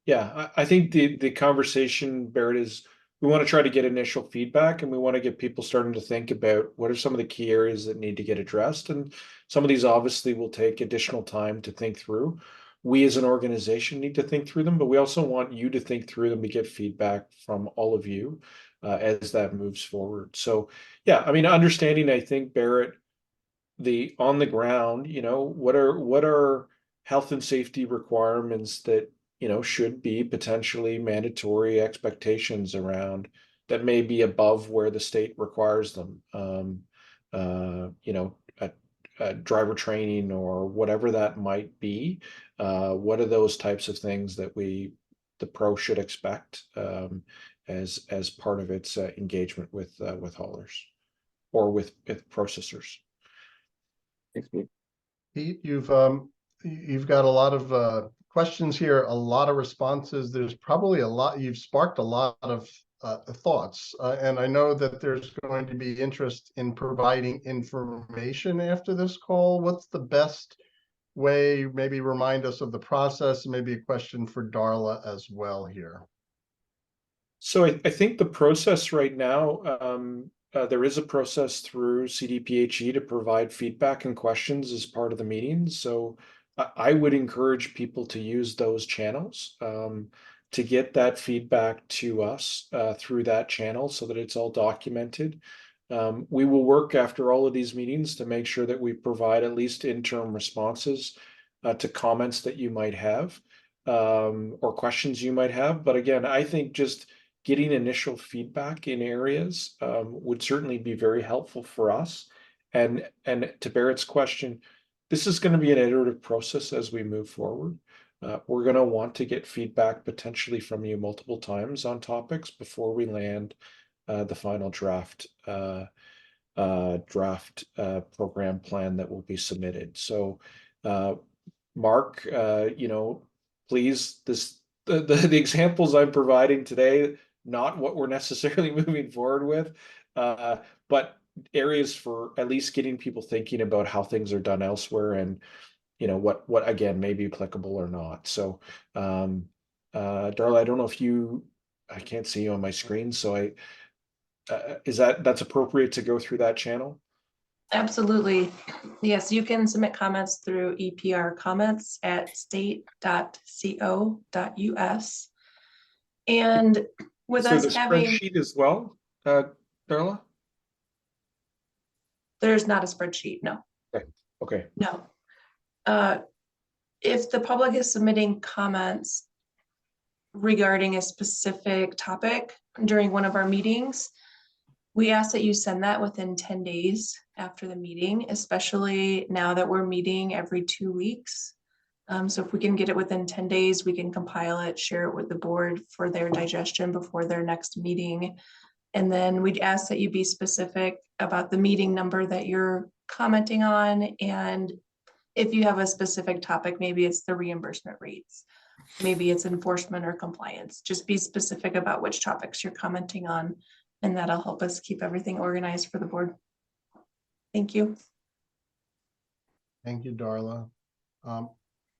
Yeah, I think the conversation, Barrett, is we want to try to get initial feedback, and we want to get people starting to think about what are some of the key areas that need to get addressed. And some of these obviously will take additional time to think through. We as an organization need to think through them, but we also want you to think through them to get feedback from all of you as that moves forward. So yeah, I mean, understanding, I think, Barrett, the on the ground, what are health and safety requirements that should be potentially mandatory expectations around that may be above where the state requires them. driver training or whatever that might be. What are those types of things that the pro should expect as part of its engagement with haulers or with processors? Thanks, Pete. Pete, you've got a lot of questions here, a lot of responses. There's probably you've sparked a lot of thoughts. And I know that there's going to be interest in providing information after this call. What's the best way? Maybe remind us of the process, and maybe a question for Darla as well here. So I think the process right now, there is a process through CDPHE to provide feedback and questions as part of the meetings. So I would encourage people to use those channels to get that feedback to us through that channel so that it's all documented. We will work after all of these meetings to make sure that we provide at least interim responses to comments that you might have or questions you might have. But again, I think just getting initial feedback in areas would certainly be very helpful for us. And to Barrett's question, this is going to be an iterative process as we move forward. We're going to want to get feedback potentially from you multiple times on topics before we land the final draft program plan that will be submitted. So, Mark, please, the examples I'm providing today, not what we're necessarily moving forward with, but areas for at least getting people thinking about how things are done elsewhere and what again may be applicable or not. So Darla, I don't know if I can't see you on my screen, so that's appropriate to go through that channel? Absolutely. Yes, you can submit comments through EPR comments at state.co.us. And with Is there us the having spreadsheet as well, Darla? There's not a spreadsheet, no. Okay. No. If the public is submitting comments regarding a specific topic during one of our meetings, we ask that you send that within 10 days after the meeting, especially now that we're meeting every 2 weeks. So if we can get it within 10 days, we can compile it, share it with the board for their digestion before their next meeting. And then we'd ask that you be specific about the meeting number that you're commenting on. And if you have a specific topic, maybe it's the reimbursement rates, maybe it's enforcement or compliance, just be specific about which topics you're commenting on. And that'll help us keep everything organized for the board. Thank you. Thank you, Darla.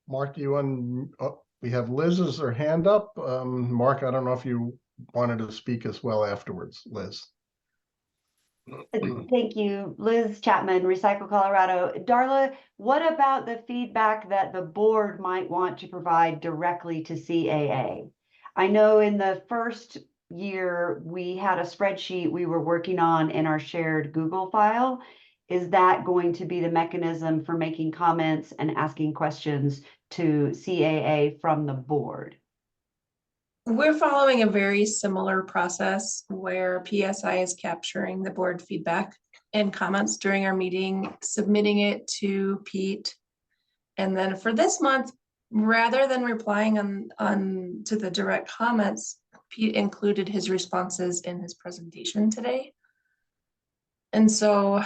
Mark, we have Liz's her hand up. Mark, I don't know if you wanted to speak as well afterwards, Liz. Thank you, Liz Chapman, Recycle Colorado. Darla, what about the feedback that the board might want to provide directly to CAA? I know in the first year we had a spreadsheet we were working on in our shared Google file. Is that going to be the mechanism for making comments and asking questions to CAA from the board? We're following a very similar process where PSI is capturing the board feedback and comments during our meeting, submitting it to Pete. And then for this month, rather than replying on to the direct comments, Pete included his responses in his presentation today. And so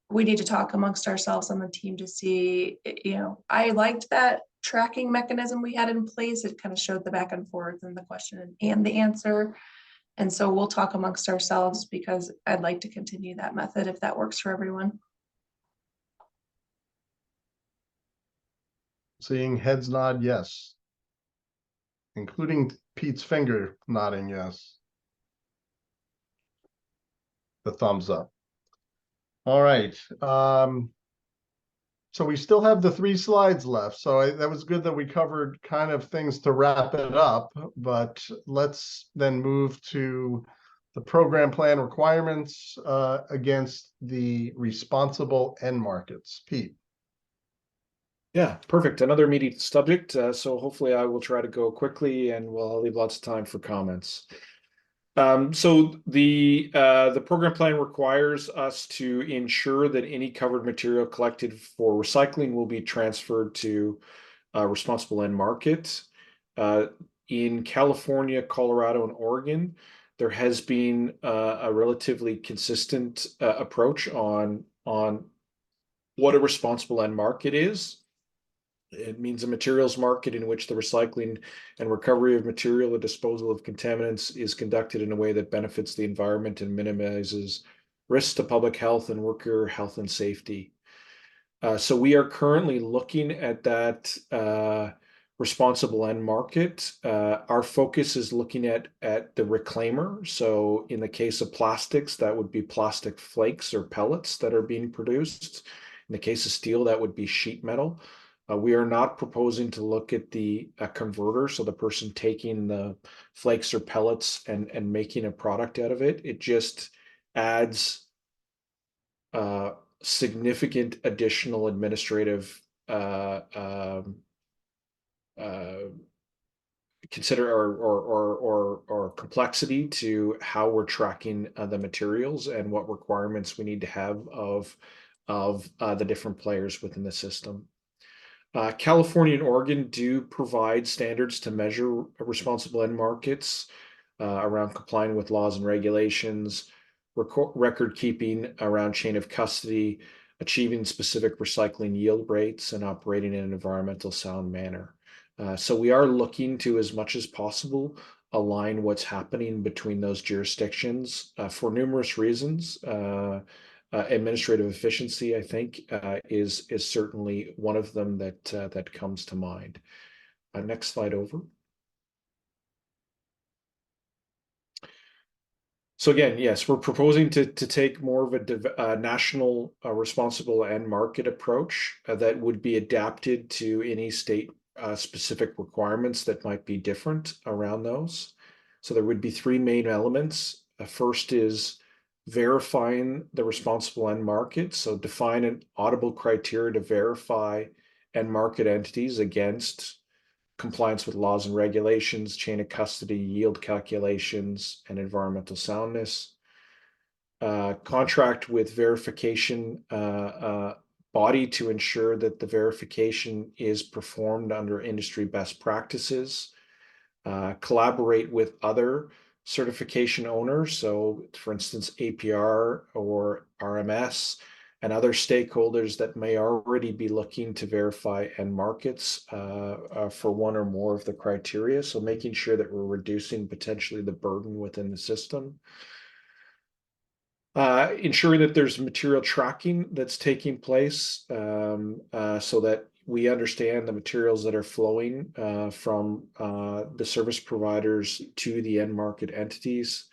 we need to talk amongst ourselves on the team to see, I liked that tracking mechanism we had in place. It kind of showed the back and forth and the question and the answer. And so we'll talk amongst ourselves because I'd like to continue that method if that works for everyone. Seeing heads nod yes, including Pete's finger nodding yes. The thumbs up. All right. So we still have the 3 slides left. So that was good that we covered kind of things to wrap it up, but let's then move to the program plan requirements against the responsible end markets. Pete. Yeah, perfect. Another meaty subject. So hopefully I will try to go quickly and we'll leave lots of time for comments. So the program plan requires us to ensure that any covered material collected for recycling will be transferred to responsible end market. In California, Colorado, and Oregon, there has been a relatively consistent approach on what a responsible end market is. It means a materials market in which the recycling and recovery of material or disposal of contaminants is conducted in a way that benefits the environment and minimizes risks to public health and worker health and safety. So we are currently looking at that responsible end market. Our focus is looking at the reclaimer. So in the case of plastics, that would be plastic flakes or pellets that are being produced. In the case of steel, that would be sheet metal. We are not proposing to look at the converter, so the person taking the flakes or pellets and making a product out of it. It just adds significant additional administrative consider or complexity to how we're tracking the materials and what requirements we need to have of the different players within the system. California and Oregon do provide standards to measure responsible end markets around complying with laws and regulations, record keeping around chain of custody, achieving specific recycling yield rates, and operating in an environmental sound manner. So we are looking to, as much as possible, align what's happening between those jurisdictions for numerous reasons. Administrative efficiency, I think, is certainly one of them that comes to mind. Next slide over. So again, yes, we're proposing to take more of a national responsible end market approach that would be adapted to any state specific requirements that might be different around those. So there would be three main elements. First is verifying the responsible end market. So define an auditable criteria to verify end market entities against compliance with laws and regulations, chain of custody, yield calculations, and environmental soundness. Contract with verification body to ensure that the verification is performed under industry best practices. Collaborate with other certification owners. So for instance, APR or RMS and other stakeholders that may already be looking to verify end markets for one or more of the criteria. So making sure that we're reducing potentially the burden within the system. Ensuring that there's material tracking that's taking place so that we understand the materials that are flowing from the service providers to the end market entities,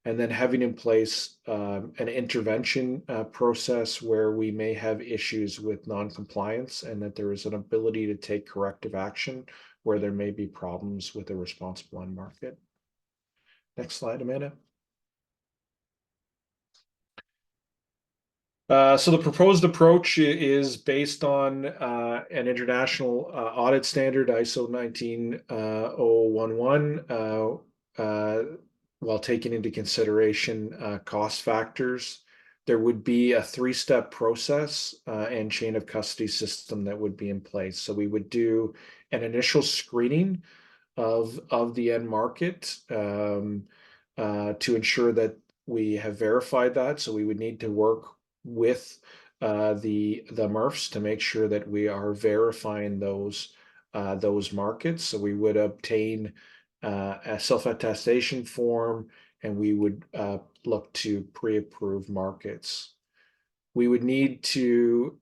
and then having in place an intervention process where we may have issues with non-compliance and that there is an ability to take corrective action where there may be problems with a responsible end market. Next slide, Amanda. So the proposed approach is based on an international audit standard, ISO 19011, while taking into consideration cost factors. There would be a three-step process and chain of custody system that would be in place. So we would do an initial screening of the end market to ensure that we have verified that. So we would need to work with the MRFs to make sure that we are verifying those markets. So we would obtain a self-attestation form, and we would look to pre-approve markets. We would need to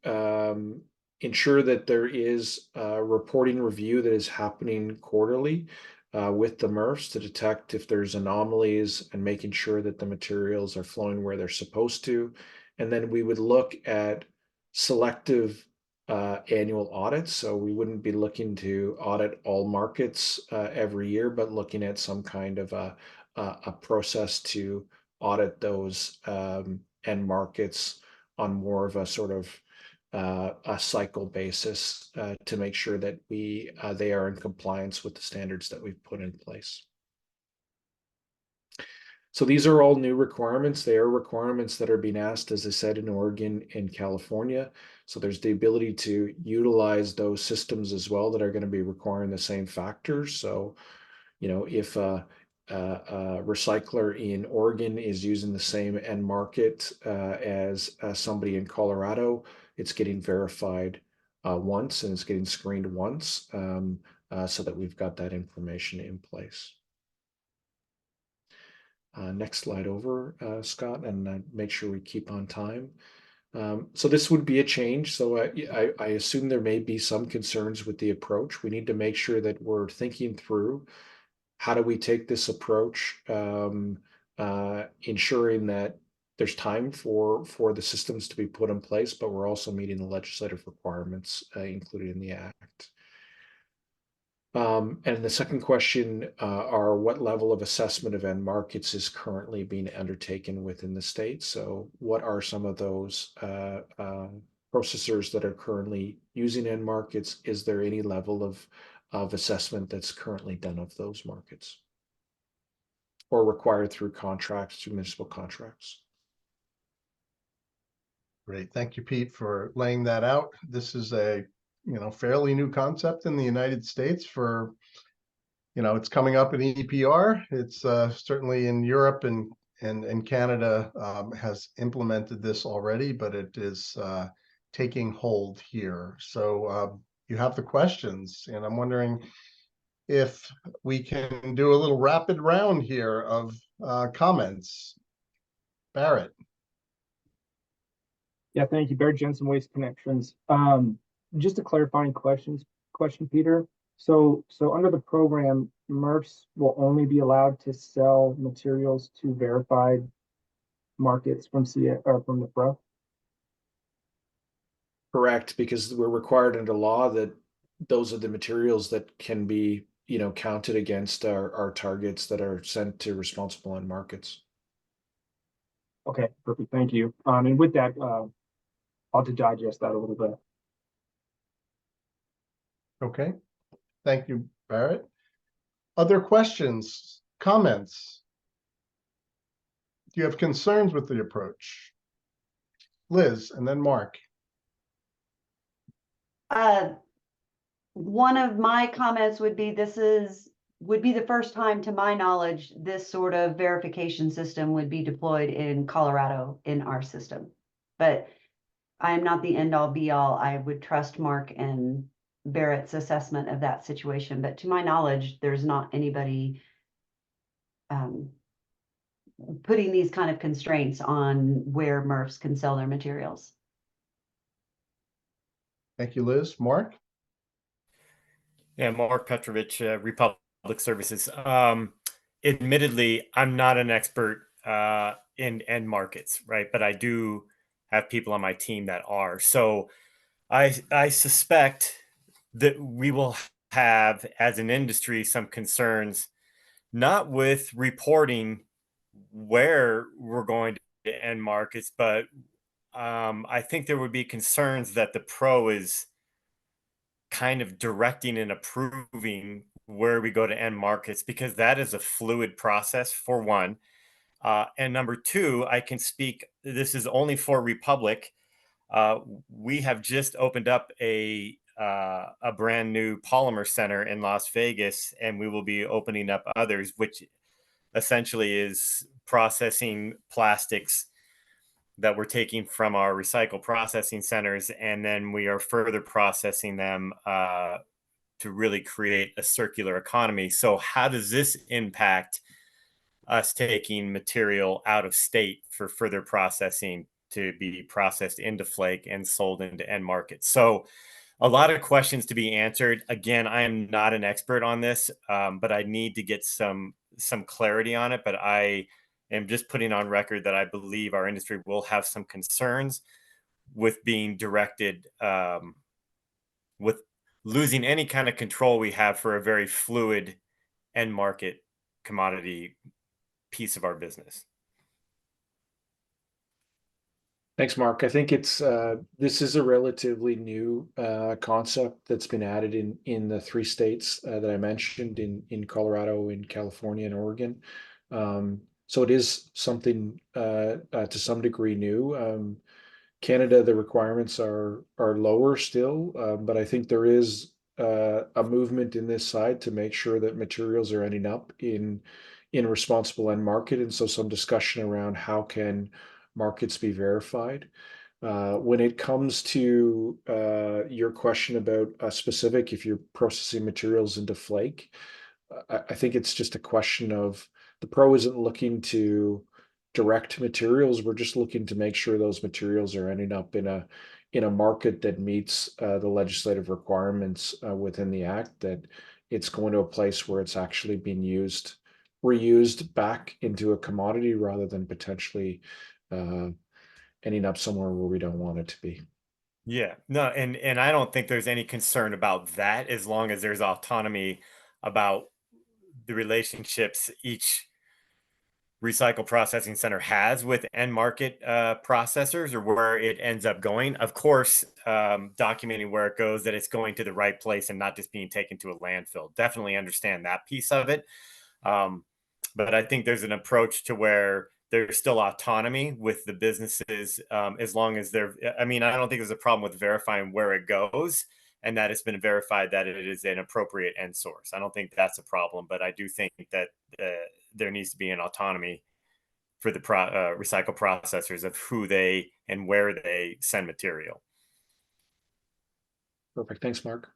ensure that there is a reporting review that is happening quarterly with the MRFs to detect if there's anomalies and making sure that the materials are flowing where they're supposed to. And then we would look at selective annual audits. So we wouldn't be looking to audit all markets every year, but looking at some kind of a process to audit those end markets on more of a sort of a cycle basis to make sure that they are in compliance with the standards that we've put in place. So these are all new requirements. They are requirements that are being asked, as I said, in Oregon and California. So there's the ability to utilize those systems as well that are going to be requiring the same factors. So, you know, if a recycler in Oregon is using the same end market as somebody in Colorado, it's getting verified once and it's getting screened once so that we've got that information in place. Next slide over, Scott, and make sure we keep on time. So this would be a change. So I assume there may be some concerns with the approach. We need to make sure that we're thinking through how do we take this approach, ensuring that there's time for the systems to be put in place, but we're also meeting the legislative requirements included in the act. And the second question are what level of assessment of end markets is currently being undertaken within the state? So what are some of those processors that are currently using end markets? Is there any level of assessment that's currently done of those markets or required through contracts, through municipal contracts? Great. Thank you, Pete, for laying that out. This is a fairly new concept in the United States for, it's coming up in EPR. It's certainly in Europe and Canada has implemented this already, but it is taking hold here. So you have the questions, and I'm wondering if we can do a little rapid round here of comments. Barrett. Yeah, thank you. Barrett Jensen, Waste Connections. Just a clarifying question, Peter. So under the program, MRFs will only be allowed to sell materials to verified markets from the Pro? Correct, because we're required under law that those are the materials that can be, counted against our targets that are sent to responsible end markets. Okay, perfect. Thank you. And with that, I'll have to digest that a little bit. Okay. Thank you, Barrett. Other questions, comments? Do you have concerns with the approach? Liz, and then Mark. One of my comments would be would be the first time, to my knowledge, this sort of verification system would be deployed in Colorado in our system. But I am not the end all be all. I would trust Mark and Barrett's assessment of that situation. But to my knowledge, there's not anybody putting these kind of constraints on where MRFs can sell their materials. Thank you, Liz. Mark? Yeah, Mark Petrovich, Republic Services. Admittedly, I'm not an expert in end markets, right? But I do have people on my team that are. So I suspect that we will have, as an industry, some concerns, not with reporting where we're going to end markets, but I think there would be concerns that the Pro is kind of directing and approving where we go to end markets, because that is a fluid process, for one. And number two, I can speak, this is only for Republic. We have just opened up a brand new polymer center in Las Vegas, and we will be opening up others, which essentially is processing plastics that we're taking from our recycle processing centers, and then we are further processing them to really create a circular economy. So how does this impact us taking material out of state for further processing to be processed into flake and sold into end markets? So a lot of questions to be answered. Again, I am not an expert on this, but I need to get some clarity on it. But I am just putting on record that I believe our industry will have some concerns with being directed, with losing any kind of control we have for a very fluid end market commodity piece of our business. Thanks, Mark. I think it's this is a relatively new concept that's been added in the 3 states that I mentioned, in Colorado, in California, and Oregon. So it is something to some degree new. Canada, the requirements are lower still, but I think there is a movement in this side to make sure that materials are ending up in responsible end market, and so some discussion around how can markets be verified. When it comes to your question about a specific, if you're processing materials into flake, I think it's just a question of the pro isn't looking to direct materials. We're just looking to make sure those materials are ending up in a market that meets the legislative requirements within the act, that it's going to a place where it's actually being reused back into a commodity rather than potentially ending up somewhere where we don't want it to be. Yeah, no, and I don't think there's any concern about that as long as there's autonomy about the relationships each recycle processing center has with end market processors, or where it ends up going. Of course, documenting where it goes, that it's going to the right place and not just being taken to a landfill. Definitely understand that piece of it. But I think there's an approach to where there's still autonomy with the businesses, as long as they're, I mean, I don't think there's a problem with verifying where it goes and that it's been verified that it is an appropriate end source. I don't think that's a problem, but I do think that there needs to be an autonomy for the recycle processors of who they and where they send material. Perfect. Thanks, Mark.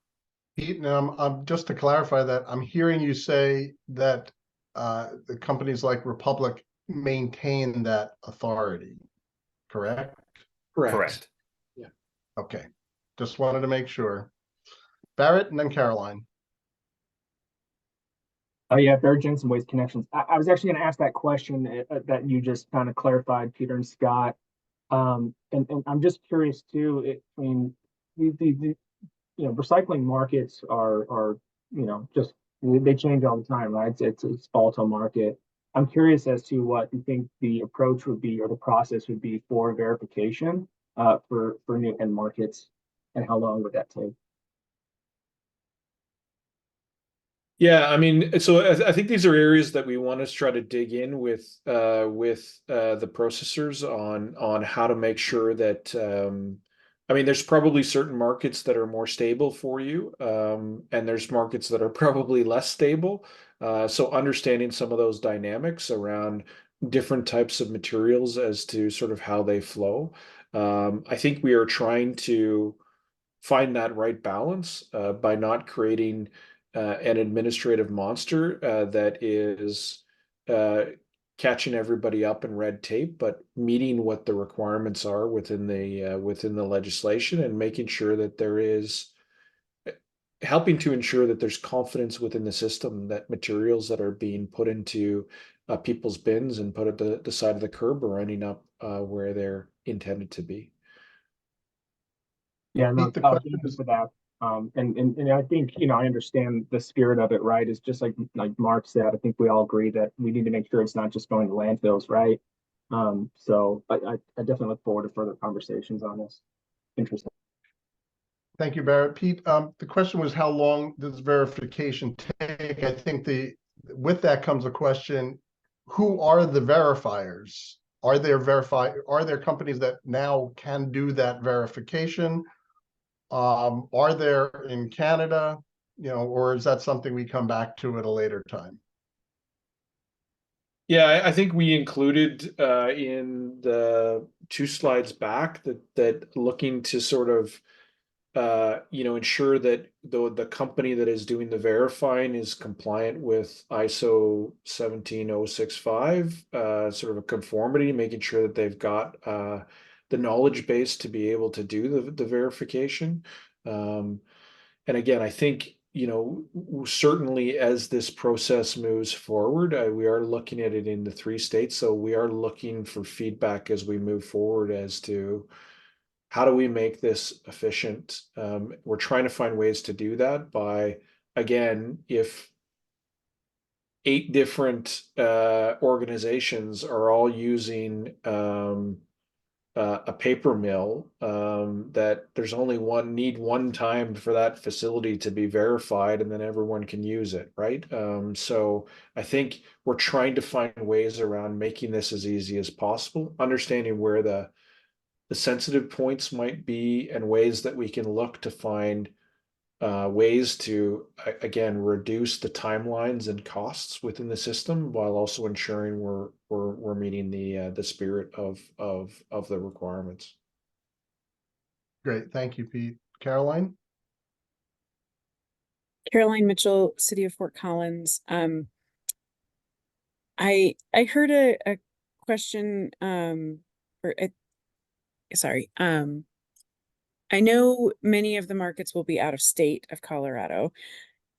Pete, and just to clarify that, I'm hearing you say that the companies like Republic maintain that authority, correct? Correct. Yeah. Okay. Just wanted to make sure. Barrett and then Caroline. Oh yeah, Barrett Jensen, Waste Connections. I was actually going to ask that question that you just kind of clarified, Peter and Scott. And I'm just curious too. I mean, the recycling markets are just they change all the time, right? It's a volatile market. I'm curious as to what you think the approach would be or the process would be for verification for new end markets, and how long would that take? Yeah, I mean, so I think these are areas that we want to try to dig in with the processors on how to make sure that I mean, there's probably certain markets that are more stable for you, and there's markets that are probably less stable. So understanding some of those dynamics around different types of materials as to sort of how they flow. I think we are trying to find that right balance by not creating an administrative monster that is catching everybody up in red tape, but meeting what the requirements are within the legislation, and making sure that there is helping to ensure that there's confidence within the system that materials that are being put into people's bins and put at the side of the curb are ending up where they're intended to be. Yeah, no, Pete, the thank question you is, for that. And I think, I understand the spirit of it, right? It's just like Mark said, I think we all agree that we need to make sure it's not just going to landfills, right? So I definitely look forward to further conversations on this. Interesting. thank you, Barrett. Pete, the question was, how long does verification take? I think with that comes a question, who are the verifiers? Are there companies that now can do that verification? Are there in Canada, or is that something we come back to at a later time? Yeah, I think we included in the 2 slides back that looking to sort of ensure that the company that is doing the verifying is compliant with ISO 17065, sort of a conformity, making sure that they've got the knowledge base to be able to do the verification. And again, I think, certainly as this process moves forward, we are looking at it in the 3 states. So we are looking for feedback as we move forward as to how do we make this efficient. We're trying to find ways to do that by, again, if 8 different organizations are all using a paper mill, that there's only one time for that facility to be verified, and then everyone can use it, right? So I think we're trying to find ways around making this as easy as possible, understanding where the sensitive points might be, and ways that we can look to find ways to again reduce the timelines and costs within the system, while also ensuring we're meeting the spirit of the requirements. Great, thank you, Pete. Caroline? Caroline Mitchell, City of Fort Collins. I heard a question, sorry. I know many of the markets will be out of state of Colorado.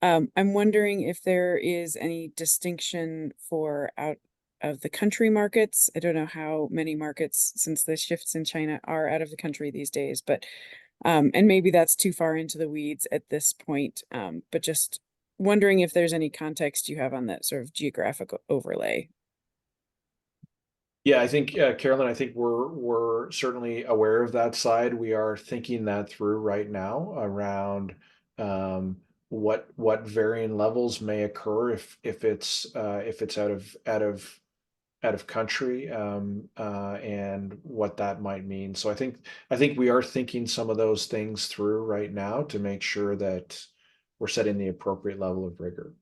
I'm wondering if there is any distinction for out of the country markets. I don't know how many markets, since the shifts in China, are out of the country these days, but and maybe that's too far into the weeds at this point. But just wondering if there's any context you have on that sort of geographic overlay. Yeah, I think Carolyn, I think we're certainly aware of that side. We are thinking that through right now around what varying levels may occur if it's out of country, and what that might mean. So I think we are thinking some of those things through right now to make sure that we're setting the appropriate level of rigor.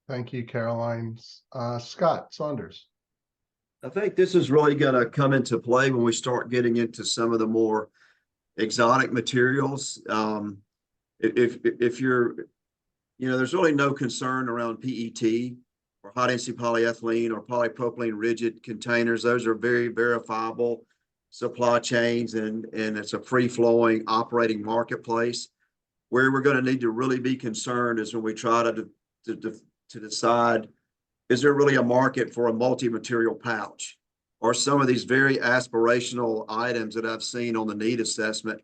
Thank you, Caroline. Scott Saunders. I think this is really going to come into play when we start getting into some of the more exotic materials. If you're, there's really no concern around PET or high density polyethylene or polypropylene rigid containers. Those are very verifiable supply chains, and it's a free flowing operating marketplace. Where we're going to need to really be concerned is when we try to decide, is there really a market for a multi-material pouch, or some of these very aspirational items that I've seen on the need assessment,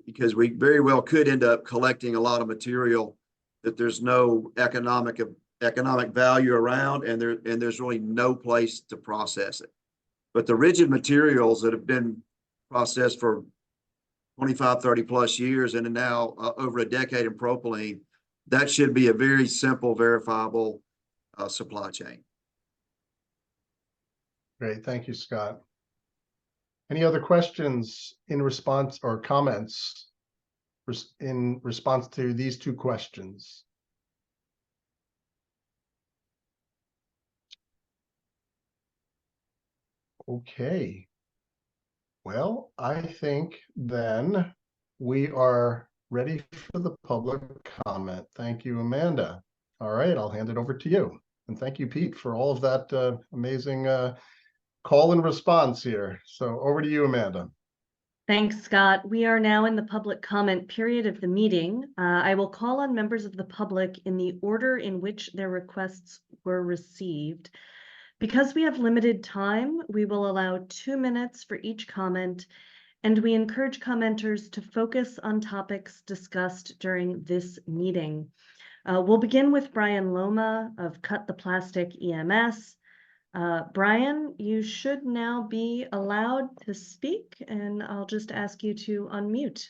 because we very well could end up collecting a lot of material that there's no economic value around, and there's really no place to process it. But the rigid materials that have been processed for 25, 30 plus years, and now over a decade in propylene, that should be a very simple, verifiable supply chain. Great, thank you, Scott. Any other questions in response or comments in response to these two questions? Okay. Well, I think then we are ready for the public comment. Thank you, Amanda. All right, I'll hand it over to you. And thank you, Pete, for all of that amazing call and response here. So over to you, Amanda. Thanks, Scott. We are now in the public comment period of the meeting. I will call on members of the public in the order in which their requests were received. Because we have limited time, we will allow 2 minutes for each comment, and we encourage commenters to focus on topics discussed during this meeting. We'll begin with Brian Loma of Cut the Plastic EMS. Brian, you should now be allowed to speak, and I'll just ask you to unmute.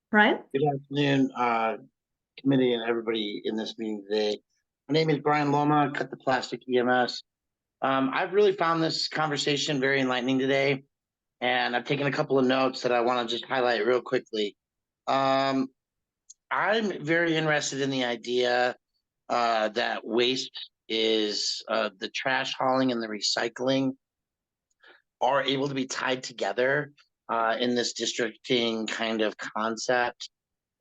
Brian? Good afternoon, committee and everybody in this meeting today. My name is Brian Loma, Cut the Plastic EMS. I've really found this conversation very enlightening today, and I've taken a couple of notes that I want to just highlight real quickly. I'm very interested in the idea that waste is the trash hauling and the recycling are able to be tied together in this districting kind of concept.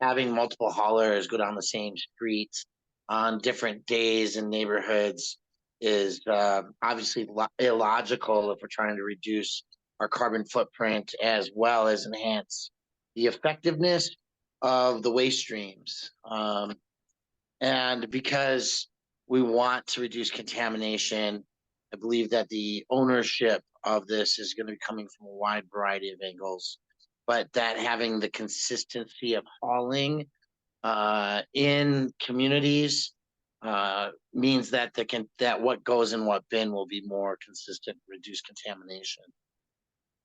Having multiple haulers go down the same streets on different days and neighborhoods is obviously illogical if we're trying to reduce our carbon footprint, as well as enhance the effectiveness of the waste streams. And because we want to reduce contamination, I believe that the ownership of this is going to be coming from a wide variety of angles, but that having the consistency of hauling in communities means that that what goes in what bin will be more consistent, reduce contamination.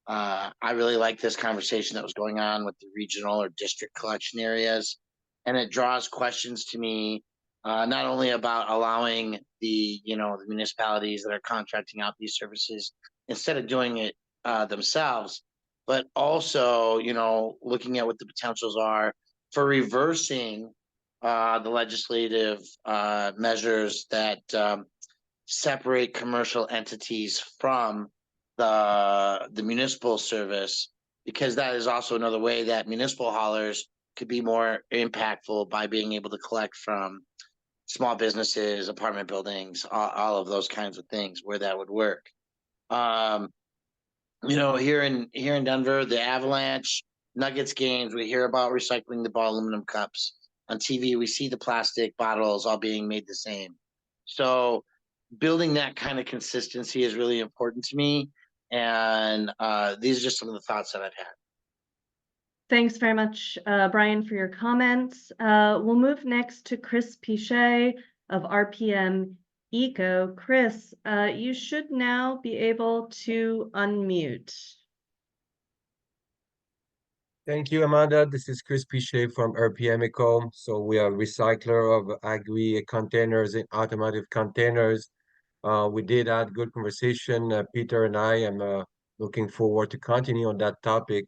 I really like this conversation that was going on with the regional or district collection areas, and it draws questions to me, not only about allowing the municipalities that are contracting out these services instead of doing it themselves, but also looking at what the potentials are for reversing the legislative measures that separate commercial entities from the municipal service, because that is also another way that municipal haulers could be more impactful by being able to collect from small businesses, apartment buildings, all of those kinds of things where that would work. Here in Denver, the Avalanche Nuggets games, we hear about recycling the ball aluminum cups. On TV, we see the plastic bottles all being made the same. So building that kind of consistency is really important to me. And these are just some of the thoughts that I've had. Thanks very much, Brian, for your comments. We'll move next to Chris Pichet of RPM Eco. Chris, you should now be able to unmute. Thank you, Amanda. This is Chris Pichet from RPM Eco. So we are a recycler of agri containers and automotive containers. We did have good conversation, Peter and I am looking forward to continue on that topic.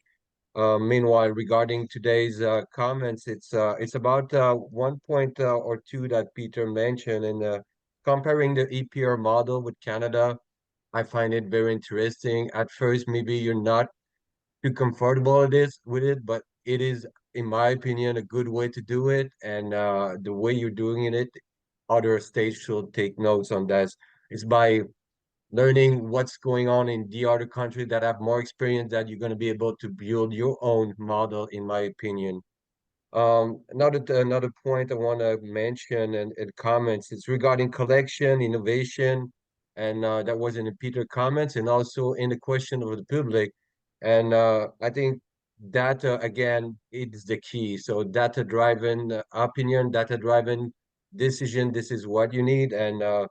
Meanwhile, regarding today's comments, it's about one point or two that Peter mentioned, and comparing the EPR model with Canada, I find it very interesting. At first, maybe you're not too comfortable with it, but it is, in my opinion, a good way to do it. And the way you're doing it, other states should take notes on that. It's by learning what's going on in the other countries that have more experience that you're going to be able to build your own model, in my opinion. Another point I want to mention and comments, it's regarding collection, innovation, and that was in the Peter comments and also in the question of the public. And I think data, again, is the key. So data-driven opinion, data-driven decision, this is what you need. And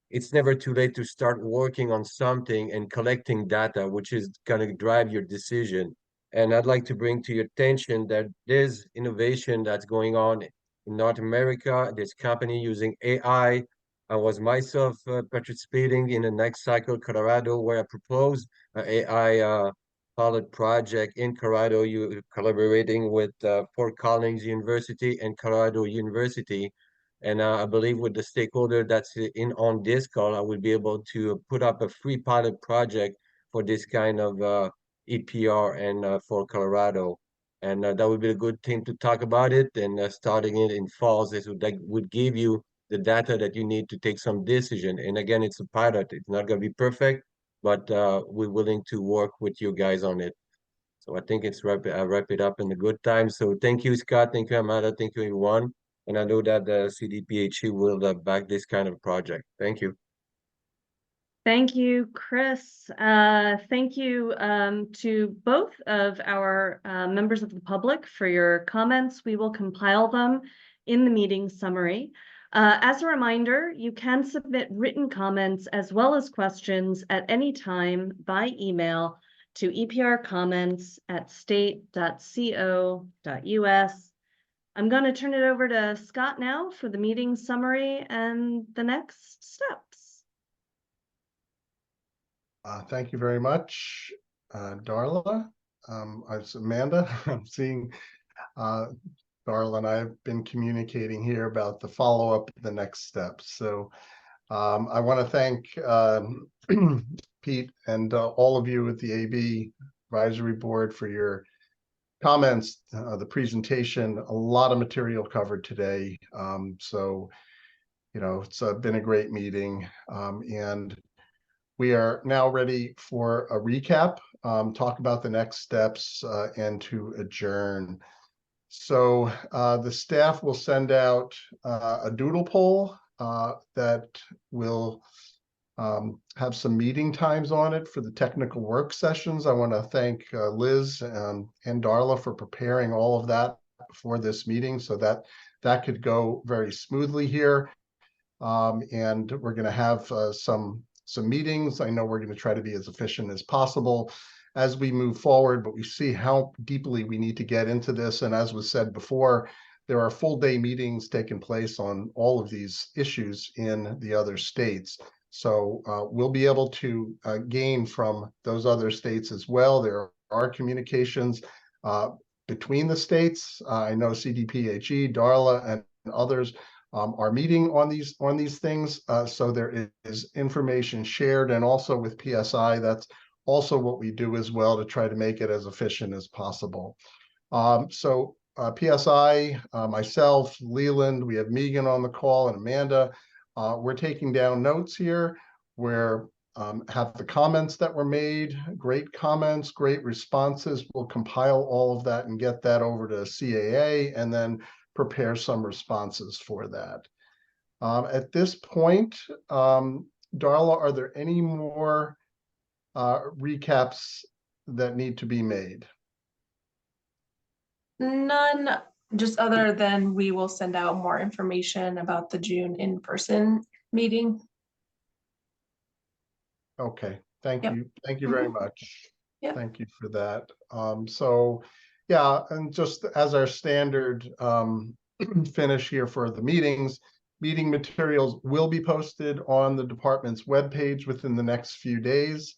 it's never too late to start working on something and collecting data, which is going to drive your decision. And I'd like to bring to your attention that there's innovation that's going on in North America. There's company using AI. I was myself participating in the next cycle, Colorado, where I proposed an AI pilot project in Colorado, collaborating with Fort Collins University and Colorado University. And I believe with the stakeholder that's in on this call, I will be able to put up a free pilot project for this kind of EPR and for Colorado. And that would be a good thing to talk about it. And starting it in falls, that would give you the data that you need to take some decision. And again, it's a pilot. It's not going to be perfect, but we're willing to work with you guys on it. So I think it's wrap it up in a good time. So thank you, Scott. Thank you, Amanda. Thank you, everyone. And I know that the CDPHE will back this kind of project. Thank you. Thank you, Chris. Thank you to both of our members of the public for your comments. We will compile them in the meeting summary. As a reminder, you can submit written comments as well as questions at any time by email to eprcomments@state.co.us. I'm going to turn it over to Scott now for the meeting summary and the next steps. Thank you very much, Darla. It's Amanda. I'm seeing Darla and I have been communicating here about the follow-up, the next steps. So I want to thank Pete and all of you at the AB Advisory Board for your comments, the presentation, a lot of material covered today. So, it's been a great meeting. And we are now ready for a recap, talk about the next steps, and to adjourn. So the staff will send out a doodle poll that will have some meeting times on it for the technical work sessions. I want to thank Liz and Darla for preparing all of that before this meeting so that that could go very smoothly here. And we're going to have some meetings. I know we're going to try to be as efficient as possible as we move forward, but we see how deeply we need to get into this. And as was said before, there are full day meetings taking place on all of these issues in the other states. So we'll be able to gain from those other states as well. There are communications between the states. I know CDPHE, DARLA, and others are meeting on these things. So there is information shared, and also with PSI, that's also what we do as well to try to make it as efficient as possible. PSI, myself, Leland, we have Megan on the call, and Amanda. We're taking down notes here. We're have the comments that were made, great comments, great responses. We'll compile all of that and get that over to CAA and then prepare some responses for that. At this point, Darla, are there any more recaps that need to be made? None, just other than we will send out more information about the June in-person meeting. Okay, thank Yep. you. Thank you very much. Yep. Thank you for that. So yeah, and just as our standard finish here for the meetings, meeting materials will be posted on the department's webpage within the next few days.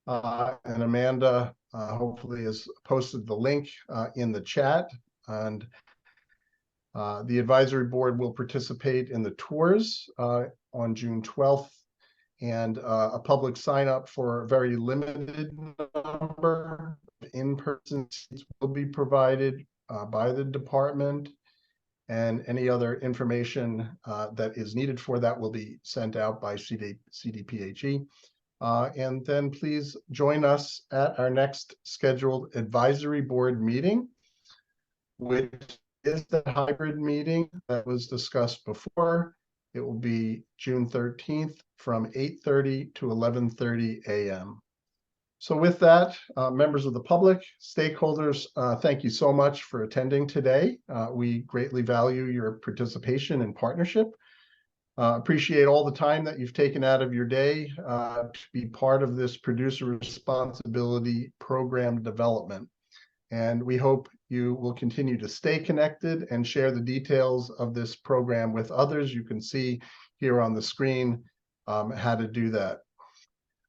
And Amanda hopefully has posted the link in the chat, and the advisory board will participate in the tours on June 12th, and a public sign up for a very limited number of in-person seats will be provided by the department, and any other information that is needed for that will be sent out by CDPHE. And then please join us at our next scheduled advisory board meeting, which is the hybrid meeting that was discussed before. It will be June 13th from 8:30 to 11:30 a.m. So with that, members of the public, stakeholders, thank you so much for attending today. We greatly value your participation and partnership. Appreciate all the time that you've taken out of your day to be part of this producer responsibility program development. And we hope you will continue to stay connected and share the details of this program with others. You can see here on the screen how to do that.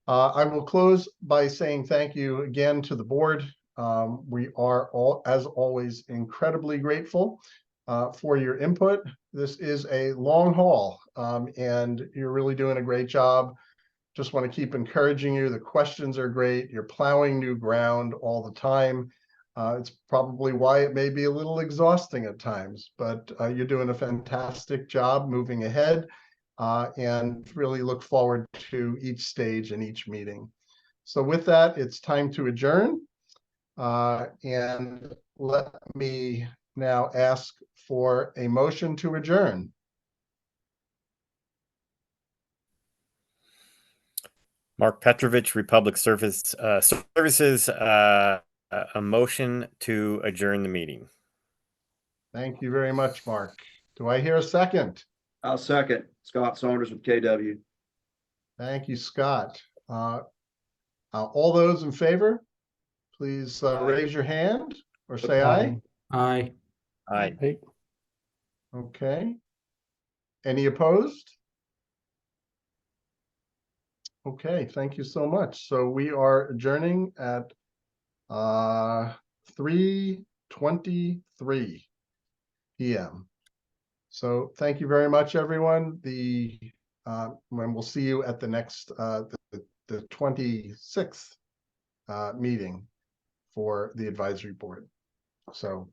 I will close by saying thank you again to the board. We are all, as always, incredibly grateful for your input. This is a long haul, and you're really doing a great job. Just want to keep encouraging you. The questions are great. You're plowing new ground all the time. It's probably why it may be a little exhausting at times, but you're doing a fantastic job moving ahead, and really look forward to each stage and each meeting. So with that, it's time to adjourn. And let me now ask for a motion to adjourn. Mark Petrovich, Republic Services, a motion to adjourn the meeting. Thank you very much, Mark. Do I hear a second? I'll second. Scott Saunders with KW. Thank you, Scott. All those in favor, please raise your hand or say aye. Aye. Aye. Okay. Any opposed? Okay, thank you so much. So we are adjourning at 3:23 p.m. So thank you very much, everyone. And we'll see you at the next the 26th meeting for the advisory board. So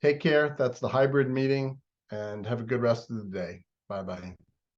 take care. That's the hybrid meeting, and have a good rest of the day. Bye-bye.